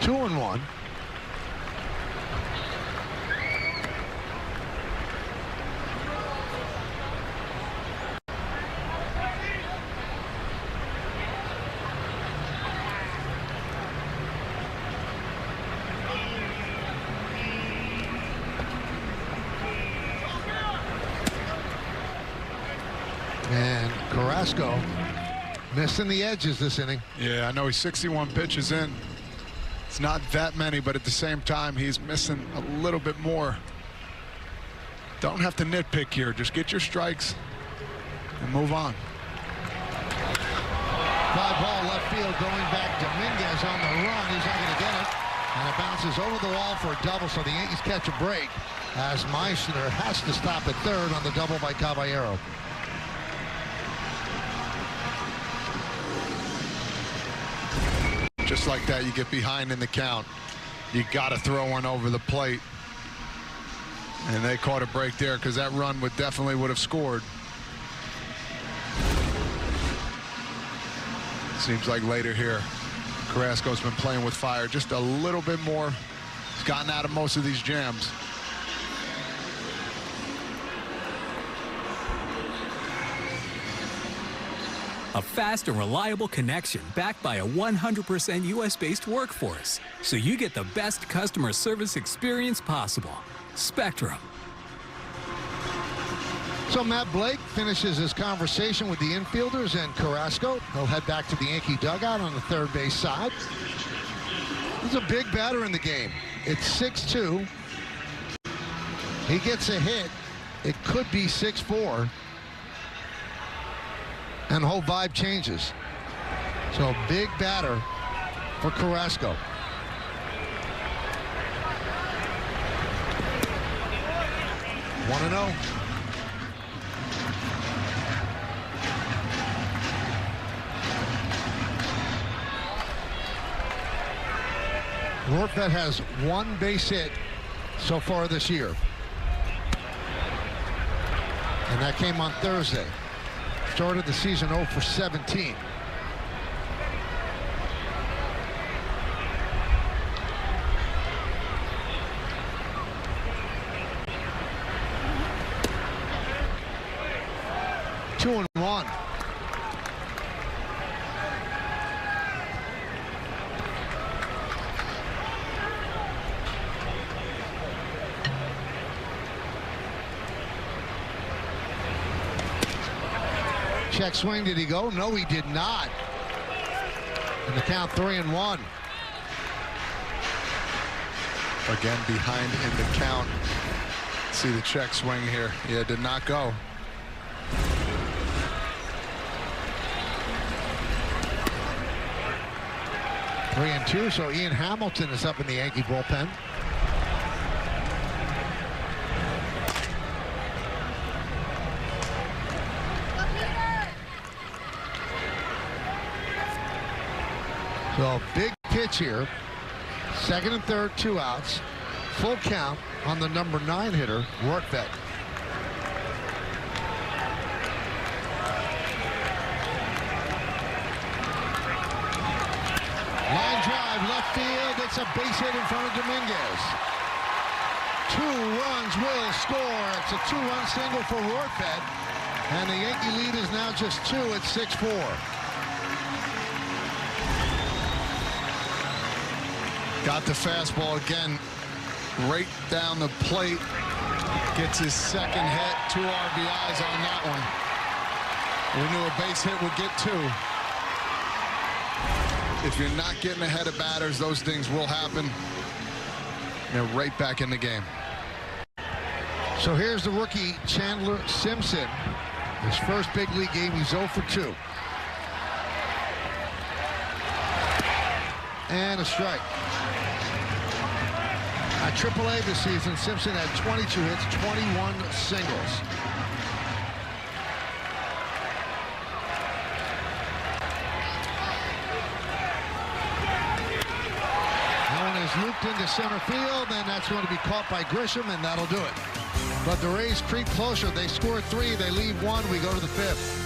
Two and one. And Carrasco missing the edges this inning. Yeah, I know he's 61 pitches in. It's not that many, but at the same time, he's missing a little bit more. Don't have to nitpick here. Just get your strikes and move on. Fly ball left field going back. Dominguez on the run. He's not going to get it. And it bounces over the wall for a double, so the Yankees catch a break as Meissner has to stop at third on the double by Caballero. Just like that, you get behind in the count. You got to throw one over the plate. And they caught a break there because that run would have scored. Seems like later here, Carrasco's been playing with fire just a little bit more. He's gotten out of most of these jams. A fast and reliable connection backed by a 100% U.S.-based workforce. So you get the best customer service experience possible. Spectrum. So Matt Blake finishes his conversation with the infielders and Carrasco. He'll head back to the Yankee dugout on the third base side. He's a big batter in the game. It's 6-2. He gets a hit. It could be 6-4. And the whole vibe changes. So big batter for Carrasco. One and 0. Rortvedt has one base hit so far this year. And that came on Thursday. Started the season 0 for 17. Two and one. Check swing, did he go? No, he did not. And the count 3-1. Again, behind in the count. See the check swing here. Yeah, did not go. Three and two, so Ian Hamilton is up in the Yankee bullpen. So big pitch here. Second and third, 2 outs. Full count on the number 9 hitter, Rortvedt. Line drive, left field. It's a base hit in front of Dominguez. 2 runs will score. It's a 2-run single for Rortvedt. And the Yankee lead is now just 2 at 6-4. Got the fastball again, right down the plate. Gets his second hit, 2 RBIs on that one. We knew a base hit would get 2. If you're not getting ahead of batters, those things will happen. They're right back in the game. So here's the rookie Chandler Simpson. His first big league game, he's 0 for 2. And a strike. At AAA this season, Simpson had 22 hits, 21 singles. That one is looped into center field, and that's going to be caught by Grisham, and that'll do it. But the Rays creep closer. They score 3, they leave 1. We go to the 5th.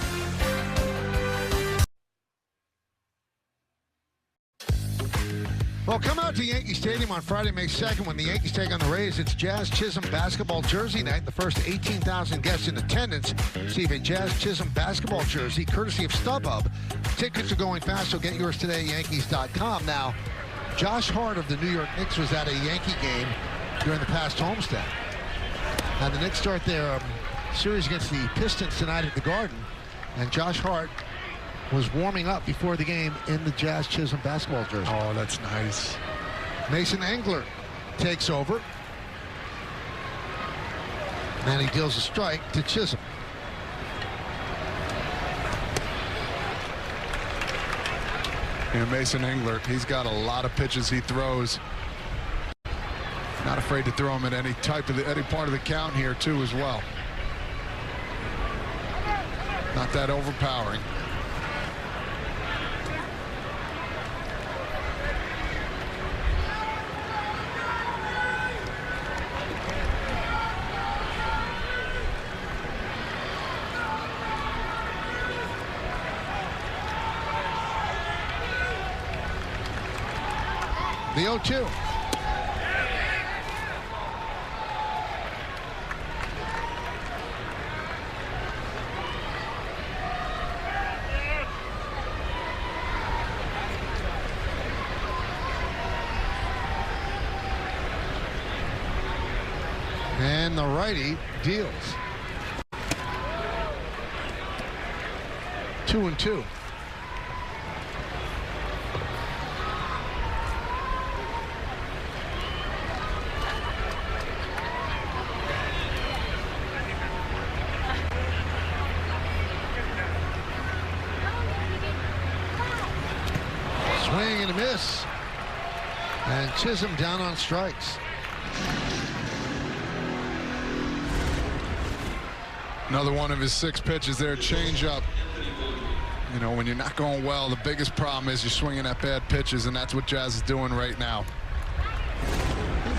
Well, come out to Yankee Stadium on Friday, May 2nd when the Yankees take on the Rays. It's Jazz Chisholm basketball jersey night. The first 18,000 guests in attendance receive a Jazz Chisholm basketball jersey courtesy of StubHub. Tickets are going fast, so get yours today at Yankees.com. Now, Josh Hart of the New York Knicks was at a Yankee game during the past homestand. And the Knicks start their series against the Pistons tonight at the Garden. And Josh Hart was warming up before the game in the Jazz Chisholm basketball jersey. Oh, that's nice. Mason Engler takes over. And he deals a strike to Chisholm. Yeah, Mason Engler, he's got a lot of pitches he throws. Not afraid to throw him at any part of the count here too as well. Not that overpowering. The 0-2. And the righty deals. 2-2. Swing and a miss. And Chisholm down on strikes. Another one of his 6 pitches there, change up. You know, when you're not going well, the biggest problem is you're swinging at bad pitches, and that's what Jazz is doing right now.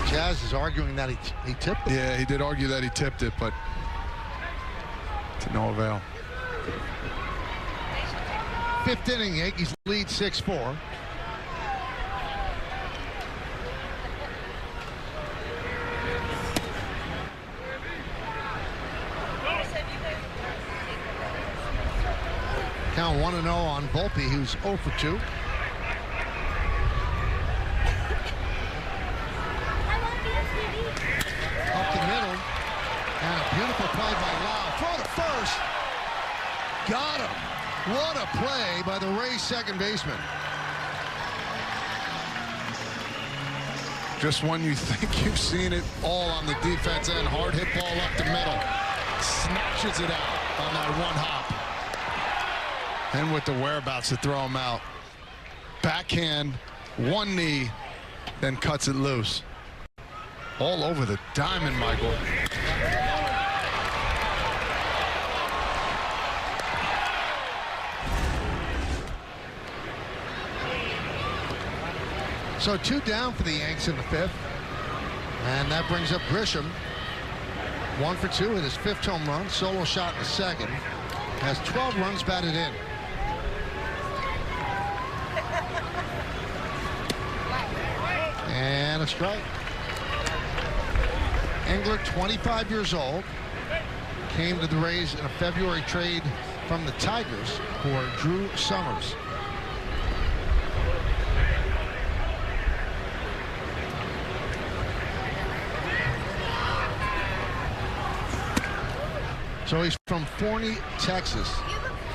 Jazz is arguing that he tipped it. Yeah, he did argue that he tipped it, but to no avail. 5th inning, Yankees lead 6-4. Count 1-0 on Volpe, who's 0 for 2. Up the middle. And a beautiful play by Lau. Throw to first. Got him. What a play by the Rays second baseman. Just when you think you've seen it all on the defense end, hard hit ball up the middle. Snatches it out on that one hop. And with the whereabouts to throw him out. Backhand, one knee, then cuts it loose. All over the diamond, Michael. So 2 down for the Yanks in the 5th. And that brings up Grisham. 1 for 2 with his 5th home run. Solo shot in the 2nd. Has 12 runs batted in. And a strike. Engler, 25 years old, came to the Rays in a February trade from the Tigers for Drew Summers. So he's from Forney, Texas.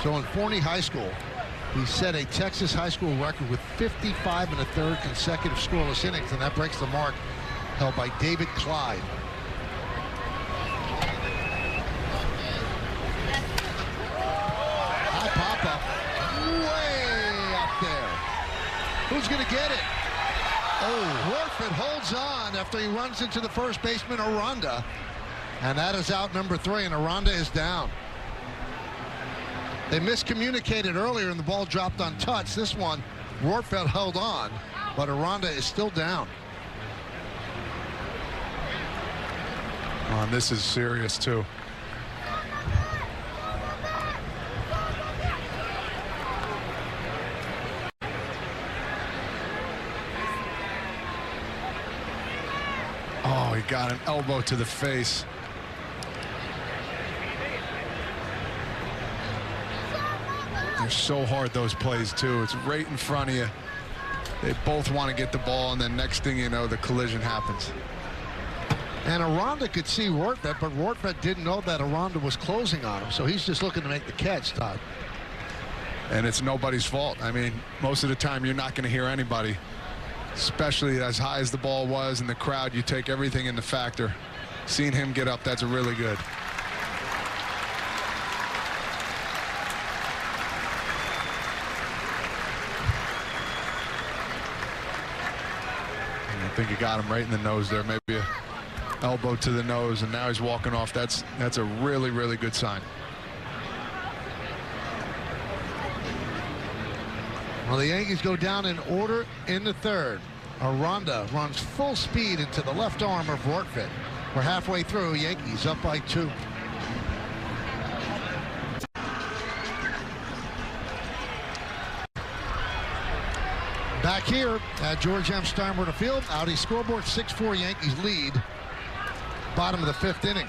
So in Forney High School, he set a Texas high school record with 55 1/3 consecutive scoreless innings, and that breaks the mark held by David Clyde. High pop-up, way up there. Who's going to get it? Oh, Warford holds on after he runs into the first baseman, Aranda. And that is out number 3, and Aranda is down. They miscommunicated earlier and the ball dropped untouched. This one, Rortfeld held on, but Aranda is still down. Oh, and this is serious too. Oh, he got an elbow to the face. They're so hard, those plays, too. It's right in front of you. They both want to get the ball, and then next thing you know, the collision happens. And Aranda could see Rortvedt, but Rortvedt didn't know that Aranda was closing on him, so he's just looking to make the catch, Todd. And it's nobody's fault. I mean, most of the time you're not going to hear anybody, especially as high as the ball was in the crowd. You take everything into factor. Seeing him get up, that's really good. And I think he got him right in the nose there, maybe a elbow to the nose, and now he's walking off. That's a really, really good sign. Well, the Yankees go down in order in the third. Aranda runs full speed into the left arm of Rortvedt. We're halfway through. Yankees up by 2. Back here at George M. Steinbrenner Field, Audi scoreboard, 6-4 Yankees lead. Bottom of the 5th inning.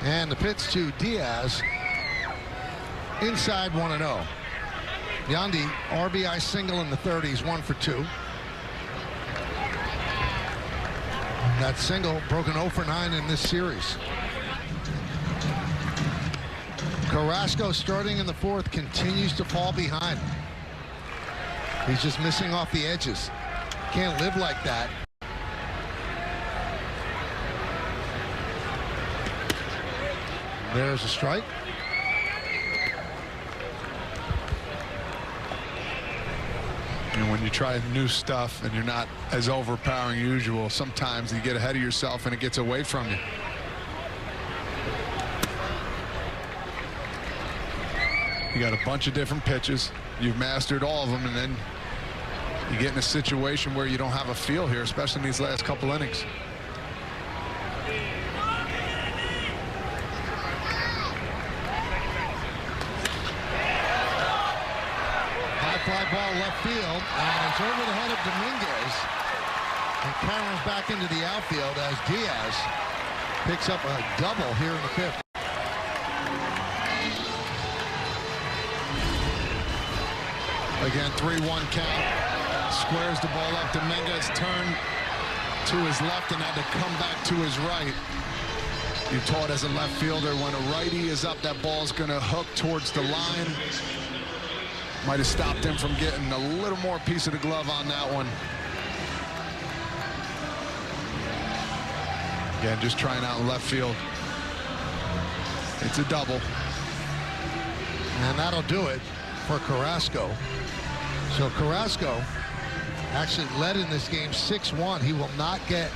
And the pitch to Diaz. Inside 1-0. Yandy, RBI single in the 30s, 1 for 2. That single broken 0 for 9 in this series. Carrasco, starting in the 4th, continues to fall behind. He's just missing off the edges. Can't live like that. There's a strike. And when you try new stuff and you're not as overpowering usual, sometimes you get ahead of yourself and it gets away from you. You got a bunch of different pitches. You've mastered all of them, and then you get in a situation where you don't have a feel here, especially in these last couple innings. Fly ball left field, and it's over the head of Dominguez, and caroms back into the outfield as Diaz picks up a double here in the 5th. Again, 3-1 count. Squares the ball up. Dominguez turned to his left and had to come back to his right. You're taught as a left fielder, when a righty is up, that ball's going to hook towards the line. Might have stopped him from getting a little more piece of the glove on that one. Again, just trying out in left field. It's a double. And that'll do it for Carrasco. So Carrasco actually led in this game 6-1. He will not get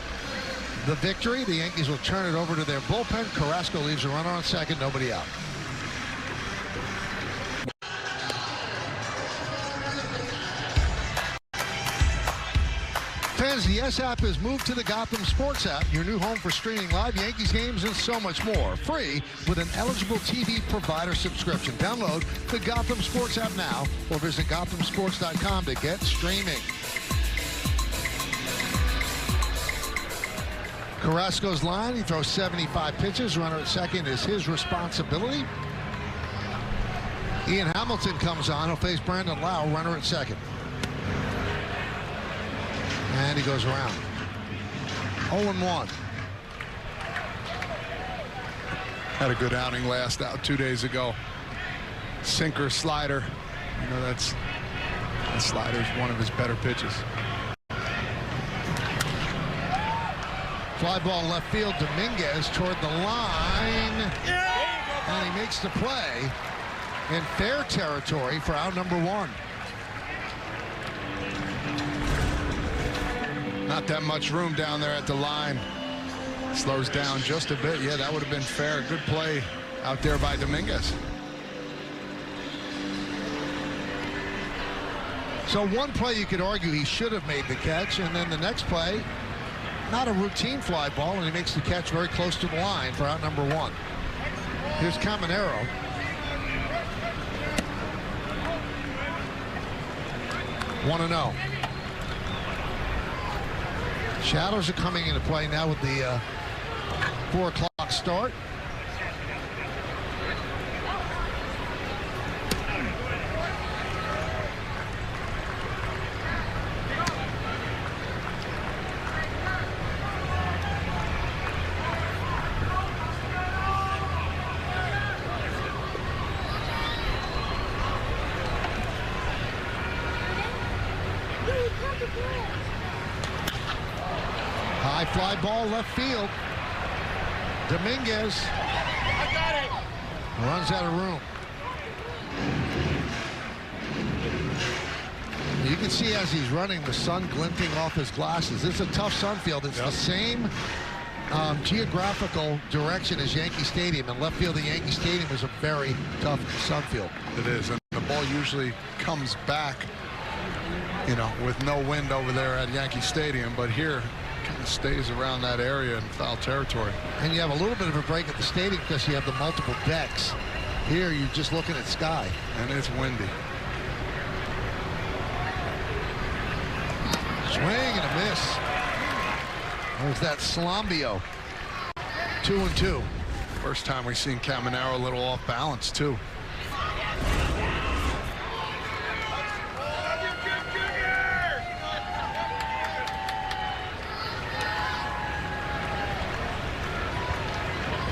the victory. The Yankees will turn it over to their bullpen. Carrasco leaves a runner on second, nobody out. Fans, the YES app has moved to the Gotham Sports app, your new home for streaming live Yankees games and so much more. Free with an eligible TV provider subscription. Download the Gotham Sports app now or visit GothamSports.com to get streaming. Carrasco's line, he throws 75 pitches. Runner at second is his responsibility. Ian Hamilton comes on. He'll face Brandon Lau, runner at second. And he goes around. 0-1. Had a good outing last out 2 days ago. Sinker, slider. You know, that slider's one of his better pitches. Fly ball left field. Dominguez toward the line. And he makes the play in fair territory for out number 1. Not that much room down there at the line. Slows down just a bit. Yeah, that would have been fair. Good play out there by Dominguez. So one play you could argue he should have made the catch, and then the next play, not a routine fly ball, and he makes the catch very close to the line for out number 1. Here's Caminero. One and 0. Shadows are coming into play now with the 4 o'clock start. High fly ball left field. Dominguez runs out of room. You can see as he's running, the sun glinting off his glasses. It's a tough sun field. It's the same geographical direction as Yankee Stadium, and left field of Yankee Stadium is a very tough sun field. It is, and the ball usually comes back, you know, with no wind over there at Yankee Stadium, but here kind of stays around that area in foul territory. And you have a little bit of a break at the stadium because you have the multiple decks. Here you're just looking at sky. And it's windy. Swing and a miss. There's that Slambio. 2-2. First time we've seen Caminero a little off balance, too.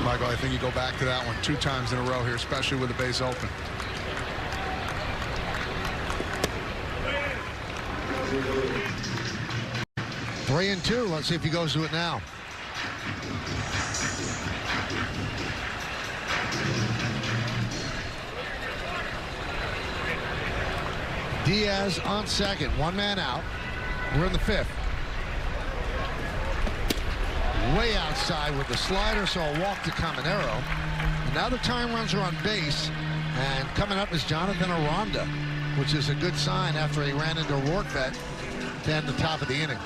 Michael, I think you go back to that one 2 times in a row here, especially with the base open. Three and 2. Let's see if he goes to it now. Diaz on second. 1 man out. We're in the 5th. Way outside with the slider, so a walk to Caminero. And now the time runs are on base, and coming up is Jonathan Aranda, which is a good sign after he ran into Rorkevet to end the top of the inning.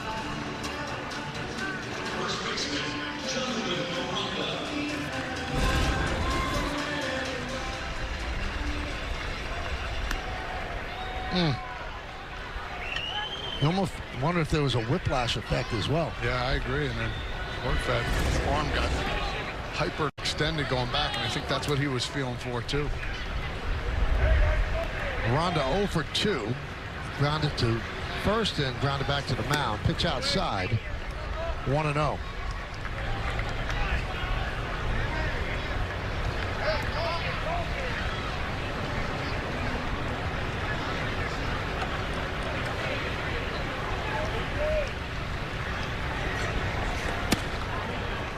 You almost wonder if there was a whiplash effect as well. Yeah, I agree. And then Rorkevet's arm got hyperextended going back, and I think that's what he was feeling for, too. Aranda 0 for 2. Grounded to first and grounded back to the mound. Pitch outside. 1-0.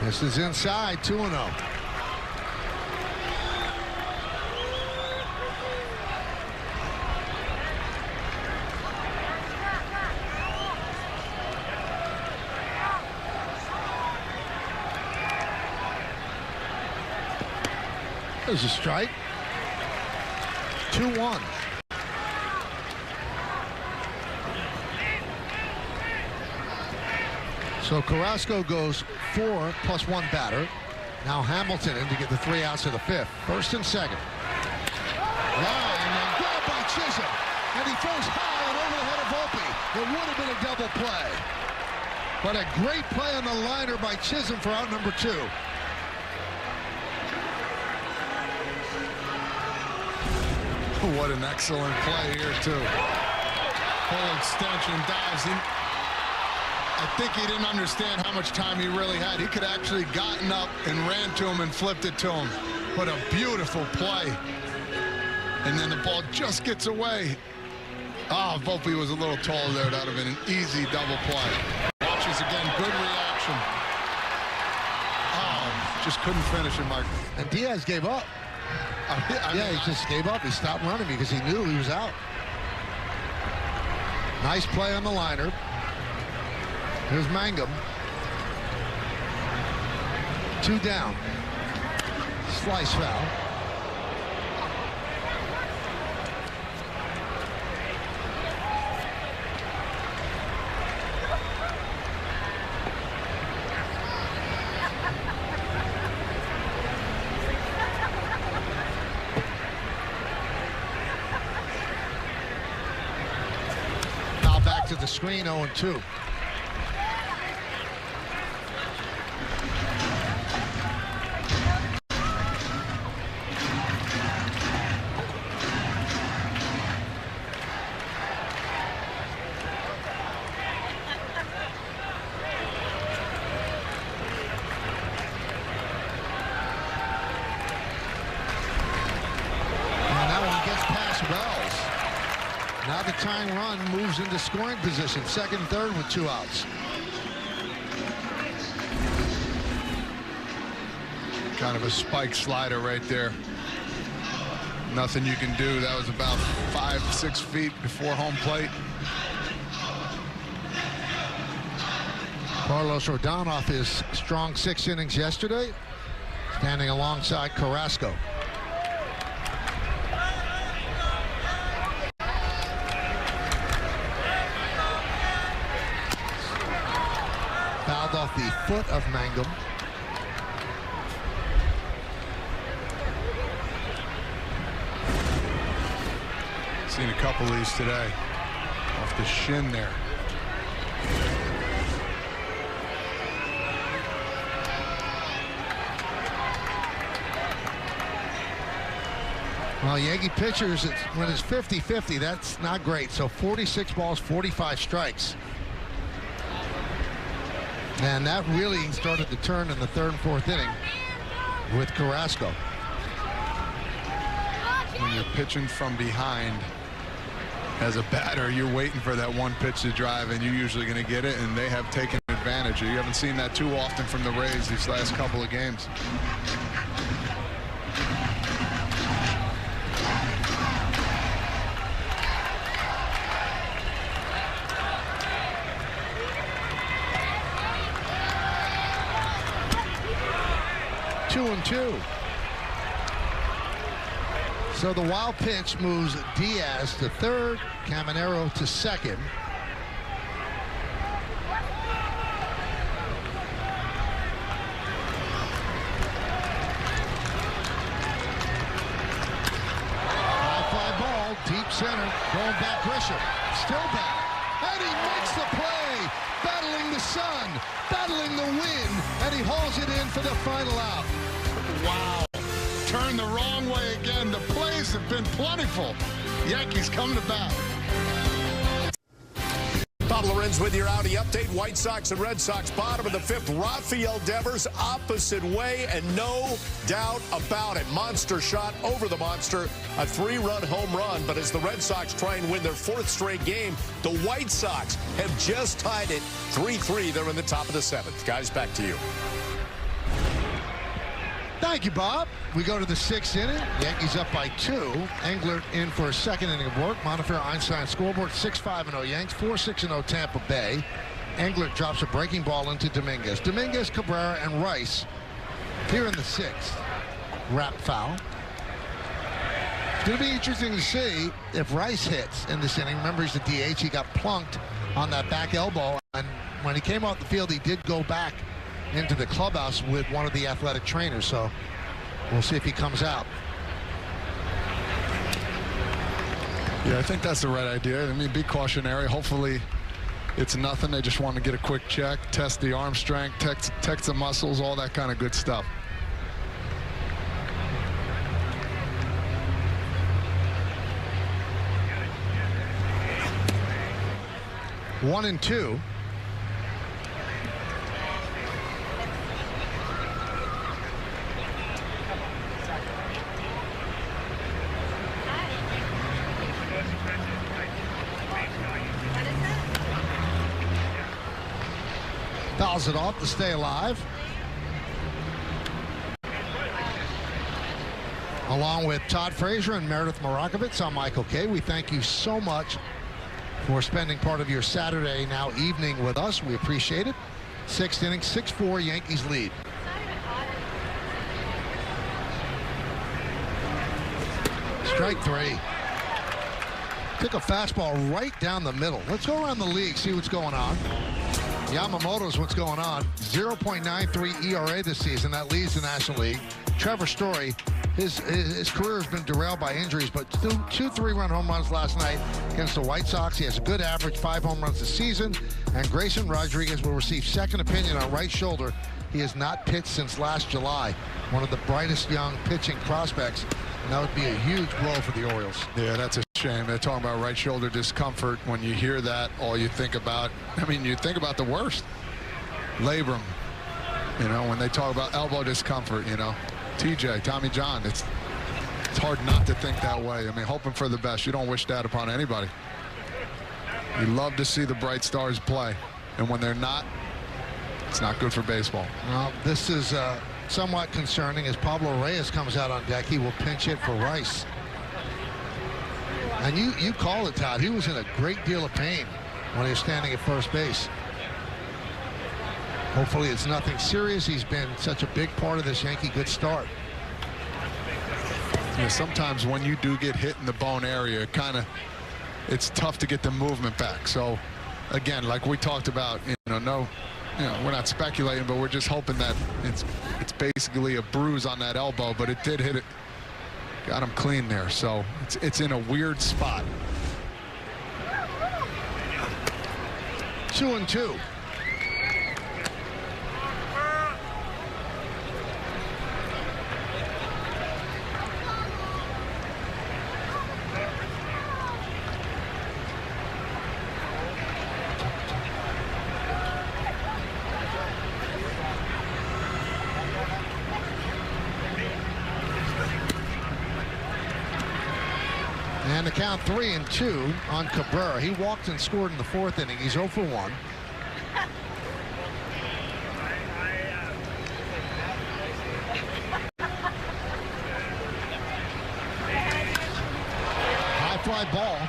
This is inside. 2-0. There's a strike. 2-1. So Carrasco goes 4 plus 1 batter. Now Hamilton in to get the 3 outs of the 5th. First and second. Line and grab by Chisholm. And he throws high and over the head of Volpe. It would have been a double play. But a great play on the liner by Chisholm for out number 2. What an excellent play here, too. Full extension, dives in. I think he didn't understand how much time he really had. He could have actually gotten up and ran to him and flipped it to him. What a beautiful play. And then the ball just gets away. Oh, Volpe was a little tall there. That would have been an easy double play. Watches again, good reaction. Oh, just couldn't finish it, Mike. And Diaz gave up. Yeah, he just gave up. He stopped running because he knew he was out. Nice play on the liner. Here's Mangum. 2 down. Slice foul. Now back to the screen, 0-2. Now the tying run moves into scoring position, second and third with 2 outs. Kind of a spike slider right there. Nothing you can do. That was about 5-6 feet before home plate. Carlos Rodon off his strong 6 innings yesterday, standing alongside Carrasco. Fouled off the foot of Mangum. Seen a couple of these today. Off the shin there. Well, Yankee pitchers, when it's 50-50, that's not great. So 46 balls, 45 strikes. And that really started to turn in the 3rd and 4th inning with Carrasco. When you're pitching from behind as a batter, you're waiting for that one pitch to drive, and you're usually going to get it, and they have taken advantage. You haven't seen that too often from the Rays these last couple of games. Two and two. So the wild pitch moves Diaz to third, Caminero to second. High fly ball, deep center, going back Grisham. Still back. And he makes the play, battling the sun, battling the wind, and he hauls it in for the final out. Wow. Turned the wrong way again. The plays have been plentiful. Yankees come to bat. Bob Lorenz with your Audi update. White Sox and Red Sox bottom of the 5th. Rafael Devers opposite way, and no doubt about it. Monster shot over the monster. A 3-run home run. But as the Red Sox try and win their 4th straight game, the White Sox have just tied it 3-3. They're in the top of the 7th. Guys, back to you. Thank you, Bob. We go to the 6th inning. Yankees up by 2. Englert in for a 2nd inning of work. Montefiore Einstein scoreboard 6-5-0 Yanks, 4-6-0 Tampa Bay. Englert drops a breaking ball into Dominguez. Dominguez, Cabrera, and Rice here in the 6th. Wrap foul. It's going to be interesting to see if Rice hits in this inning. Remember, he's the DH. He got plunked on that back elbow, and when he came off the field, he did go back into the clubhouse with one of the athletic trainers, so we'll see if he comes out. Yeah, I think that's the right idea. I mean, be cautionary. Hopefully it's nothing. They just want to get a quick check, test the arm strength, test the muscles, all that kind of good stuff. One and two. Fouls it off to stay alive. Along with Todd Frazier and Meredith Marakovitz, I'm Michael Kay. We thank you so much for spending part of your Saturday now evening with us. We appreciate it. 6th inning, 6-4 Yankees lead. Strike 3. Took a fastball right down the middle. Let's go around the league, see what's going on. Yamamoto's what's going on. 0.93 ERA this season. That leads the National League. Trevor Story, his career has been derailed by injuries, but two 3-run home runs last night against the White Sox. He has a good average, 5 home runs this season. And Grayson Rodriguez will receive second opinion on right shoulder. He has not pitched since last July. One of the brightest young pitching prospects. And that would be a huge blow for the Orioles. Yeah, that's a shame. They're talking about right shoulder discomfort. When you hear that, all you think about, you think about the worst. Labrum, when they talk about elbow discomfort, TJ, Tommy John, it's hard not to think that way. Hoping for the best. You don't wish that upon anybody. You love to see the bright stars play, and when they're not, it's not good for baseball. Well, this is somewhat concerning as Pablo Reyes comes out on deck. He will pinch hit for Rice. And you call it, Todd. He was in a great deal of pain when he was standing at first base. Hopefully it's nothing serious. He's been such a big part of this Yankee good start. Yeah, sometimes when you do get hit in the bone area, it's tough to get the movement back. So again, like we talked about, we're not speculating, but we're just hoping that it's basically a bruise on that elbow, but it did hit it. Got him clean there, so it's in a weird spot. 2-2. And the count 3-2 on Cabrera. He walked and scored in the fourth inning. He's 0 for 1. High fly ball.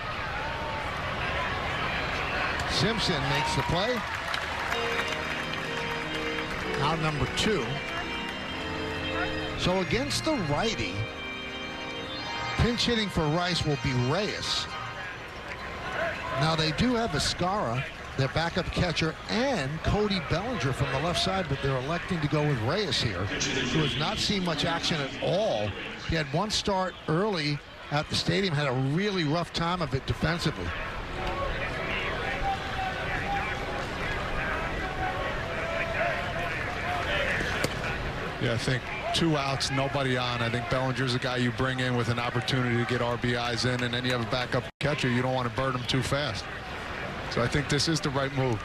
Simpson makes the play. Out number 2. So against the righty, pinch hitting for Rice will be Reyes. Now they do have Vizcarra, their backup catcher, and Cody Bellinger from the left side, but they're electing to go with Reyes here, who has not seen much action at all. He had one start early at the stadium, had a really rough time of it defensively. Yeah, I think 2 outs, nobody on. I think Bellinger's a guy you bring in with an opportunity to get RBIs in, and then you have a backup catcher. You don't want to burn him too fast. So I think this is the right move.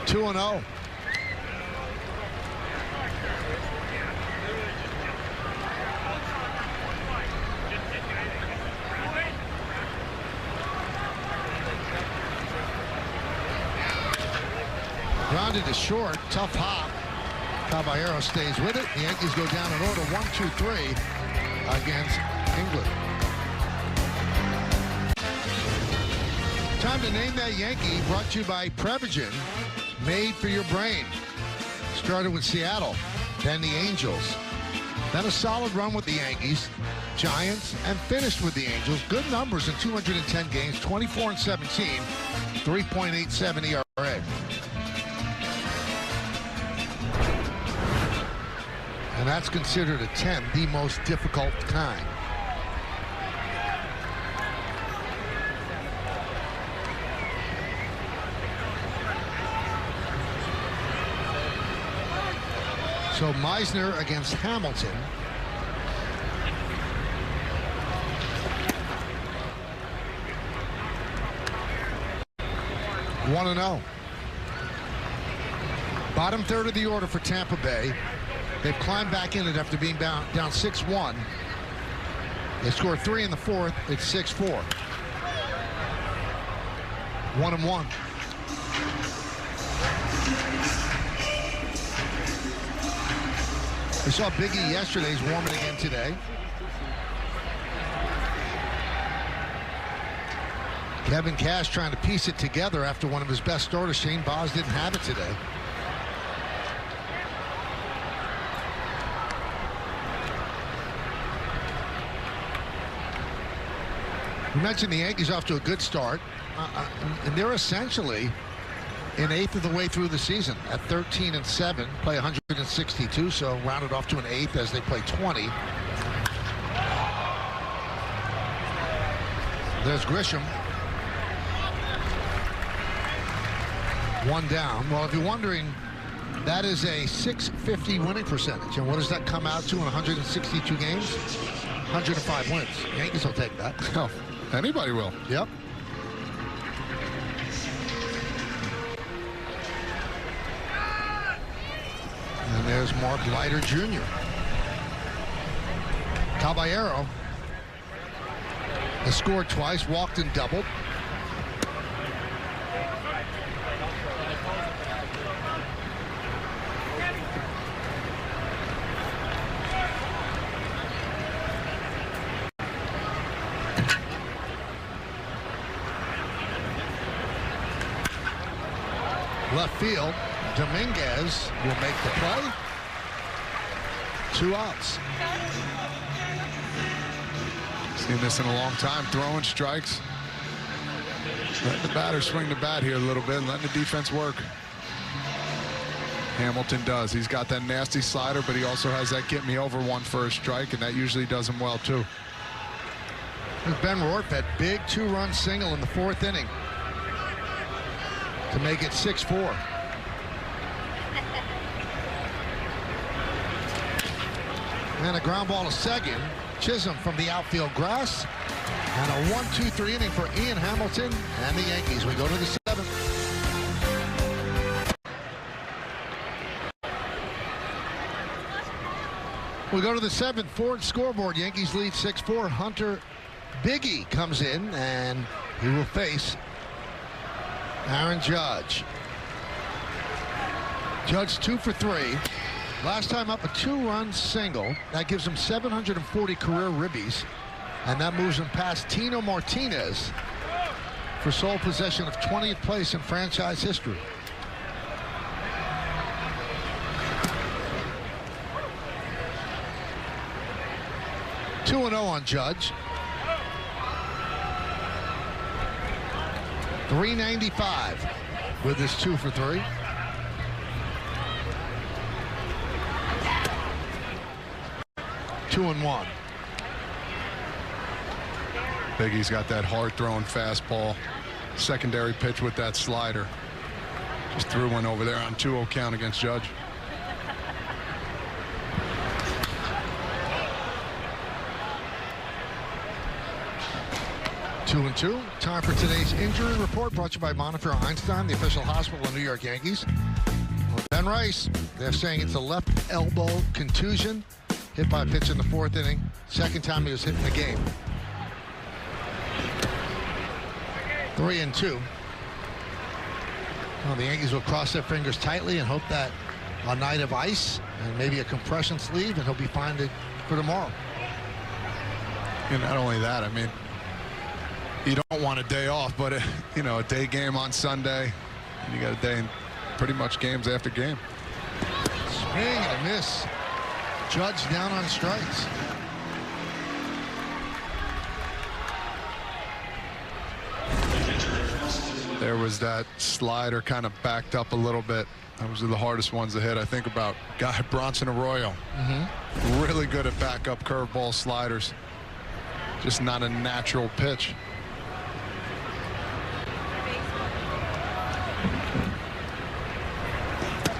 Two 2-0. Grounded to short, tough hop. Caballero stays with it. The Yankees go down in order 1-2-3 against England. Time to name that Yankee, brought to you by Prevagen, made for your brain. Started with Seattle, then the Angels, then a solid run with the Yankees, Giants, and finished with the Angels. Good numbers in 210 games, 24-17, 3.87 ERA. And that's considered a 10, the most difficult kind. So Meisner against Hamilton. One 1-0. Bottom third of the order for Tampa Bay. They've climbed back in it after being down 6-1. They scored 3 in the fourth. It's 6-4. 1-1. We saw Biggie yesterday. He's warming again today. Kevin Cash trying to piece it together after one of his best starters. Shane Baz didn't have it today. We mentioned the Yankees off to a good start, and they're essentially an eighth of the way through the season at 13-7, play 162, so rounded off to an eighth as they play 20. There's Grisham. One down. Well, if you're wondering, that is a .650 winning percentage, and what does that come out to in 162 games? 105 wins. Yankees will take that. Oh, anybody will. Yep. And there's Mark Leiter Jr. Caballero Has scored twice, walked and doubled. Left field, Dominguez will make the play. 2 outs. Seen this in a long time, throwing strikes. Letting the batter swing the bat here a little bit and letting the defense work. Hamilton does. He's got that nasty slider, but he also has that get me over one for a strike, and that usually does him well too. There's Ben Rortvedt, big 2-run single in the 4th inning to make it 6-4. And a ground ball to second. Chisholm from the outfield grass. And a 1-2-3 inning for Ian Hamilton and the Yankees. We go to the 7th. We go to the 7th. Ford scoreboard. Yankees lead 6-4. Hunter Biggie comes in, and he will face Aaron Judge. Judge 2 for 3. Last time up, a 2-run single. That gives him 740 career ribbies. And that moves him past Tino Martinez for sole possession of 20th place in franchise history. $2-0 on Judge. .395 with his 2 for 3. Two and 1. Biggie's got that hard-throwing fastball. Secondary pitch with that slider. Just threw one over there on 2-0 count against Judge. Two and 2. Time for today's injury report, brought to you by Monitor Einstein, the official hospital of New York Yankees. Ben Rice, they're saying it's a left elbow contusion. Hit by a pitch in the 4th inning. Second time he was hit in the game. 3 and 2. Well, the Yankees will cross their fingers tightly and hope that a night of ice and maybe a compression sleeve, and he'll be fine for tomorrow. And not only that, I mean, you don't want a day off, but you know, a day game on Sunday, and you got a day in pretty much games after game. Swing and a miss. Judge down on strikes. There was that slider kind of backed up a little bit. Those are the hardest ones to hit. I think about guy Bronson Arroyo. Really good at backup curveball sliders. Just not a natural pitch.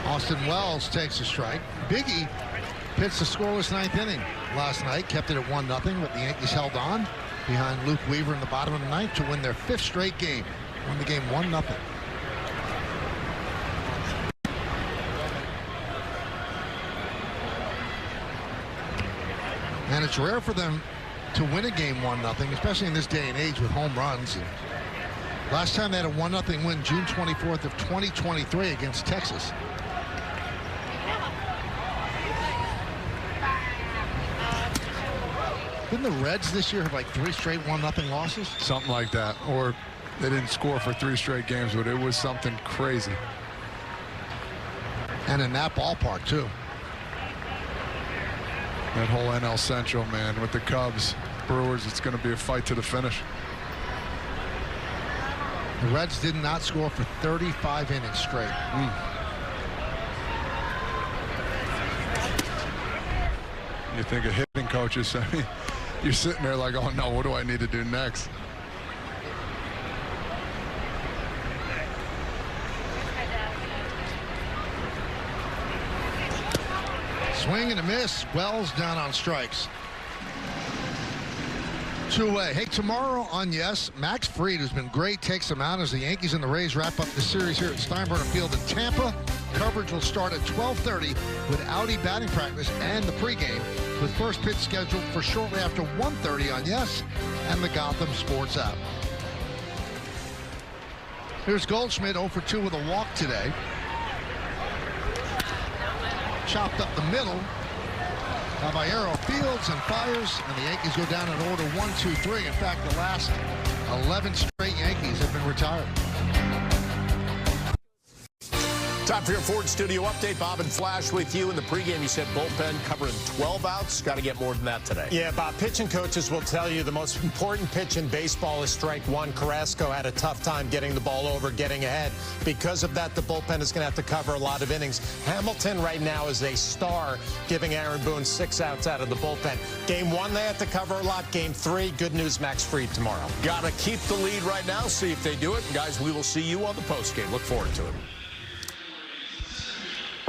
Austin Wells takes a strike. Biggie pitched the scoreless 9th inning last night, kept it at 1-0, but the Yankees held on behind Luke Weaver in the bottom of the 9th to win their 5th straight game. Won the game 1-0. And it's rare for them to win a game 1-0, especially in this day and age with home runs. And last time they had a 1-0 win, June 24th of 2023 against Texas. Didn't the Reds this year have like 3 straight 1-0 losses? Something like that. Or they didn't score for 3 straight games, but it was something crazy. And in that ballpark, too. That whole NL Central, man, with the Cubs, Brewers, it's going to be a fight to the finish. The Reds did not score for 35 innings straight. You think of hitting coaches, I mean, you're sitting there like, oh no, what do I need to do next? Swing and a miss. Wells down on strikes. 2 away. Hey, tomorrow on Yes, Max Fried, who's been great, takes them out as the Yankees and the Rays wrap up the series here at Steinbrenner Field in Tampa. Coverage will start at 12:30 with Audi batting practice and the pregame. with first pitch scheduled for shortly after 1:30 on Yes and the Gotham Sports app. Here's Goldschmidt 0 for 2 with a walk today. Chopped up the middle. Caballero fields and fires, and the Yankees go down in order 1, 2, 3. In fact, the last 11 straight Yankees have been retired. Time for your Ford Studio update. Bob and Flash with you. In the pregame, you said bullpen covering 12 outs. Got to get more than that today. Yeah, Bob, pitching coaches will tell you the most important pitch in baseball is strike one. Carrasco had a tough time getting the ball over, getting ahead. Because of that, the bullpen is going to have to cover a lot of innings. Hamilton right now is a star, giving Aaron Boone 6 outs out of the bullpen. Game 1, they have to cover a lot. Game 3, good news, Max Fried tomorrow. Got to keep the lead right now, see if they do it. And guys, we will see you on the postgame. Look forward to it.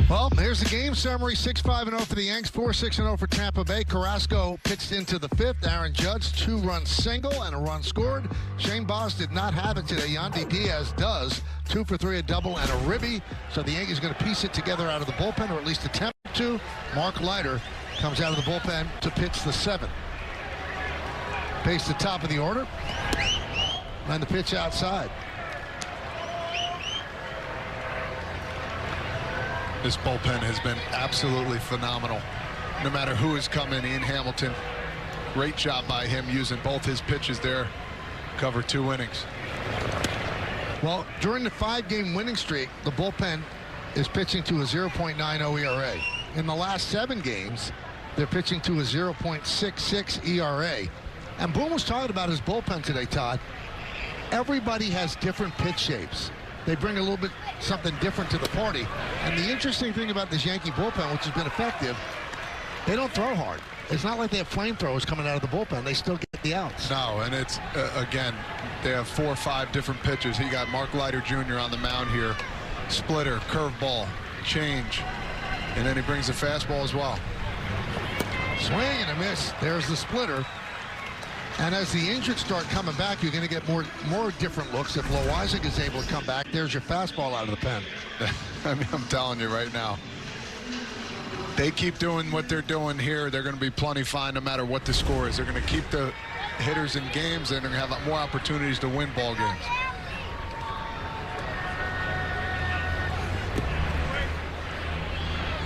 Well, here's the game summary. 6-5-0 for the Yanks, 4-6-0 for Tampa Bay. Carrasco pitched into the 5th. Aaron Judge, 2-run single and a run scored. Shane Boss did not have it today. Yandy Diaz does. 2 for 3, a double and a ribby. So the Yankees are going to piece it together out of the bullpen, or at least attempt to. Mark Leiter comes out of the bullpen to pitch the 7th. Pace the top of the order. And the pitch outside. This bullpen has been absolutely phenomenal. No matter who is coming in, Hamilton, great job by him using both his pitches there. Cover 2 innings. Well, during the 5-game winning streak, the bullpen is pitching to a 0.90 ERA. In the last 7 games, they're pitching to a 0.66 ERA. And Boone was talking about his bullpen today, Todd. Everybody has different pitch shapes. They bring a little bit something different to the party. And the interesting thing about this Yankee bullpen, which has been effective, they don't throw hard. It's not like they have flamethrowers coming out of the bullpen. They still get the outs. No, and it's, again, they have 4 or 5 different pitches. He got Mark Leiter Jr. on the mound here. Splitter, curveball, change, and then he brings the fastball as well. Swing and a miss. There's the splitter. And as the injured start coming back, you're going to get more different looks. If Loizac is able to come back, there's your fastball out of the pen. I mean, I'm telling you right now, they keep doing what they're doing here, they're going to be plenty fine no matter what the score is. They're going to keep the hitters in games, and they're going to have more opportunities to win ball games.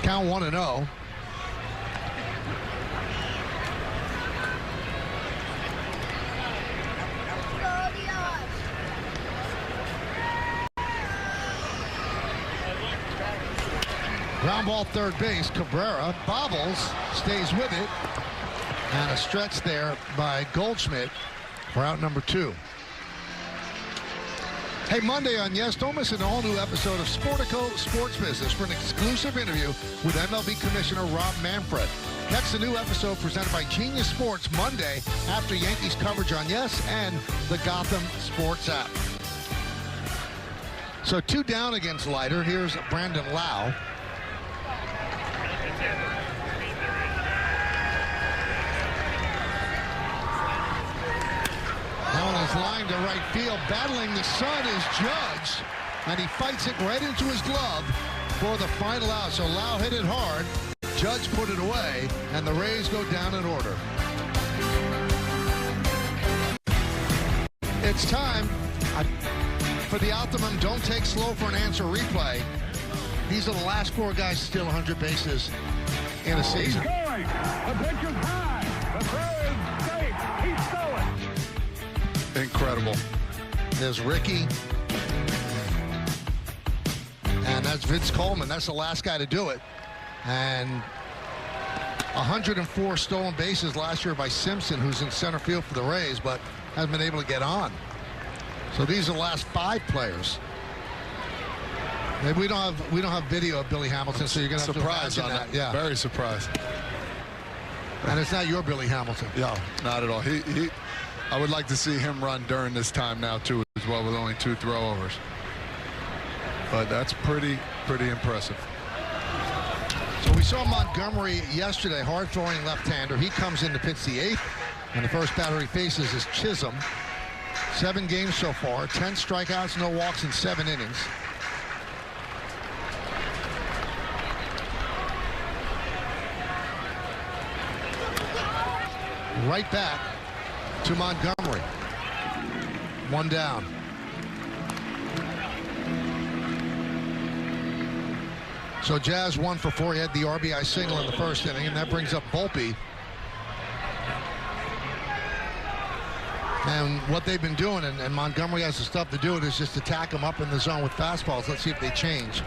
Count 1-0. Ground ball third base. Cabrera bobbles, stays with it, and a stretch there by Goldschmidt for out number 2. Hey, Monday on Yes, don't miss an all-new episode of Sportico Sports Business for an exclusive interview with MLB Commissioner Rob Manfred. Next, a new episode presented by Genius Sports Monday after Yankees coverage on Yes and the Gotham Sports app. So 2 down against Leiter. Here's Brandon Lau. That one is lined to right field. Battling the sun is Judge, and he fights it right into his glove for the final out. So Lau hit it hard. Judge put it away, and the Rays go down in order. It's time for the Optimum Don't Take Slow for an Answer replay. These are the last 4 guys to steal 100 bases in a season. He's going. The pitch is high. The throw is safe. He stole it. Incredible. There's Ricky. And that's Vince Coleman. That's the last guy to do it. And 104 stolen bases last year by Simpson, who's in center field for the Rays, but hasn't been able to get on. So these are the last 5 players. Maybe we don't have video of Billy Hamilton, so you're going to have to imagine that. Yeah. Very surprised. And it's not your Billy Hamilton. No, not at all. I would like to see him run during this time now, too, as well, with only 2 throwovers. But that's pretty impressive. So we saw Montgomery yesterday, hard-throwing left-hander. He comes in to pitch the 8th, and the first batter he faces is Chisholm. 7 games so far, 10 strikeouts, no walks in 7 innings. right back to Montgomery. One down. So Jazz 1 for 4. He had the RBI single in the first inning, and that brings up Volpe. And what they've been doing, and Montgomery has the stuff to do it, is just attack him up in the zone with fastballs. Let's see if they change.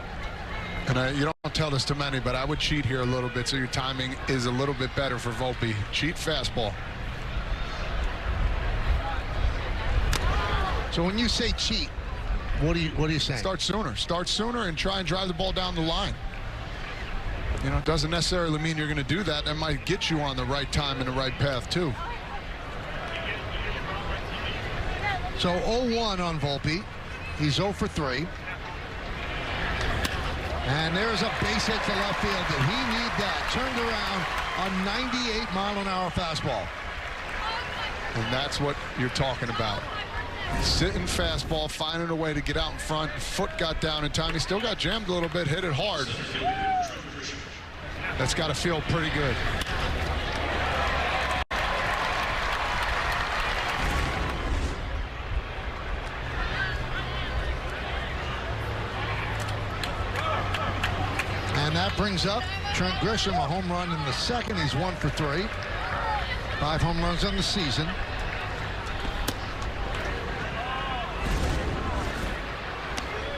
And you don't tell this to many, but I would cheat here a little bit so your timing is a little bit better for Volpe. Cheat fastball. So when you say cheat, what are you saying? Start sooner and try and drive the ball down the line. You know, it doesn't necessarily mean you're going to do that. That might get you on the right time and the right path too. So 0-1 on Volpe. He's 0 for 3. And there's a base hit to left field. Did he need that? Turned around, a 98-mile-an-hour fastball. And that's what you're talking about. Sitting fastball, finding a way to get out in front. Foot got down in time. He still got jammed a little bit, hit it hard. That's got to feel pretty good. And that brings up Trent Grisham, a home run in the second. He's 1 for 3. 5 home runs on the season.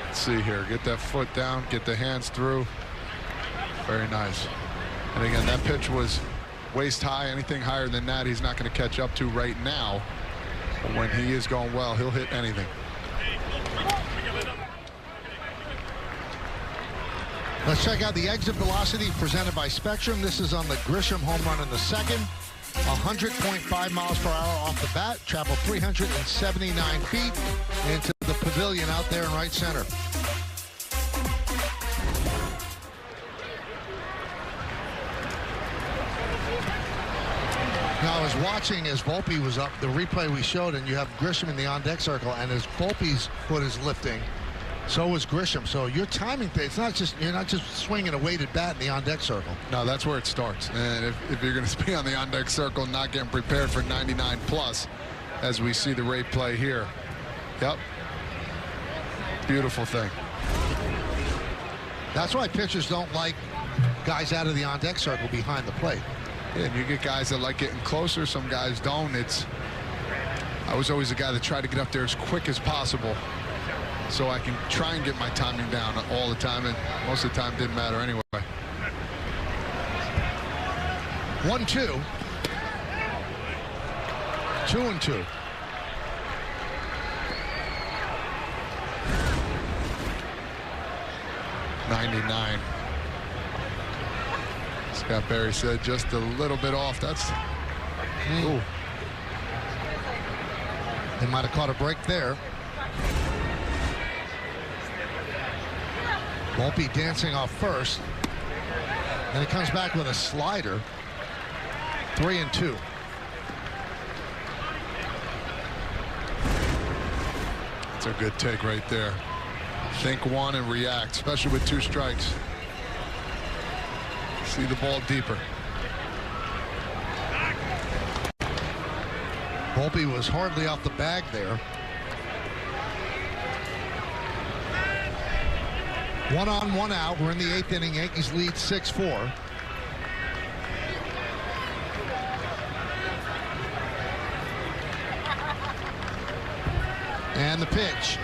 Let's see here. Get that foot down, get the hands through. Very nice. And again, that pitch was waist high. Anything higher than that, he's not going to catch up to right now. But when he is going well, he'll hit anything. Let's check out the exit velocity presented by Spectrum. This is on the Grisham home run in the second. 100.5 miles per hour off the bat. Traveled 379 feet into the pavilion out there in right center. Now, I was watching as Volpe was up, the replay we showed, and you have Grisham in the on-deck circle, and as Volpe's foot is lifting, so is Grisham. So your timing thing, it's not just, you're not just swinging a weighted bat in the on-deck circle. No, that's where it starts. And if you're going to be on the on-deck circle, not getting prepared for 99 plus, as we see the replay here. Yep. Beautiful thing. That's why pitchers don't like guys out of the on-deck circle behind the plate. Yeah, and you get guys that like getting closer. Some guys don't. I was always the guy that tried to get up there as quick as possible, so I can try and get my timing down all the time, and most of the time didn't matter anyway. 1-2. 2-2. '99. Scott Barry said just a little bit off. That's ooh. They might have caught a break there. Volpe dancing off first. And he comes back with a slider. 3-2. That's a good take right there. Think one and react, especially with 2 strikes. See the ball deeper. Volpe was hardly off the bag there. 1 on, 1 out. We're in the 8th inning. Yankees lead 6-4. And the pitch.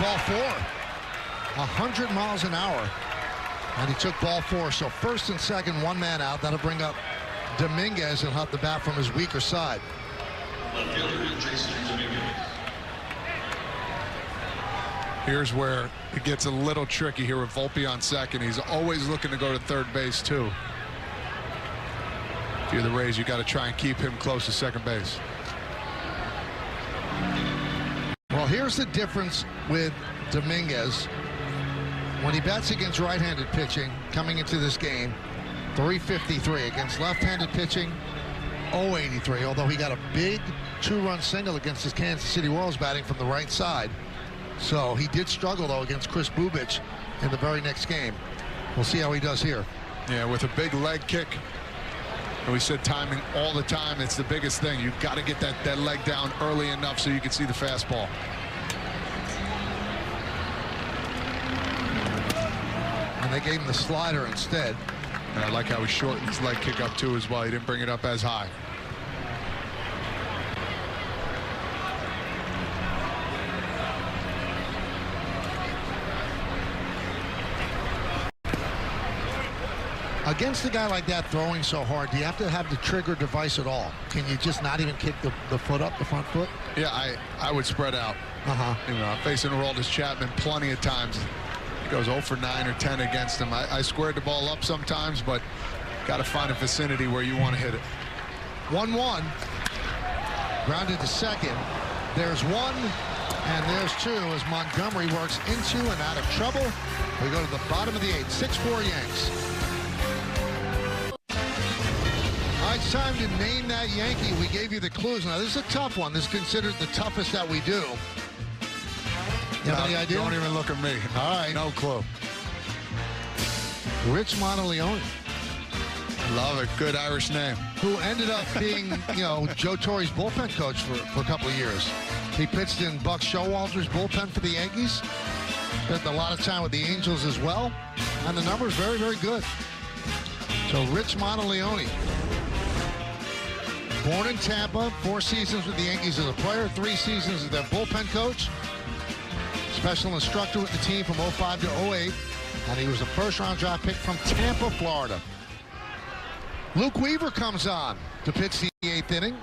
Ball 4. 100 miles an hour. And he took ball 4. So first and second, 1 man out. That'll bring up Dominguez and help the bat from his weaker side. Here's where it gets a little tricky here with Volpe on second. He's always looking to go to third base too. If you're the Rays, you got to try and keep him close to second base. Well, here's the difference with Dominguez. When he bats against right-handed pitching coming into this game, 353. Against left-handed pitching, 083. Although he got a big 2-run single against his Kansas City Royals batting from the right side. So he did struggle, though, against Chris Bubich in the very next game. We'll see how he does here. Yeah, with a big leg kick. And we said timing all the time. It's the biggest thing. You've got to get that leg down early enough so you can see the fastball. And they gave him the slider instead. And I like how he shortened his leg kick up too as well. He didn't bring it up as high. Against a guy like that throwing so hard, do you have to have the trigger device at all? Can you just not even kick the foot up, the front foot? Yeah, I would spread out. You know, facing Aroldis Chapman plenty of times. He goes 0 for 9 or 10 against him. I squared the ball up sometimes, but got to find a vicinity where you want to hit it. 1-1. Grounded to second. There's one, and there's two as Montgomery works into and out of trouble. We go to the bottom of the 8th. 6-4 Yanks. All right, it's time to name that Yankee. We gave you the clues. Now, this is a tough one. This is considered the toughest that we do. You have any idea? Don't even look at me. All right. No clue. Rich Monteleone. Love it. Good Irish name. Who ended up being, you know, Joe Torre's bullpen coach for a couple of years. He pitched in Buck Showalter's bullpen for the Yankees. Spent a lot of time with the Angels as well. And the numbers very, very good. So Rich Monteleone. Born in Tampa, 4 seasons with the Yankees as a player, 3 seasons as their bullpen coach. Special instructor with the team from 05 to 08. And he was a first-round draft pick from Tampa, Florida. Luke Weaver comes on to pitch the 8th inning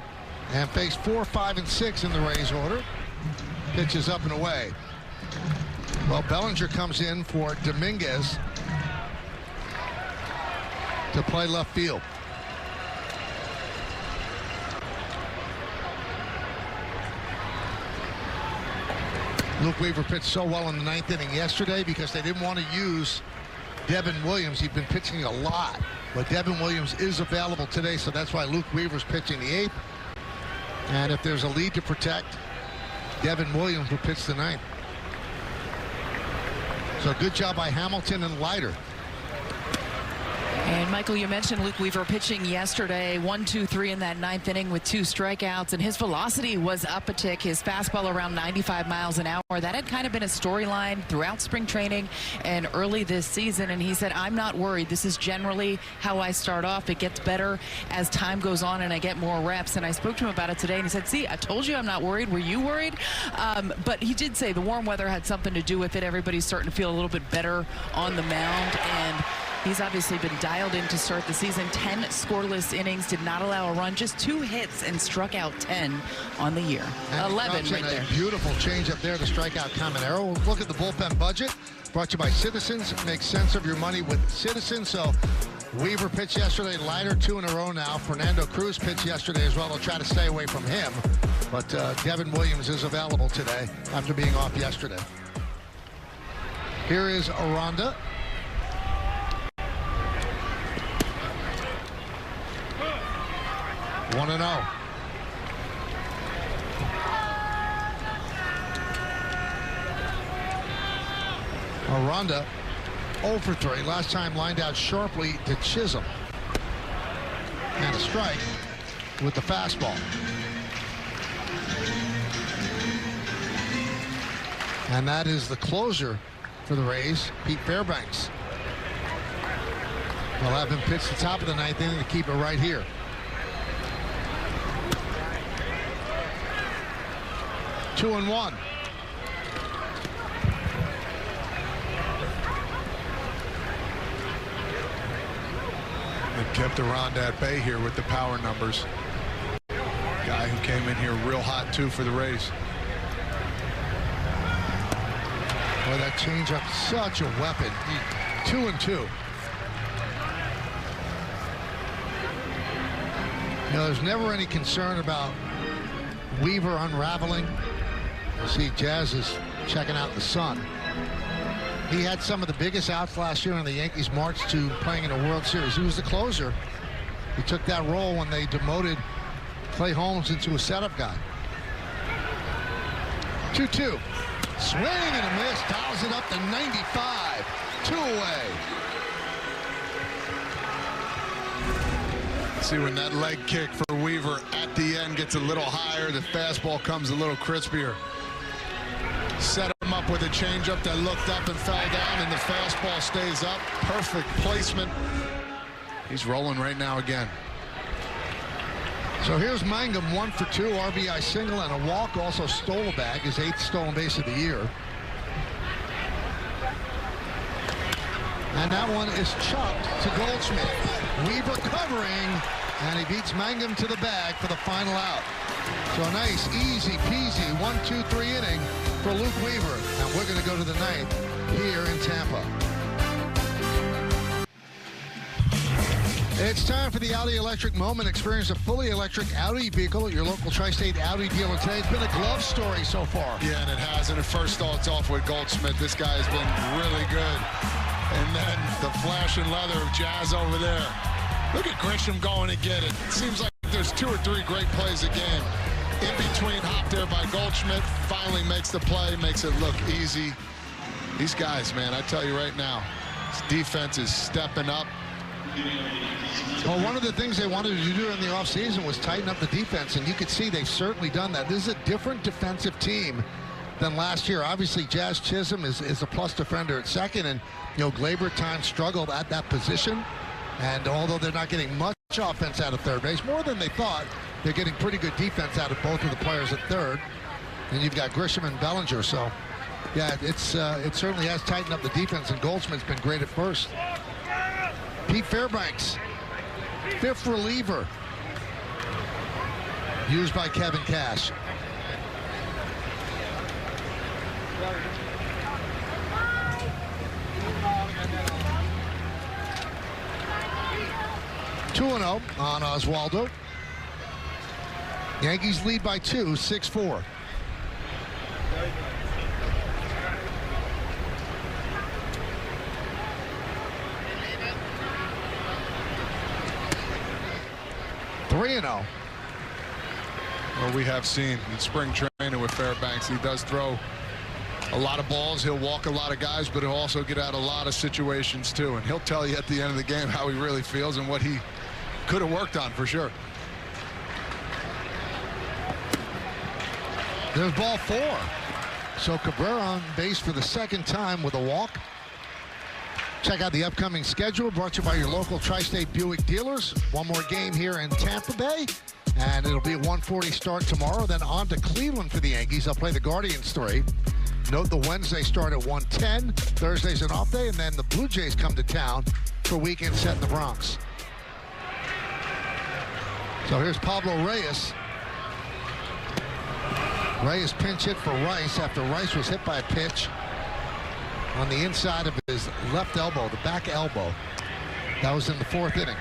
and face 4, 5, and 6 in the Rays order. Pitches up and away. Well, Bellinger comes in for Dominguez to play left field. Luke Weaver pitched so well in the 9th inning yesterday because they didn't want to use Devin Williams. He'd been pitching a lot, but Devin Williams is available today, so that's why Luke Weaver's pitching the 8th. And if there's a lead to protect, Devin Williams will pitch the 9th. So good job by Hamilton and Leiter. And Michael, you mentioned Luke Weaver pitching yesterday, 1, 2, 3 in that 9th inning with 2 strikeouts, and his velocity was up a tick. His fastball around 95 miles an hour. That had kind of been a storyline throughout spring training and early this season. And he said, I'm not worried. This is generally how I start off. It gets better as time goes on and I get more reps. And I spoke to him about it today, and he said, see, I told you I'm not worried. Were you worried? But he did say the warm weather had something to do with it. Everybody's starting to feel a little bit better on the mound, and he's obviously been dialed in to start the season. 10 scoreless innings, did not allow a run, just 2 hits, and struck out 10 on the year. And 11 right there. A beautiful change up there to strike out Caminero. Look at the bullpen budget. Brought to you by Citizens. Make sense of your money with Citizens. So Weaver pitched yesterday. Leiter 2 in a row now. Fernando Cruz pitched yesterday as well. They'll try to stay away from him. But Devin Williams is available today after being off yesterday. Here is Aranda. 1-0. Aranda 0 for 3. Last time lined out sharply to Chisholm. And a strike with the fastball. And that is the closer for the Rays, Pete Fairbanks. They'll have him pitch the top of the 9th inning to keep it right here. Two and one. They kept Aranda at bay here with the power numbers. Guy who came in here real hot too for the Rays. Boy, that changeup, such a weapon. 2-2. You know, there's never any concern about Weaver unraveling. You see Jazz is checking out the sun. He had some of the biggest outs last year in the Yankees' march to playing in a World Series. He was the closer. He took that role when they demoted Clay Holmes into a setup guy. 2-2. Swing and a miss. Dials it up to 95. 2 away. See, when that leg kick for Weaver at the end gets a little higher, the fastball comes a little crispier. Set him up with a changeup that looked up and fell down, and the fastball stays up. Perfect placement. He's rolling right now again. So here's Mangum, 1 for 2, RBI single and a walk. Also stole a bag, his 8th stolen base of the year. And that one is chopped to Goldschmidt. Weaver covering, and he beats Mangum to the bag for the final out. So a nice, easy peasy 1-2-3 inning for Luke Weaver. And we're going to go to the 9th here in Tampa. It's time for the Audi Electric Moment. Experience a fully electric Audi vehicle at your local Tri-State Audi dealer today. It's been a glove story so far. Yeah, and it has. And it first starts off with Goldschmidt. This guy has been really good. And then the flashing leather of Jazz over there. Look at Grisham going to get it. It seems like there's 2 or 3 great plays a game. In between, hop there by Goldschmidt. Finally makes the play, makes it look easy. These guys, man, I tell you right now, this defense is stepping up. Well, one of the things they wanted to do in the offseason was tighten up the defense, and you could see they've certainly done that. This is a different defensive team than last year. Obviously, Jazz Chisholm is a plus defender at second, and Glaber at times struggled at that position. And although they're not getting much offense out of third base, more than they thought, they're getting pretty good defense out of both of the players at third. And you've got Grisham and Bellinger, so yeah, it certainly has tightened up the defense, and Goldschmidt's been great at first. Pete Fairbanks, 5th reliever, used by Kevin Cash. (2-0) on Oswaldo. Yankees lead by 2, 6-4. (3-0). Well, we have seen in spring training with Fairbanks, he does throw a lot of balls. He'll walk a lot of guys, but he'll also get out a lot of situations too. And he'll tell you at the end of the game how he really feels and what he could have worked on for sure. There's ball 4. So Cabrera on base for the 2nd time with a walk. Check out the upcoming schedule, brought to you by your local Tri-State Buick dealers. One more game here in Tampa Bay, and it'll be a 1:40 start tomorrow. Then on to Cleveland for the Yankees. They'll play the Guardians 3. Note the Wednesday start at 1:10. Thursday's an off day, and then the Blue Jays come to town for weekend set in the Bronx. So here's Pablo Reyes. Reyes pinch hit for Rice after Rice was hit by a pitch on the inside of his left elbow, the back elbow. That was in the 4th inning.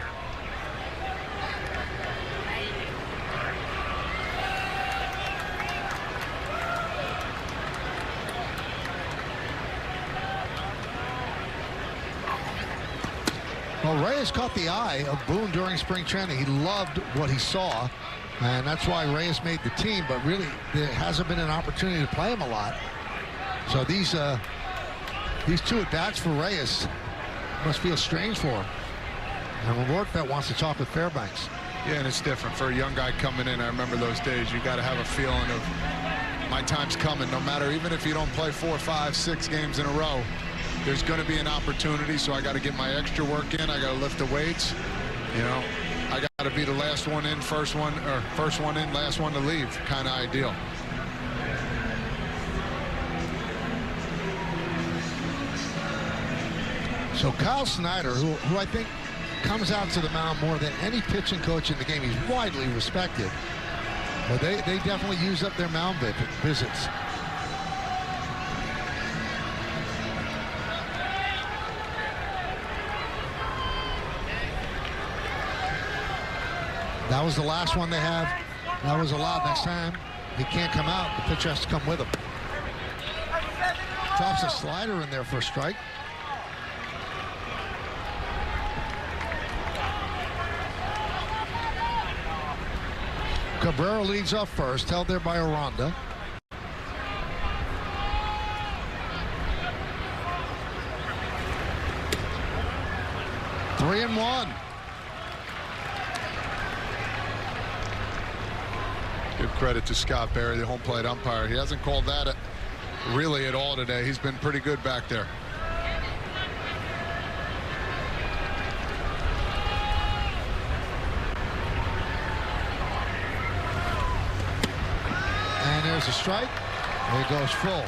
Well, Reyes caught the eye of Boone during spring training. He loved what he saw, and that's why Reyes made the team, but really there hasn't been an opportunity to play him a lot. So these 2 at-bats for Reyes must feel strange for him. And Rortvedt wants to talk with Fairbanks. Yeah, and it's different for a young guy coming in. I remember those days. You got to have a feeling of my time's coming, no matter, even if you don't play 4, 5, 6 games in a row. There's going to be an opportunity, so I got to get my extra work in. I got to lift the weights. I got to be the last one in, first one in, last one to leave kind of ideal. So Kyle Snyder, who I think comes out to the mound more than any pitching coach in the game, he's widely respected. But they definitely use up their mound visits. That was the last one they have. That was allowed. Next time he can't come out. The pitcher has to come with him. Drops a slider in there for a strike. Cabrera leads off first, held there by Aranda. Give credit to Scott Berry, the home plate umpire. He hasn't called that really at all today. He's been pretty good back there. And there's a strike. There he goes full.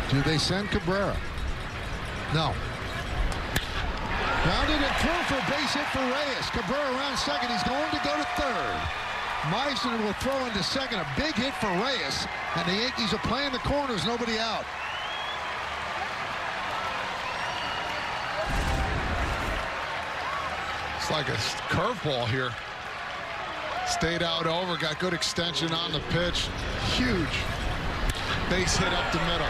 Do they send Cabrera? No. Grounded and through for a base hit for Reyes. Cabrera around second. He's going to go to third. Meisner will throw into second. A big hit for Reyes. And the Yankees are playing the corners. Nobody out. It's like a curveball here. Stayed out over. Got good extension on the pitch. Huge base hit up the middle.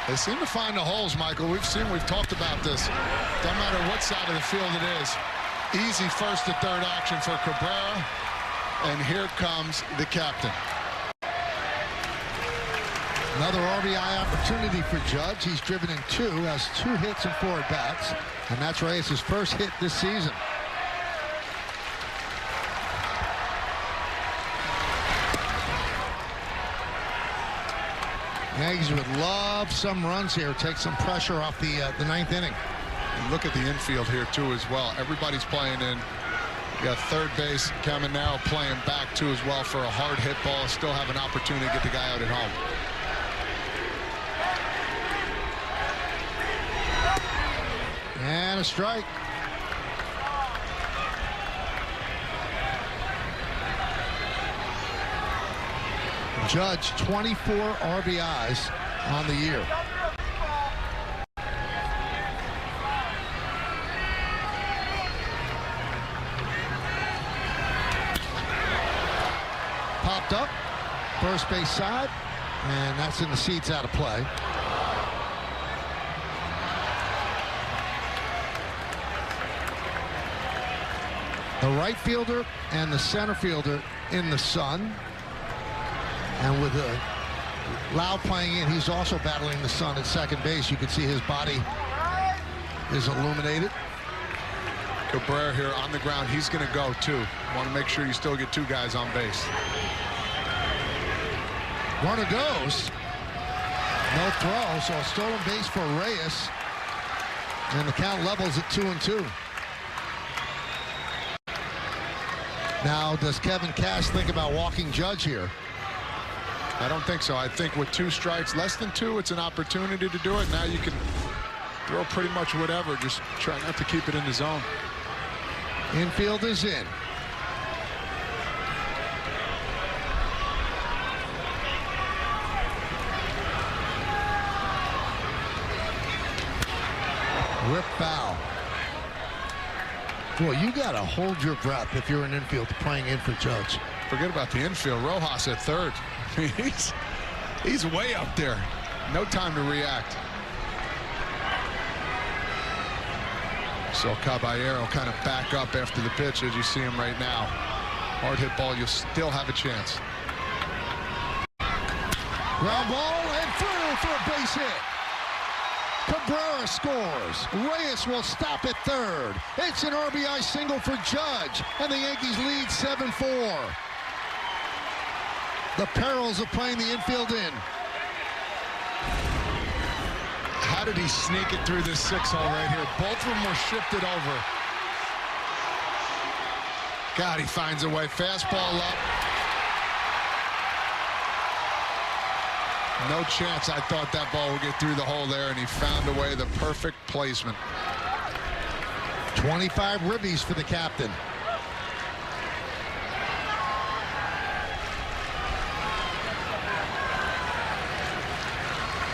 They seem to find the holes, Michael. We've talked about this. Don't matter what side of the field it is. Easy first to third action for Cabrera. And here comes the captain. Another RBI opportunity for Judge. He's driven in 2, has 2 hits and 4 at-bats. And that's Reyes' first hit this season. Yankees would love some runs here, take some pressure off the 9th inning. And look at the infield here, too, as well. Everybody's playing in. You got third base, Caminero playing back, too, as well for a hard hit ball. Still have an opportunity to get the guy out at home. And a strike. Judge, 24 RBIs on the year. Popped up, first base side, and that's in the seats out of play. The right fielder and the center fielder in the sun. And with Loud playing in, he's also battling the sun at second base. You can see his body is illuminated. Cabrera here on the ground. He's going to go, too. Want to make sure you still get 2 guys on base. Runner goes. No throw, so a stolen base for Reyes. And the count levels at 2-2. Now, does Kevin Cash think about walking Judge here? I don't think so. I think with 2 strikes, less than 2, it's an opportunity to do it. Now you can throw pretty much whatever. Just try not to keep it in the zone. Infield is in. Rip foul. Boy, you got to hold your breath if you're an infield playing in for Judge. Forget about the infield. Rojas at third. He's way up there. No time to react. So Caballero kind of back up after the pitch as you see him right now. Hard hit ball, you'll still have a chance. Ground ball and through for a base hit. Cabrera scores. Reyes will stop at third. It's an RBI single for Judge, and the Yankees lead 7-4. The perils of playing the infield in. How did he sneak it through this 6-hole right here? Both of them were shifted over. God, he finds a way. Fastball up. No chance I thought that ball would get through the hole there, and he found a way, the perfect placement. 25 ribbies for the captain.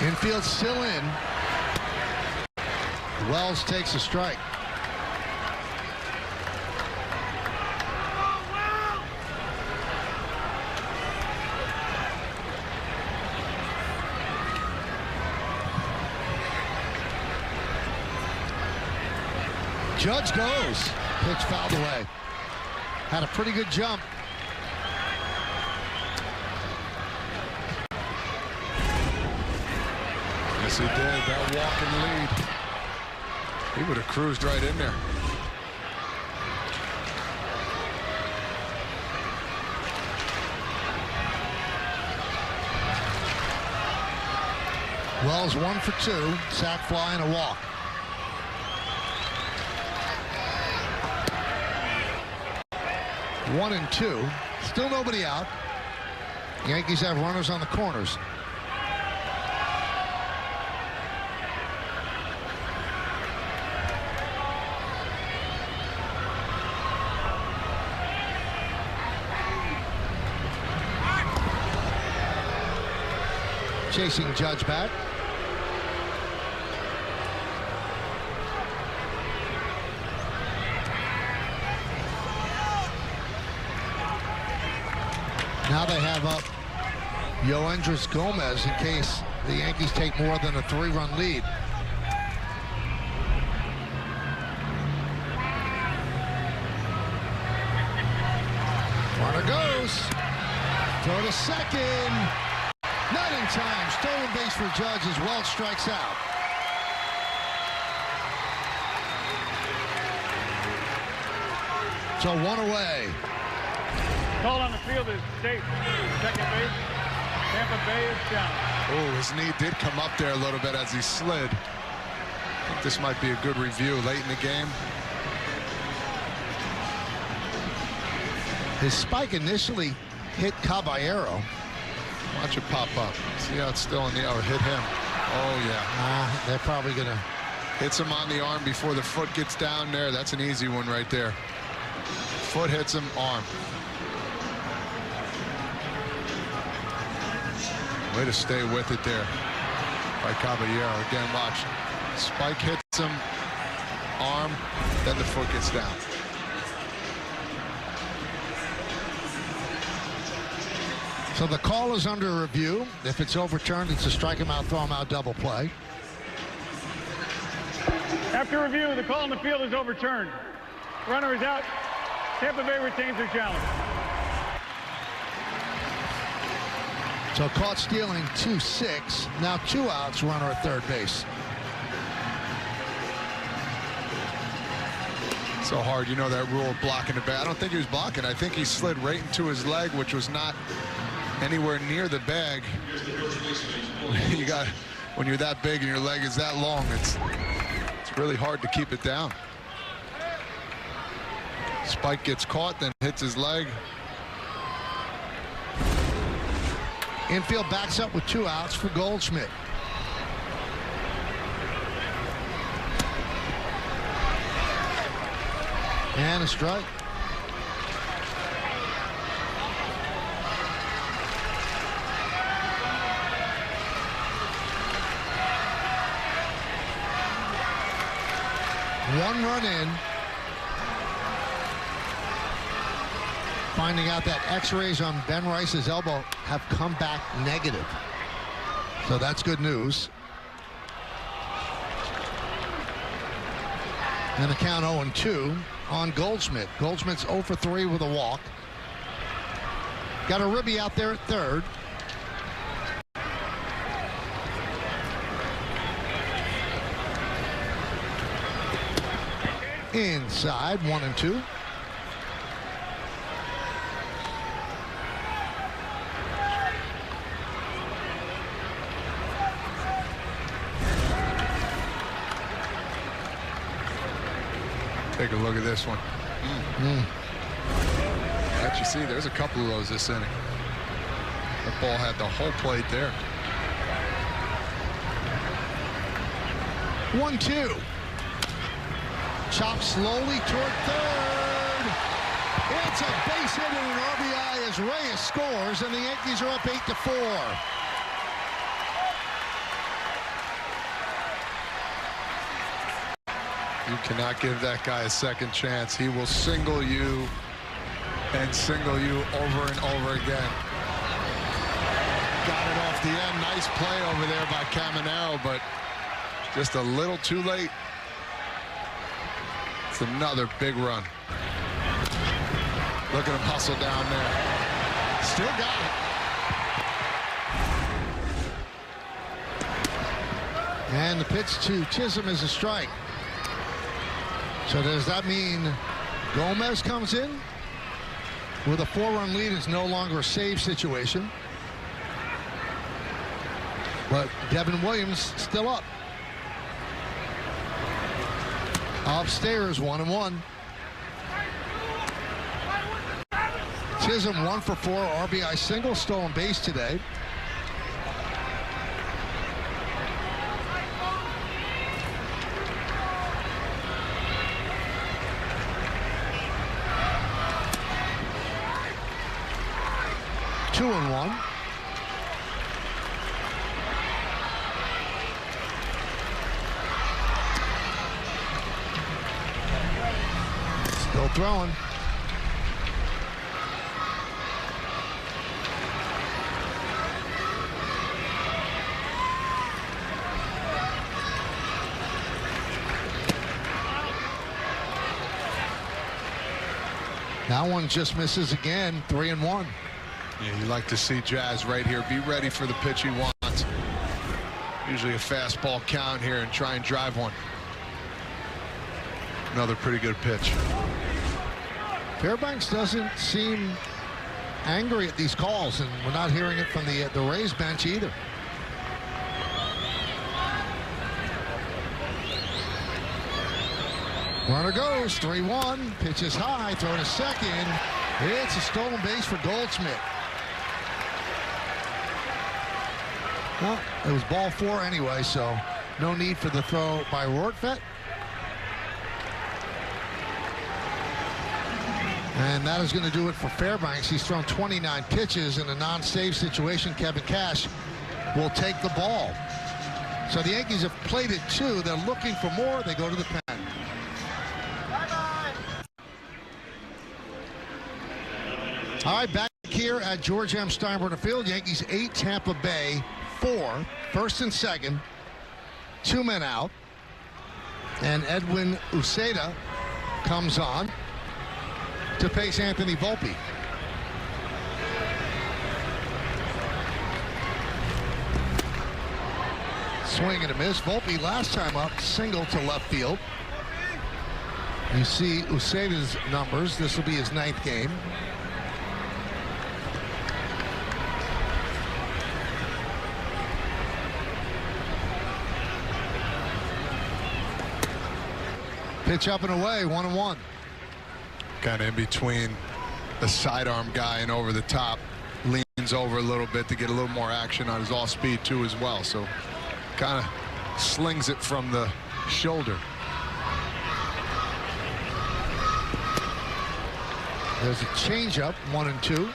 Infield still in. Wells takes a strike. Judge goes. Pitch fouled away. Had a pretty good jump. Yes, he did. That walking lead. He would have cruised right in there. Wells 1 for 2. Sack fly and a walk. One and 2. Still nobody out. Yankees have runners on the corners. Chasing Judge back. Now they have up Yoendris Gomez in case the Yankees take more than a 3-run lead. Runner goes. Throw to second. Not in time. Stolen base for Judge as Wells strikes out. So 1 away. Call on the field is safe. Second base. Tampa Bay is down. Oh, his knee did come up there a little bit as he slid. I think this might be a good review late in the game. His spike initially hit Caballero. Watch it pop up. See how it's still in the air. Hit him. Oh, yeah. They're probably going to... Hits him on the arm before the foot gets down there. That's an easy one right there. Foot hits him, arm. Way to stay with it there by Caballero. Again, watch. Spike hits him, arm, then the foot gets down. So the call is under review. If it's overturned, it's a strike him out, throw him out, double play. After review, the call on the field is overturned. Runner is out. Tampa Bay retains their challenge. So caught stealing 2-6. Now 2 outs, runner at third base. So hard, you know that rule of blocking the bag. I don't think he was blocking. I think he slid right into his leg, which was not anywhere near the bag. You got, when you're that big and your leg is that long, it's really hard to keep it down. Spike gets caught, then hits his leg. Infield backs up with 2 outs for Goldschmidt. And a strike. One run in. Finding out that x-rays on Ben Rice's elbow have come back negative. So that's good news. And the count 0-2 on Goldschmidt. Goldschmidt's 0 for 3 with a walk. Got a ribby out there at third. Inside, 1-2. Take a look at this one. Let you see, there's a couple of those this inning. That ball had the whole plate there. 1-2. Chop slowly toward third. It's a base hit and an RBI as Reyes scores, and the Yankees are up 8-4. You cannot give that guy a second chance. He will single you and single you over and over again. Got it off the end. Nice play over there by Caminero, but just a little too late. It's another big run. Look at him hustle down there. Still got it. And the pitch to Chisholm is a strike. So does that mean Gomez comes in with a 4-run lead? It's no longer a save situation. But Devin Williams still up. Upstairs, 1-1. Chisholm 1 for 4, RBI single, stolen base today. Two and one. Still throwing. That one just misses again. 3-1. Yeah, you like to see Jazz right here. Be ready for the pitch he wants. Usually a fastball count here and try and drive one. Another pretty good pitch. Fairbanks doesn't seem angry at these calls, and we're not hearing it from the Rays bench either. Runner goes, 3-1. Pitch is high, throw to second. It's a stolen base for Goldschmidt. Well, it was ball 4 anyway, so no need for the throw by Rortvedt. And that is going to do it for Fairbanks. He's thrown 29 pitches in a non-save situation. Kevin Cash will take the ball. So the Yankees have played it 2. They're looking for more. They go to the pen. All right, back here at George M. Steinbrenner Field. Yankees 8, Tampa Bay 4. First and second. 2 men out. And Edwin Uceda comes on to face Anthony Volpe. Swing and a miss. Volpe last time up, single to left field. You see Uceda's numbers. This will be his 9th game. Pitch up and away, 1-1. Kind of in between the sidearm guy and over the top. Leans over a little bit to get a little more action on his off-speed too as well. So kind of slings it from the shoulder. There's a changeup, 1-2.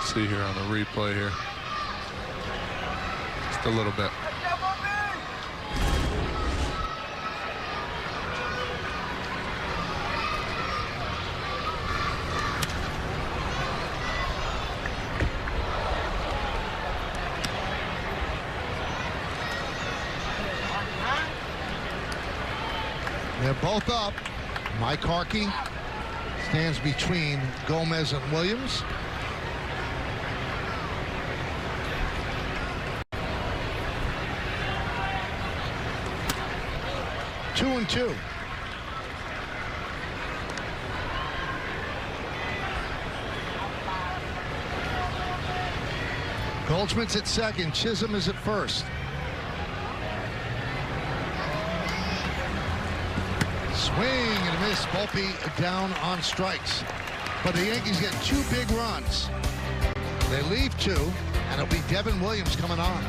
See here on the replay here. Just a little bit. They're both up. Mike Harkey stands between Gomez and Williams. Two and two. Goldschmidt's at second. Chisholm is at first. Swing and a miss. Volpe down on strikes. But the Yankees get 2 big runs. They leave 2, and it'll be Devin Williams coming on.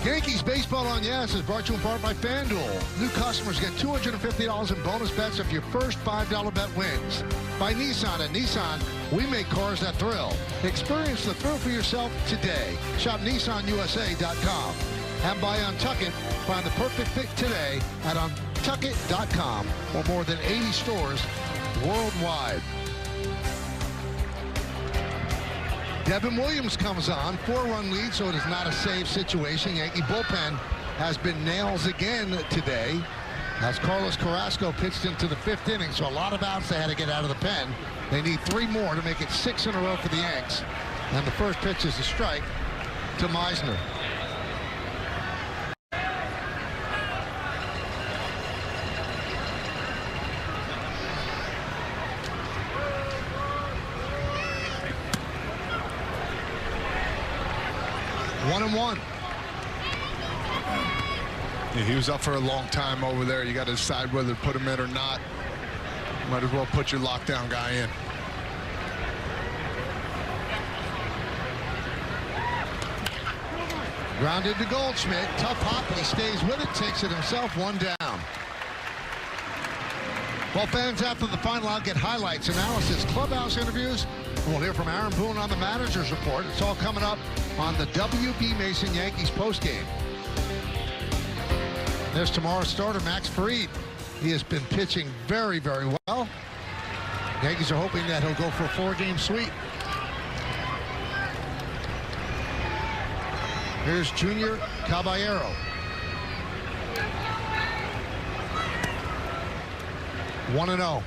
Yankees Baseball on Yes is brought to you in part by FanDuel. New customers get $250 in bonus bets if your first $5 bet wins. By Nissan. At Nissan, we make cars that thrill. Experience the thrill for yourself today. Shop NissanUSA.com. And by Untuckit, find the perfect fit today at Untuckit.com or more than 80 stores worldwide. Devin Williams comes on, 4-run lead, so it is not a save situation. Yankee bullpen has been nails again today as Carlos Carrasco pitched into the 5th inning, so a lot of outs they had to get out of the pen. They need 3 more to make it 6 in a row for the Yanks. And the first pitch is a strike to Meisner. One and one. Yeah, he was up for a long time over there. You got to decide whether to put him in or not. Might as well put your lockdown guy in. Grounded to Goldschmidt. Tough hop, but he stays with it. Takes it himself. 1 down. Well, fans, after the final, I'll get highlights, analysis, clubhouse interviews. We'll hear from Aaron Boone on the manager's report. It's all coming up on the W.B. Mason Yankees postgame. There's tomorrow's starter, Max Fried. He has been pitching very, very well. Yankees are hoping that he'll go for a 4-game sweep. Here's Junior Caballero. One and 0.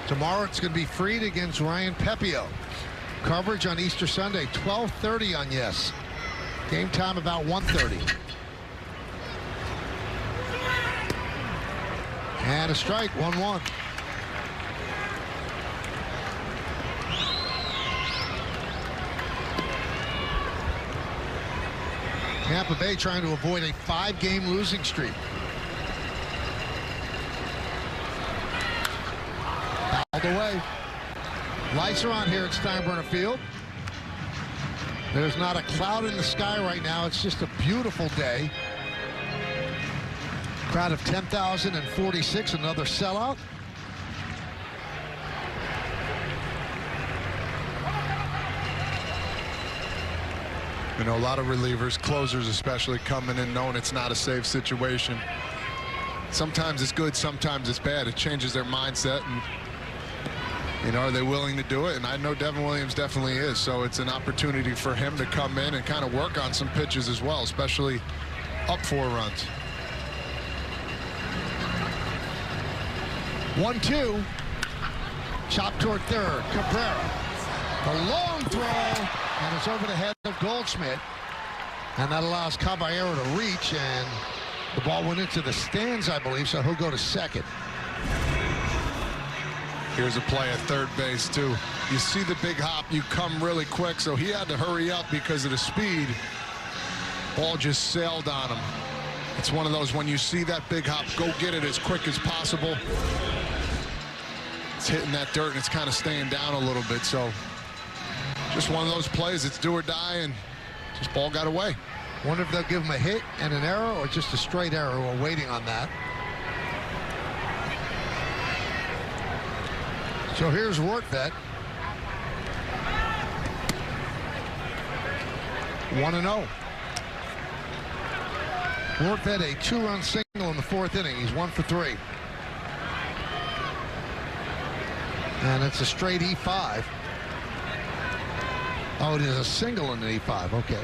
Tomorrow it's going to be Fried against Ryan Pepio. Coverage on Easter Sunday, 12:30 on Yes. Game time about 1:30. And a strike, 1-1. Tampa Bay trying to avoid a 5-game losing streak. Fouled away. Lights are on here at Steinbrenner Field. There's not a cloud in the sky right now. It's just a beautiful day. Crowd of 10,046, another sellout. You know, a lot of relievers, closers especially, coming in knowing it's not a safe situation. Sometimes it's good, sometimes it's bad. It changes their mindset, and you know, are they willing to do it? And I know Devin Williams definitely is, so it's an opportunity for him to come in and kind of work on some pitches as well, especially up 4 runs. 1-2. Chop toward third. Cabrera. A long throw, and it's over the head of Goldschmidt. And that allows Caballero to reach, and the ball went into the stands, I believe, so he'll go to second. Here's a play at third base, too. You see the big hop, you come really quick, so he had to hurry up because of the speed. Ball just sailed on him. It's one of those, when you see that big hop, go get it as quick as possible. It's hitting that dirt, and it's kind of staying down a little bit, so just one of those plays. It's do or die, and just ball got away. Wonder if they'll give him a hit and an error or just a straight error. We're waiting on that. So here's Rortvedt. 1-0. Rortvedt a 2-run single in the 4th inning. He's 1 for 3. And it's a straight E5. Oh, it is a single in the E5. Okay.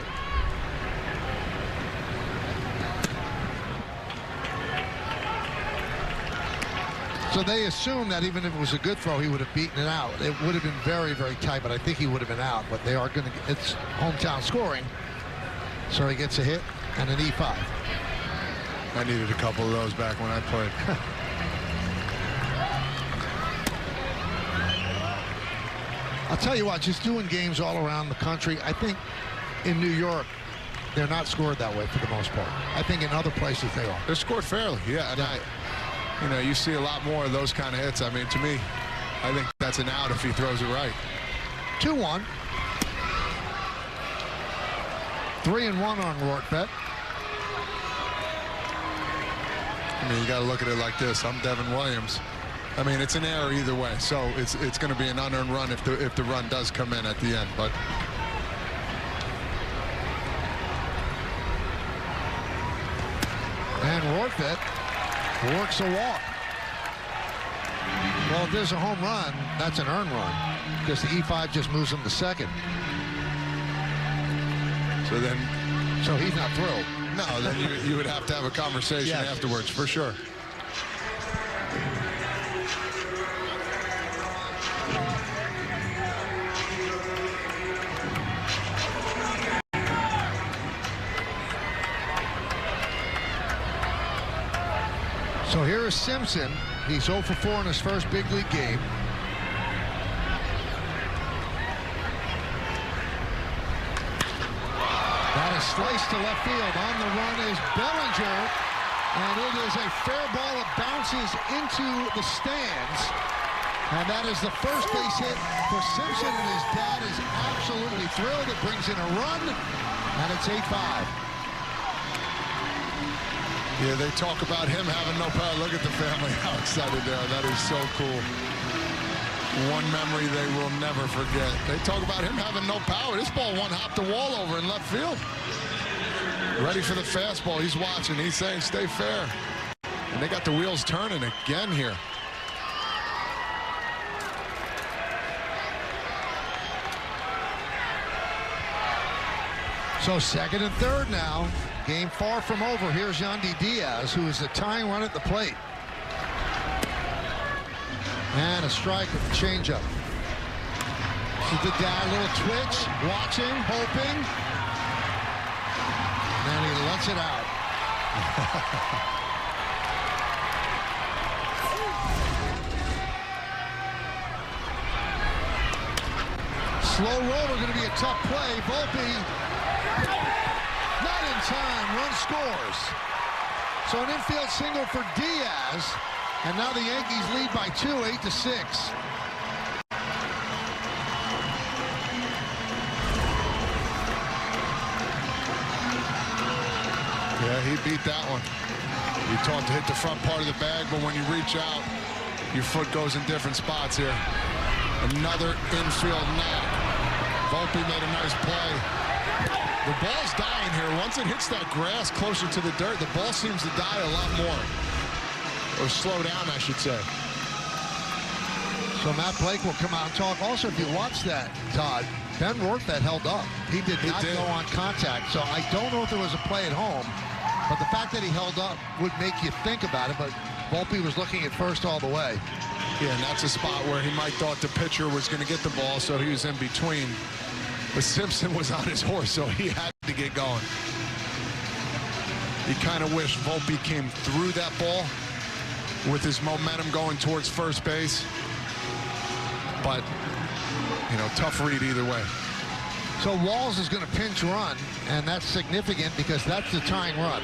So they assume that even if it was a good throw, he would have beaten it out. It would have been very, very tight, but I think he would have been out. But they are going to, it's hometown scoring. So he gets a hit and an E5. I needed a couple of those back when I played. I'll tell you what, just doing games all around the country, I think in New York, they're not scored that way for the most part. I think in other places they are. They're scored fairly, yeah. And you know, you see a lot more of those kind of hits. I mean, to me, I think that's an out if he throws it right. 2-1. 3-1 on Rortvedt. I mean, you got to look at it like this. I'm Devin Williams. I mean, it's an error either way, so it's going to be an unearned run if the run does come in at the end. But and Rortvedt works a walk. Well, if there's a home run, that's an earned run because the E5 just moves him to second. So he's not thrilled. No, then you would have to have a conversation afterwards, for sure. So here is Simpson. He's 0 for 4 in his first big league game. That is sliced to left field. On the run is Bellinger. And it is a fair ball that bounces into the stands. And that is the first base hit for Simpson, and his dad is absolutely thrilled. It brings in a run, and it's 8-5. Yeah, they talk about him having no power. Look at the family, how excited they are. That is so cool. One memory they will never forget. They talk about him having no power. This ball one-hopped the wall over in left field. Ready for the fastball. He's watching. He's saying, stay fair. And they got the wheels turning again here. So second and third now. Game far from over. Here's Yandy Diaz, who is the tying run at the plate. And a strike with the changeup. This is the dad, little twitch, watching, hoping. And he lets it out. Slow roller going to be a tough play. Volpe. Not in time. Run scores. So an infield single for Diaz. And now the Yankees lead by 2, 8-6. Yeah, he beat that one. You taught to hit the front part of the bag, but when you reach out, your foot goes in different spots here. Another infield knock. Volpe made a nice play. The ball's dying here. Once it hits that grass closer to the dirt, the ball seems to die a lot more. Or slow down, I should say. So Matt Blake will come out and talk. Also, if you watch that, Todd, Ben Rortvedt held up. He did not go on contact. So I don't know if there was a play at home, but the fact that he held up would make you think about it. But Volpe was looking at first all the way. Yeah, and that's a spot where he might thought the pitcher was going to get the ball, so he was in between. But Simpson was on his horse, so he had to get going. He kind of wished Volpe came through that ball with his momentum going towards first base. But, you know, tough read either way. So Walls is going to pinch run, and that's significant because that's the tying run.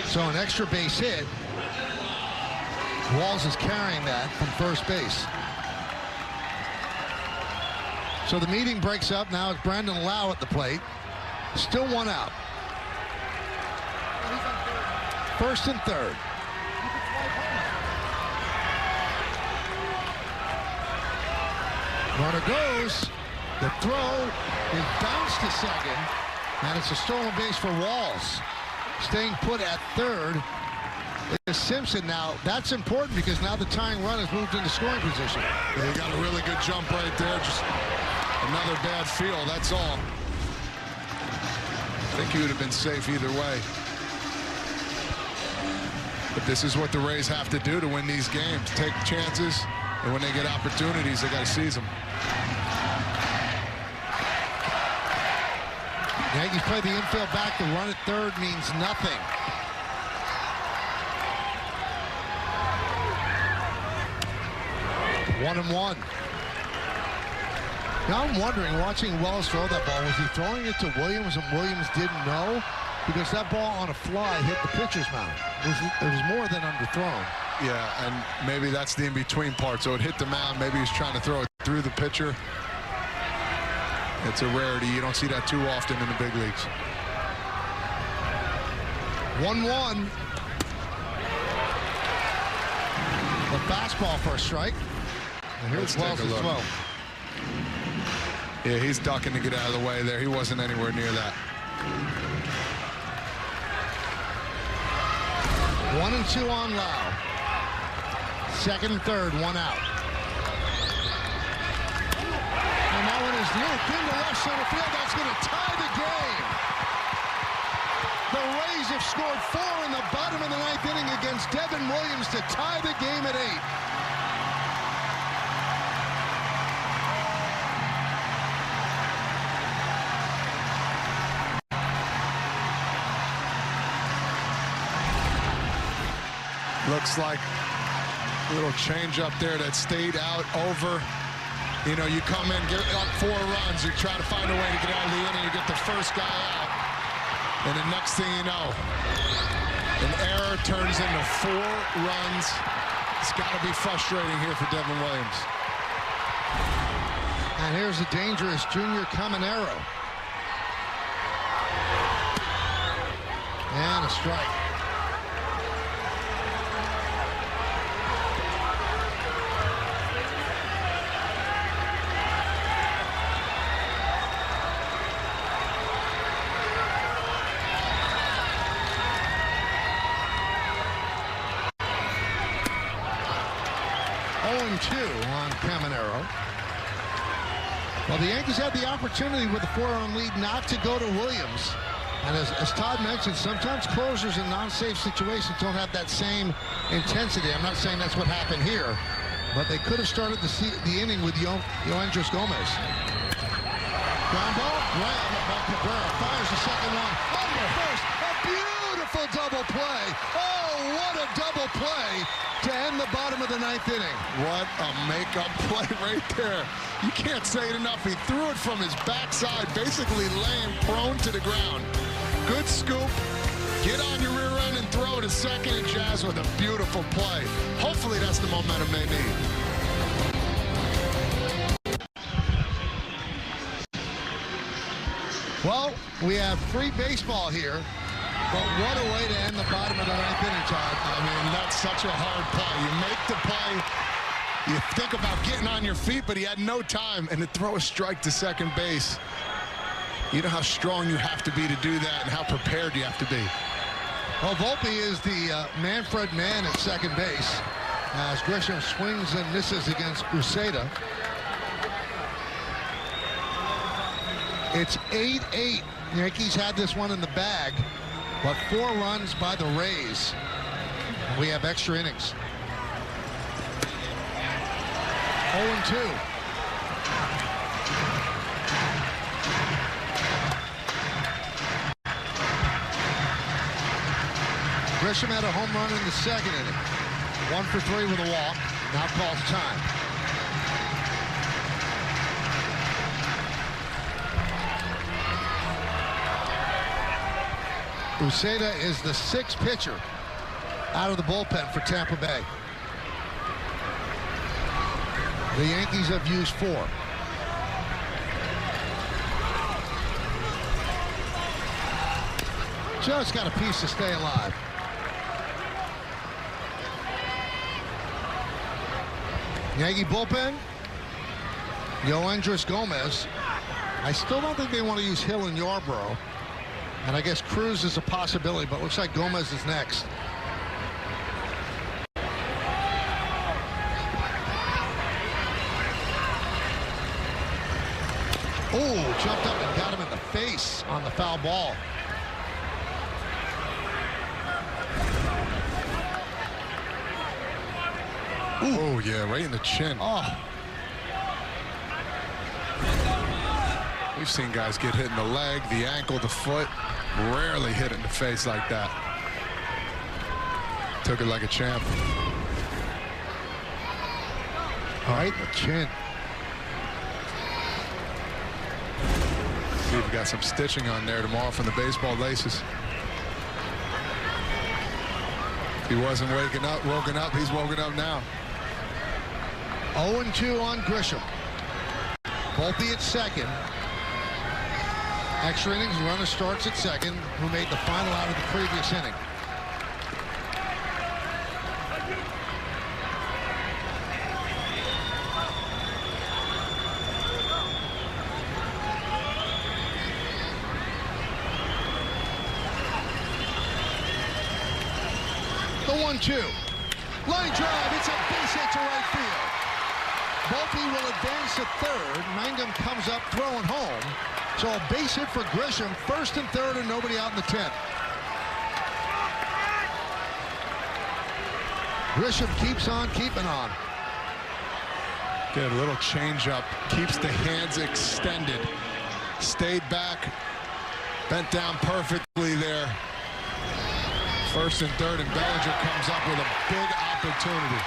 So an extra base hit. Walls is carrying that from first base. So the meeting breaks up. Now it's Brandon Lau at the plate. Still one out. First and third. Runner goes. The throw is bounced to second, and it's a stolen base for Walls. Staying put at third is Simpson. Now, that's important because now the tying run has moved into scoring position. Yeah, he got a really good jump right there. Just another bad feel, that's all. I think he would have been safe either way. But this is what the Rays have to do to win these games. Take chances, and when they get opportunities, they got to seize them. Yankees play the infield back. The run at third means nothing. One and one. Now I'm wondering, watching Wells throw that ball, was he throwing it to Williams and Williams didn't know? Because that ball on a fly hit the pitcher's mound. It was more than underthrown. Yeah, and maybe that's the in-between part. So it hit the mound. Maybe he's trying to throw it through the pitcher. It's a rarity. You don't see that too often in the big leagues. 1-1. The fastball for a strike. And here's Wells as well. Yeah, he's ducking to get out of the way there. He wasn't anywhere near that. 1-2 on Lau. Second and third, one out. And that one is looped into left center field. That's going to tie the game. The Rays have scored 4 in the bottom of the 9th inning against Devin Williams to tie the game at 8. Looks like a little change up there that stayed out over. You know, you come in, get up 4 runs, you try to find a way to get out of the inning, you get the first guy out. And the next thing you know, an error turns into 4 runs. It's got to be frustrating here for Devin Williams. And here's the dangerous Junior Caminero. And a strike. On Caminero. Well, the Yankees had the opportunity with a 4-run lead not to go to Williams. And as Todd mentioned, sometimes closers in non-safe situations don't have that same intensity. I'm not saying that's what happened here, but they could have started the inning with Yoendris Gomez. Ground ball, grab by Cabrera, fires the second one. Over first, a beautiful double play. Oh, what a double play to end the bottom of the 9th inning. What a makeup play right there. You can't say it enough. He threw it from his backside, basically laying prone to the ground. Good scoop. Get on your rear end and throw it a second, and Jazz with a beautiful play. Hopefully that's the momentum they need. Well, we have free baseball here. But what a way to end the bottom of the 9th inning, Todd. I mean, that's such a hard play. You make the play, you think about getting on your feet, but he had no time, and to throw a strike to second base. You know how strong you have to be to do that and how prepared you have to be. Well, Volpe is the Manfred man at second base as Grisham swings and misses against Uceda. It's 8-8. Yankees had this one in the bag. But 4 runs by the Rays. We have extra innings. 0-2. Grisham had a home run in the second inning. 1 for 3 with a walk. Now calls time. Uceda is the 6th pitcher out of the bullpen for Tampa Bay. The Yankees have used 4. Just got a piece to stay alive. Yankee bullpen, Yoendris Gomez. I still don't think they want to use Hill and Yarbrough. And I guess Cruz is a possibility, but looks like Gomez is next. Oh, jumped up and got him in the face on the foul ball. Ooh. Oh, yeah, right in the chin. Oh. We've seen guys get hit in the leg, the ankle, the foot. Rarely hit it in the face like that. Took it like a champ. Right in the chin. See if we got some stitching on there tomorrow from the baseball laces. If he wasn't woken up, he's woken up now. 0-2 on Grisham. Volpe at second. Extra innings, runner starts at second, who made the final out of the previous inning. The 1-2. Line drive. It's a base hit to right field. Volpe will advance to third. Mangum comes up throwing home. So a base hit for Grisham. First and third and nobody out in the 10th. Grisham keeps on keeping on. Good, a little changeup. Keeps the hands extended. Stayed back. Bent down perfectly there. First and third, and Bellinger comes up with a big opportunity.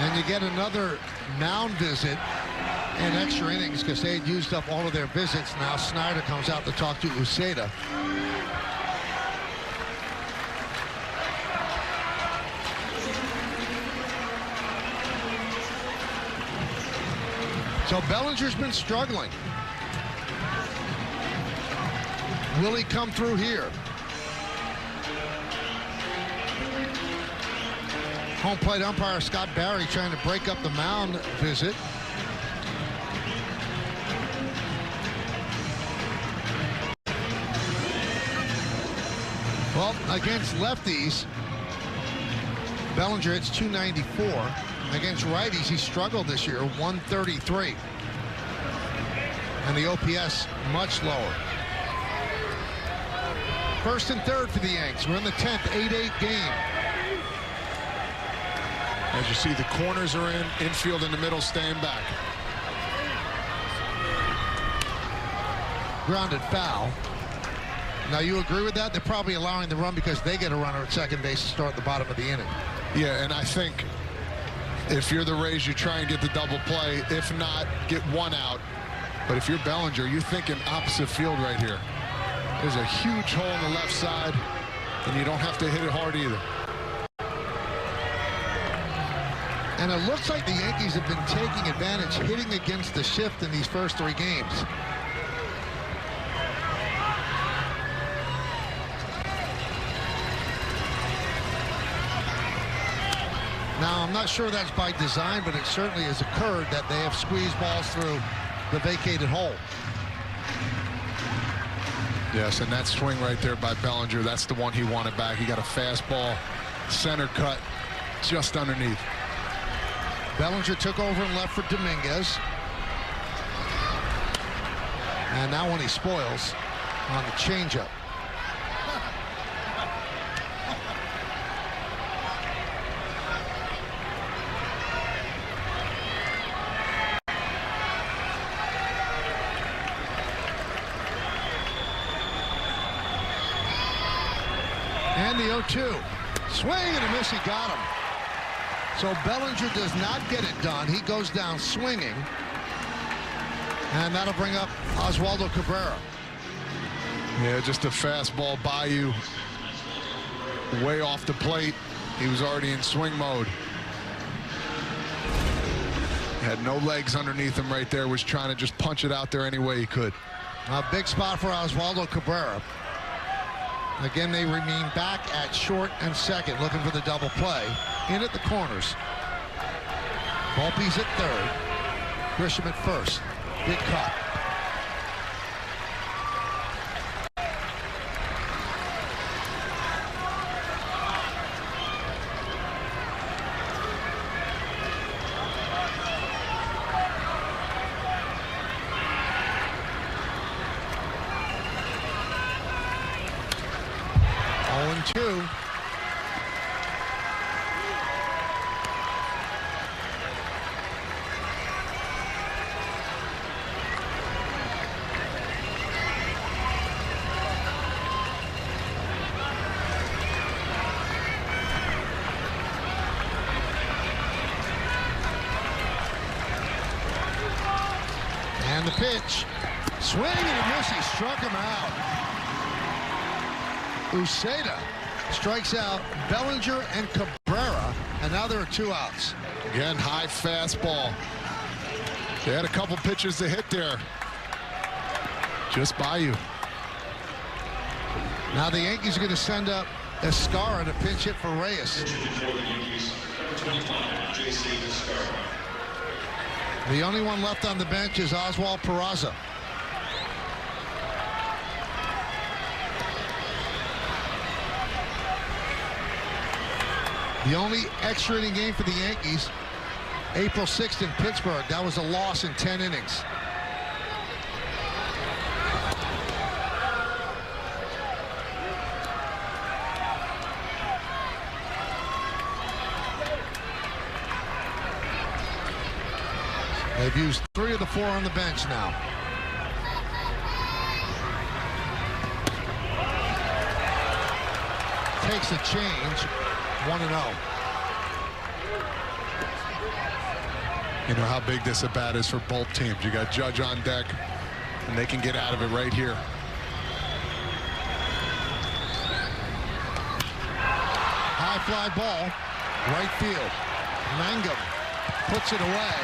And you get another mound visit in extra innings because they had used up all of their visits. Now Snyder comes out to talk to Uceda. So Bellinger's been struggling. Will he come through here? Home plate umpire Scott Barry trying to break up the mound visit. Well, against lefties, Bellinger hits .294. Against righties, he struggled this year, .133. And the OPS much lower. First and third for the Yanks. We're in the 10th, 8-8 game. As you see, the corners are in, infield in the middle, staying back. Grounded foul. Now, you agree with that? They're probably allowing the run because they get a runner at second base to start the bottom of the inning. Yeah, and I think if you're the Rays, you try and get the double play. If not, get one out. But if you're Bellinger, you're thinking opposite field right here. There's a huge hole on the left side, and you don't have to hit it hard either. And it looks like the Yankees have been taking advantage, hitting against the shift in these first three games. Now, I'm not sure that's by design, but it certainly has occurred that they have squeezed balls through the vacated hole. Yes, and that swing right there by Bellinger, that's the one he wanted back. He got a fastball, center cut, just underneath. Bellinger took over and left for Dominguez. And now when he spoils on the changeup. And the 0-2. Swing and a miss, he got him. So Bellinger does not get it done. He goes down swinging. And that'll bring up Oswaldo Cabrera. Yeah, just a fastball by you. Way off the plate. He was already in swing mode. Had no legs underneath him right there. Was trying to just punch it out there any way he could. A big spot for Oswaldo Cabrera. Again, they remain back at short and second, looking for the double play. In at the corners. Volpe's at third. Grisham at first. Big cut. Two. And the pitch. Swing and a miss. He struck him out. Uceda strikes out Bellinger and Cabrera, and now there are two outs. Again, high fastball. They had a couple pitches to hit there. Just by you. Now the Yankees are going to send up Escara to pinch hit for Reyes. The only one left on the bench is Oswald Peraza. The only extra inning game for the Yankees, April 6th in Pittsburgh. That was a loss in 10 innings. They've used 3 of the 4 on the bench now. Takes a change, 1-0. You know how big this at-bat is for both teams. You got Judge on deck, and they can get out of it right here. High fly ball, right field. Mangum puts it away,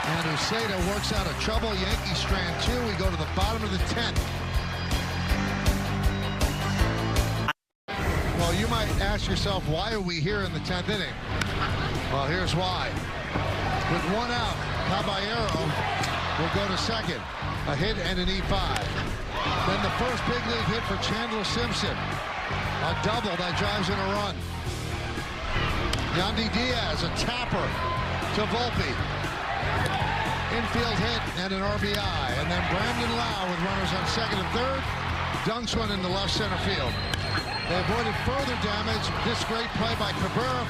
and Uceda works out of trouble. Yankees strand 2. We go to the bottom of the 10th. Well, you might ask yourself, why are we here in the 10th inning? Well, here's why. With 1 out, Caballero will go to second. A hit and an E5. Then the first big league hit for Chandler Simpson. A double that drives in a run. Yandy Diaz, a tapper to Volpe. Infield hit and an RBI. And then Brandon Lau with runners on second and third dunks one into left center field. They avoided further damage. This great play by Cabrera.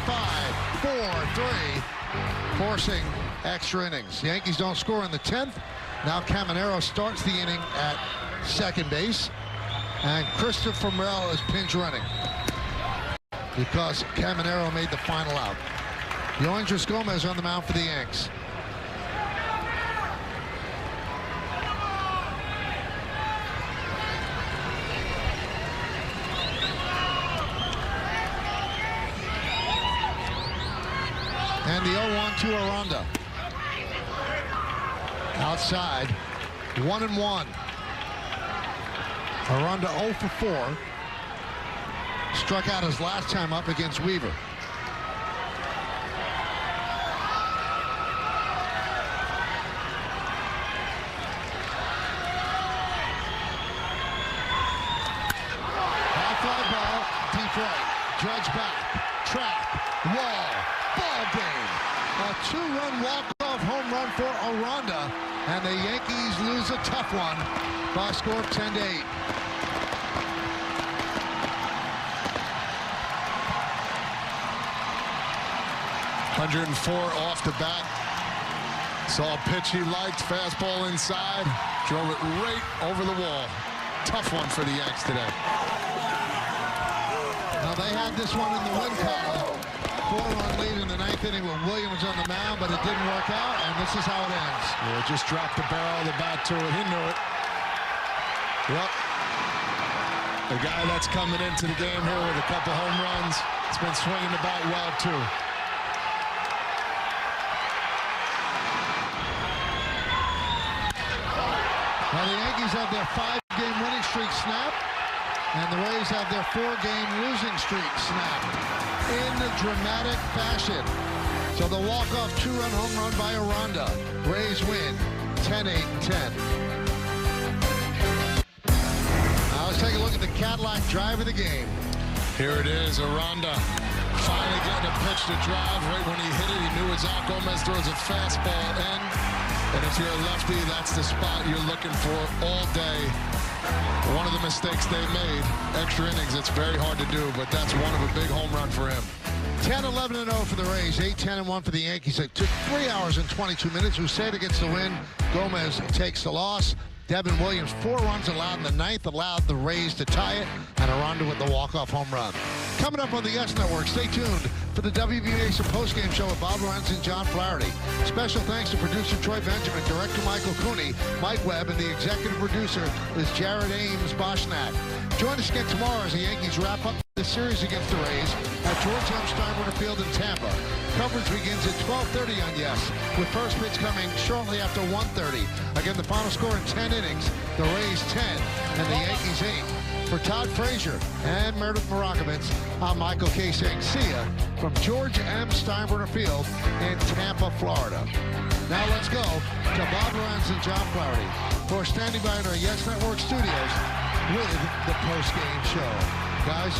5-4-3, forcing extra innings. The Yankees don't score in the 10th. Now Caminero starts the inning at second base, and Christopher Morel is pinch running because Caminero made the final out. Yoendris Gomez on the mound for the Yanks. And the 0-1 to Aranda. Outside, 1-1. Aranda 0 for 4. Struck out his last time up against Weaver. High fly ball, deep right. Judge back, track, wall. Ball game. A 2-run walk-off home run for Aranda, and the Yankees lose a tough one by a score of 10-8. .104 off the bat. Saw a pitch he liked, fastball inside, drove it right over the wall. Tough one for the Yanks today. Now they had this one in the win column. 4-run lead in the 9th inning with Williams on the mound, but it didn't work out, and this is how it ends. Yeah, just dropped the barrel of the bat to it. He knew it. Yep. The guy that's coming into the game here with a couple home runs, it's been swinging the bat well, too. Now the Yankees have their 5-game winning streak snapped, and the Rays have their 4-game losing streak snapped in dramatic fashion. So the walk-off 2-run home run by Aranda. Rays win 10-8-10. Now let's take a look at the Cadillac drive of the game. Here it is, Aranda finally getting a pitch to drive. Right when he hit it, he knew it was out. Gomez throws a fastball in. And if you're a lefty, that's the spot you're looking for all day. One of the mistakes they made, extra innings, it's very hard to do, but that's one of a big home run for him. 10-11-0 for the Rays, 8-10-1 for the Yankees. It took 3 hours and 22 minutes. Uceda gets the win. Gomez takes the loss. Devin Williams, 4 runs allowed in the 9th, allowed the Rays to tie it, and Aranda with the walk-off home run. Coming up on the YES Network, stay tuned for the WBA postgame show with Bob Lorenz and John Flaherty. Special thanks to producer Troy Benjamin, director Michael Cooney, Mike Webb, and the executive producer is Jared Ames Boschnack. Join us again tomorrow as the Yankees wrap up the series against the Rays at George M. Steinbrenner Field in Tampa. Coverage begins at 12:30 on YES, with first pitch coming shortly after 1:30. Again, the final score in 10 innings, the Rays 10 and the Yankees 8. For Todd Frazier and Meredith Marakovitz, I'm Michael K. saying see ya from George M. Steinbrenner Field in Tampa, Florida. Now let's go to Bob Lorenz and John Flaherty for standing by in our YES Network studios with the post-game show. Guys,